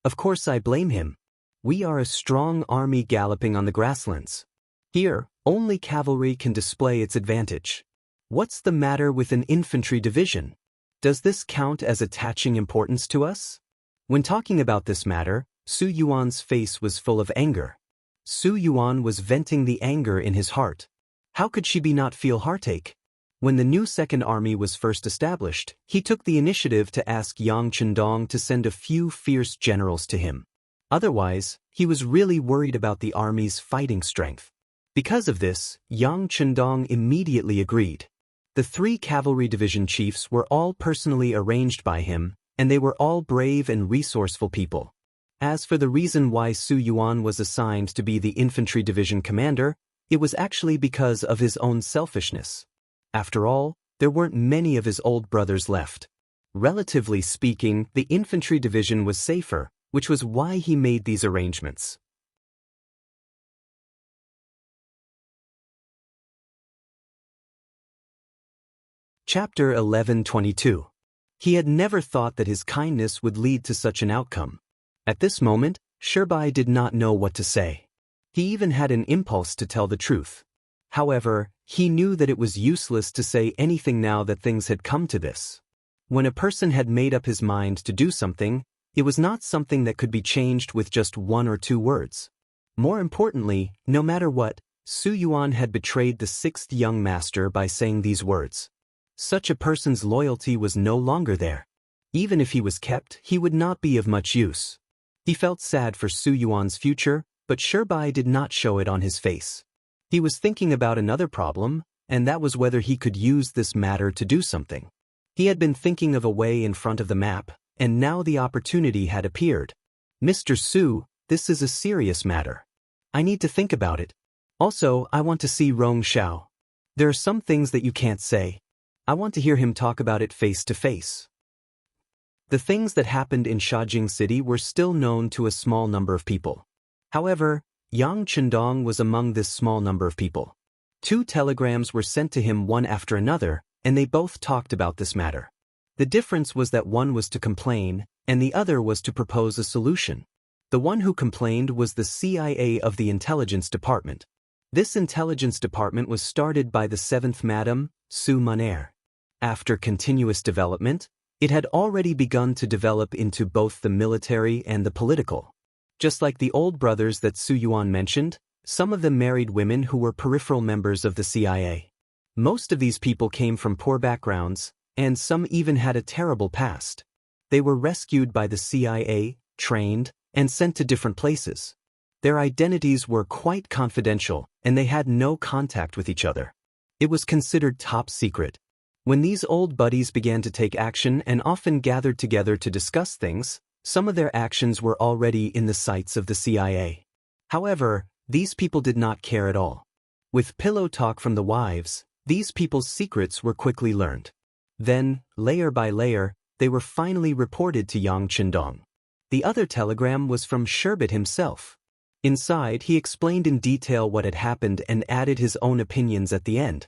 Of course I blame him. We are a strong army galloping on the grasslands. Here, only cavalry can display its advantage. What's the matter with an infantry division? Does this count as attaching importance to us? When talking about this matter, Su Yuan's face was full of anger. Su Yuan was venting the anger in his heart. How could Shibi not feel heartache? When the new Second Army was first established, he took the initiative to ask Yang Chendong to send a few fierce generals to him. Otherwise, he was really worried about the army's fighting strength. Because of this, Yang Chendong immediately agreed. The 3 cavalry division chiefs were all personally arranged by him, and they were all brave and resourceful people. As for the reason why Su Yuan was assigned to be the infantry division commander, it was actually because of his own selfishness. After all, there weren't many of his old brothers left. Relatively speaking, the infantry division was safer, which was why he made these arrangements. Chapter 1122. He had never thought that his kindness would lead to such an outcome. At this moment, Shirbai did not know what to say. He even had an impulse to tell the truth. However, he knew that it was useless to say anything now that things had come to this. When a person had made up his mind to do something, it was not something that could be changed with just 1 or 2 words. More importantly, no matter what, Su Yuan had betrayed the 6th young master by saying these words. Such a person's loyalty was no longer there. Even if he was kept, he would not be of much use. He felt sad for Su Yuan's future, but Shirbai did not show it on his face. He was thinking about another problem, and that was whether he could use this matter to do something. He had been thinking of a way in front of the map, and now the opportunity had appeared. Mr. Su, this is a serious matter. I need to think about it. Also, I want to see Rong Xiao. There are some things that you can't say. I want to hear him talk about it face to face. The things that happened in Shajing City were still known to a small number of people. However, Yang Chendong was among this small number of people. 2 telegrams were sent to him one after another, and they both talked about this matter. The difference was that one was to complain, and the other was to propose a solution. The one who complained was the CIA of the Intelligence Department. This Intelligence Department was started by the 7th Madam, Su Munair. After continuous development, it had already begun to develop into both the military and the political. Just like the old brothers that Su Yuan mentioned, some of them married women who were peripheral members of the CIA. Most of these people came from poor backgrounds, and some even had a terrible past. They were rescued by the CIA, trained, and sent to different places. Their identities were quite confidential, and they had no contact with each other. It was considered top secret. When these old buddies began to take action and often gathered together to discuss things, some of their actions were already in the sights of the CIA. However, these people did not care at all. With pillow talk from the wives, these people's secrets were quickly learned. Then, layer by layer, they were finally reported to Yang Chendong. The other telegram was from Sherbet himself. Inside, he explained in detail what had happened and added his own opinions at the end.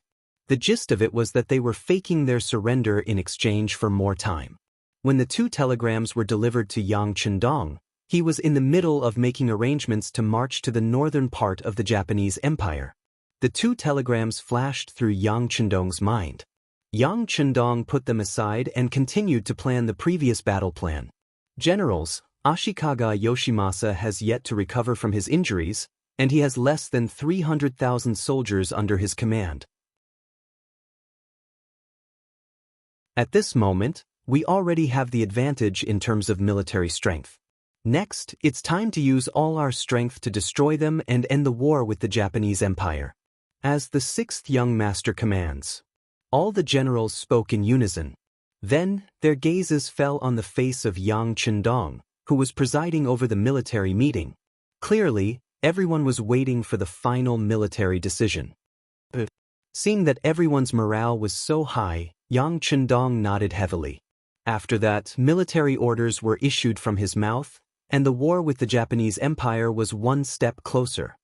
The gist of it was that they were faking their surrender in exchange for more time. When the 2 telegrams were delivered to Yang Chendong, he was in the middle of making arrangements to march to the northern part of the Japanese Empire. The 2 telegrams flashed through Yang Chendong's mind. Yang Chendong put them aside and continued to plan the previous battle plan. Generals, Ashikaga Yoshimasa has yet to recover from his injuries, and he has less than 300,000 soldiers under his command. At this moment, we already have the advantage in terms of military strength. Next, it's time to use all our strength to destroy them and end the war with the Japanese Empire. As the 6th young master commands. All the generals spoke in unison. Then, their gazes fell on the face of Yang Chendong, who was presiding over the military meeting. Clearly, everyone was waiting for the final military decision. Seeing that everyone's morale was so high, Yang Chendong nodded heavily. After that, military orders were issued from his mouth, and the war with the Japanese Empire was one step closer.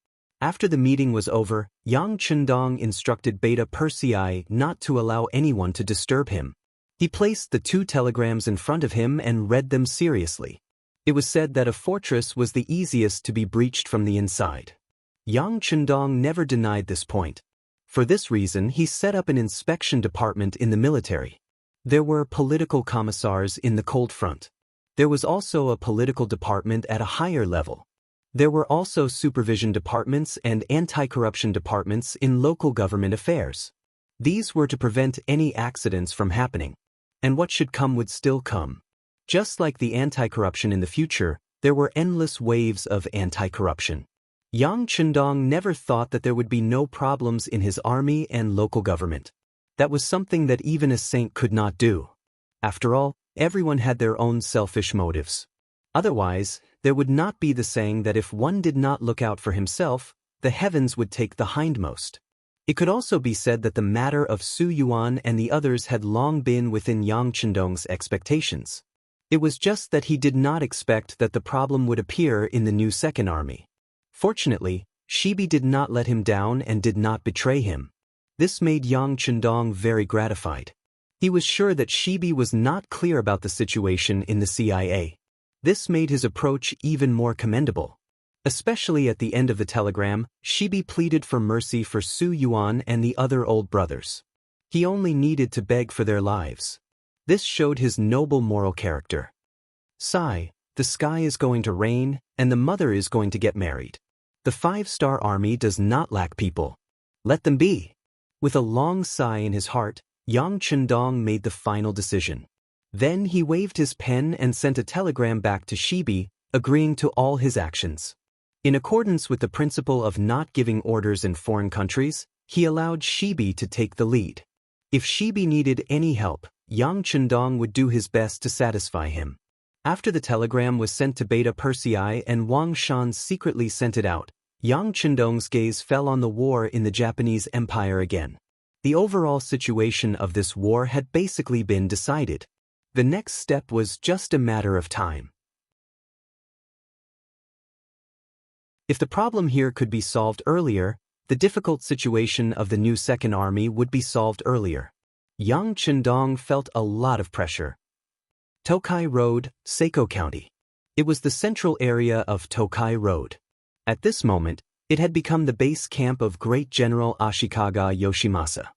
After the meeting was over, Yang Chendong instructed Beta Persei not to allow anyone to disturb him. He placed the 2 telegrams in front of him and read them seriously. It was said that a fortress was the easiest to be breached from the inside. Yang Chendong never denied this point. For this reason, he set up an inspection department in the military. There were political commissars in the cold front. There was also a political department at a higher level. There were also supervision departments and anti-corruption departments in local government affairs. These were to prevent any accidents from happening. And what should come would still come. Just like the anti-corruption in the future, there were endless waves of anti-corruption. Yang Chendong never thought that there would be no problems in his army and local government. That was something that even a saint could not do. After all, everyone had their own selfish motives. Otherwise, there would not be the saying that if one did not look out for himself, the heavens would take the hindmost. It could also be said that the matter of Su Yuan and the others had long been within Yang Chendong's expectations. It was just that he did not expect that the problem would appear in the new second army. Fortunately, Shibi did not let him down and did not betray him. This made Yang Chendong very gratified. He was sure that Shibi was not clear about the situation in the CIA. This made his approach even more commendable. Especially at the end of the telegram, Shibi pleaded for mercy for Su Yuan and the other old brothers. He only needed to beg for their lives. This showed his noble moral character. Sigh, the sky is going to rain, and the mother is going to get married. The 5-star army does not lack people. Let them be. With a long sigh in his heart, Yang Chendong made the final decision. Then he waved his pen and sent a telegram back to Shibi, agreeing to all his actions. In accordance with the principle of not giving orders in foreign countries, he allowed Shibi to take the lead. If Shibi needed any help, Yang Chendong would do his best to satisfy him. After the telegram was sent to Beta Persei and Wang Shan secretly sent it out, Yang Chendong's gaze fell on the war in the Japanese Empire again. The overall situation of this war had basically been decided. The next step was just a matter of time. If the problem here could be solved earlier, the difficult situation of the new Second Army would be solved earlier. Yang Chendong felt a lot of pressure. Tokai Road, Seiko County. It was the central area of Tokai Road. At this moment, it had become the base camp of Great General Ashikaga Yoshimasa.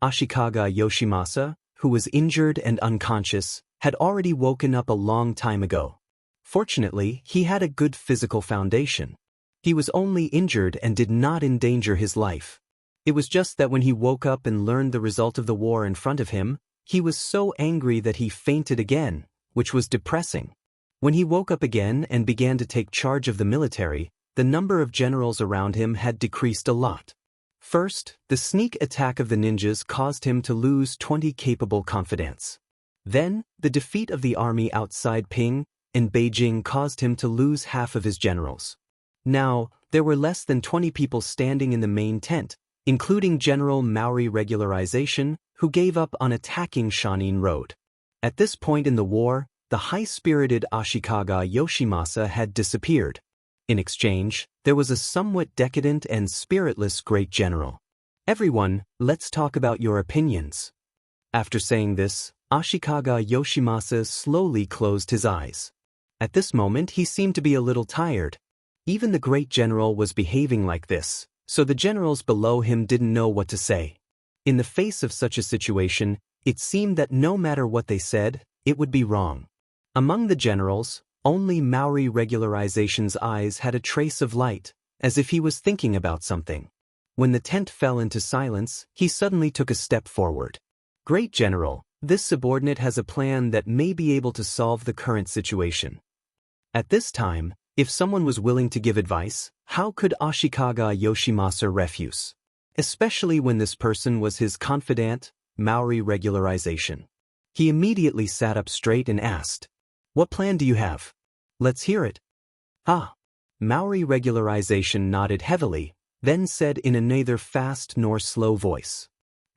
Ashikaga Yoshimasa, who was injured and unconscious, had already woken up a long time ago. Fortunately, he had a good physical foundation. He was only injured and did not endanger his life. It was just that when he woke up and learned the result of the war in front of him, he was so angry that he fainted again, which was depressing. When he woke up again and began to take charge of the military, the number of generals around him had decreased a lot. First, the sneak attack of the ninjas caused him to lose 20 capable confidants. Then, the defeat of the army outside Ping and Beijing caused him to lose half of his generals. Now, there were less than 20 people standing in the main tent, including General Maori Regularization, who gave up on attacking Shanin Road. At this point in the war, the high-spirited Ashikaga Yoshimasa had disappeared. In exchange, there was a somewhat decadent and spiritless great general. Everyone, let's talk about your opinions. After saying this, Ashikaga Yoshimasa slowly closed his eyes. At this moment he seemed to be a little tired. Even the great general was behaving like this, so the generals below him didn't know what to say. In the face of such a situation, it seemed that no matter what they said, it would be wrong. Among the generals, only Maori Regularization's eyes had a trace of light, as if he was thinking about something. When the tent fell into silence, he suddenly took a step forward. Great General, this subordinate has a plan that may be able to solve the current situation. At this time, if someone was willing to give advice, how could Ashikaga Yoshimasa refuse? Especially when this person was his confidant, Maori Regularization. He immediately sat up straight and asked, "What plan do you have? Let's hear it." Maori Regularization nodded heavily, then said in a neither fast nor slow voice,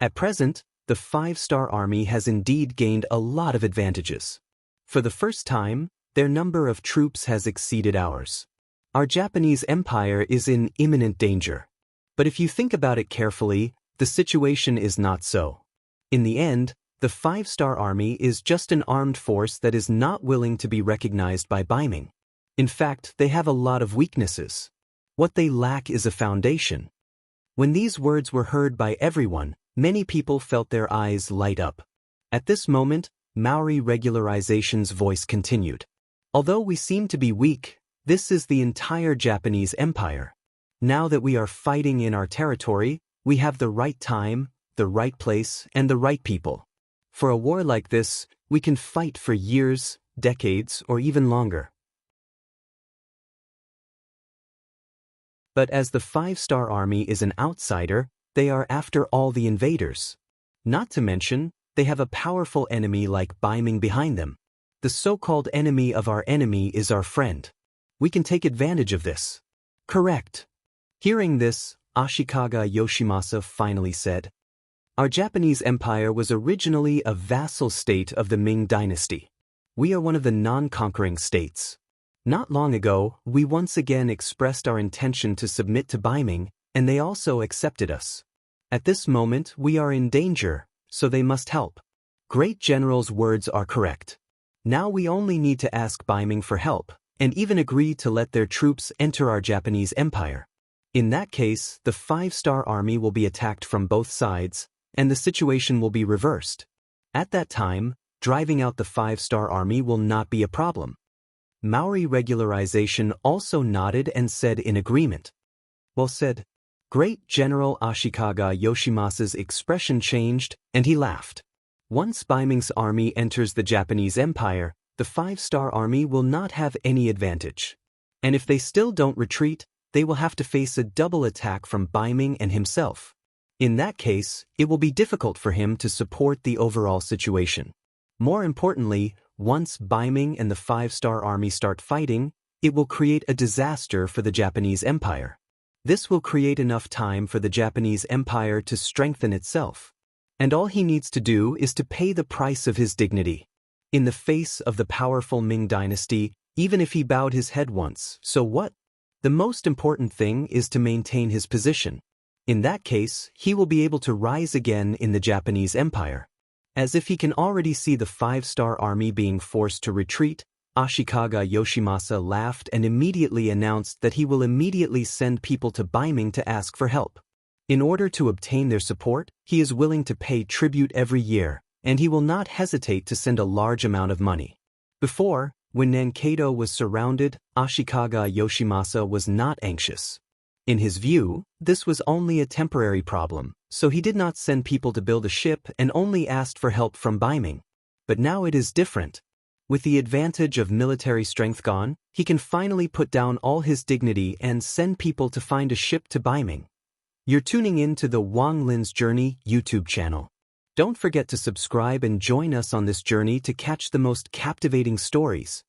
"At present, the 5-star army has indeed gained a lot of advantages. For the first time, their number of troops has exceeded ours. Our Japanese empire is in imminent danger. But if you think about it carefully, the situation is not so. In the end, the 5-star army is just an armed force that is not willing to be recognized by Baiming. In fact, they have a lot of weaknesses. What they lack is a foundation." When these words were heard by everyone, many people felt their eyes light up. At this moment, Maori Regularization's voice continued. "Although we seem to be weak, this is the entire Japanese empire. Now that we are fighting in our territory, we have the right time, the right place, and the right people. For a war like this, we can fight for years, decades, or even longer. But as the 5-star army is an outsider, they are after all the invaders. Not to mention, they have a powerful enemy like Baiming behind them. The so-called enemy of our enemy is our friend. We can take advantage of this." "Correct." Hearing this, Ashikaga Yoshimasa finally said, "Our Japanese empire was originally a vassal state of the Ming dynasty. We are one of the non-conquering states. Not long ago, we once again expressed our intention to submit to Baiming, and they also accepted us. At this moment, we are in danger, so they must help. Great General's words are correct. Now we only need to ask Baiming for help, and even agree to let their troops enter our Japanese empire. In that case, the 5-star army will be attacked from both sides, and the situation will be reversed. At that time, driving out the 5-star army will not be a problem." Maori Regularization also nodded and said in agreement. "Well said." Great General Ashikaga Yoshimasa's expression changed, and he laughed. Once Baiming's army enters the Japanese empire, the 5-star army will not have any advantage. And if they still don't retreat, they will have to face a double attack from Baiming and himself. In that case, it will be difficult for him to support the overall situation. More importantly, once Baiming and the five-star army start fighting, it will create a disaster for the Japanese Empire. This will create enough time for the Japanese Empire to strengthen itself. And all he needs to do is to pay the price of his dignity. In the face of the powerful Ming dynasty, even if he bowed his head once, so what? The most important thing is to maintain his position. In that case, he will be able to rise again in the Japanese Empire. As if he can already see the five-star army being forced to retreat, Ashikaga Yoshimasa laughed and immediately announced that he will immediately send people to Baiming to ask for help. In order to obtain their support, he is willing to pay tribute every year, and he will not hesitate to send a large amount of money. Before, when Nankado was surrounded, Ashikaga Yoshimasa was not anxious. In his view, this was only a temporary problem, so he did not send people to build a ship and only asked for help from Baiming. But now it is different. With the advantage of military strength gone, he can finally put down all his dignity and send people to find a ship to Baiming. You're tuning in to the Wang Lin's Journey YouTube channel. Don't forget to subscribe and join us on this journey to catch the most captivating stories.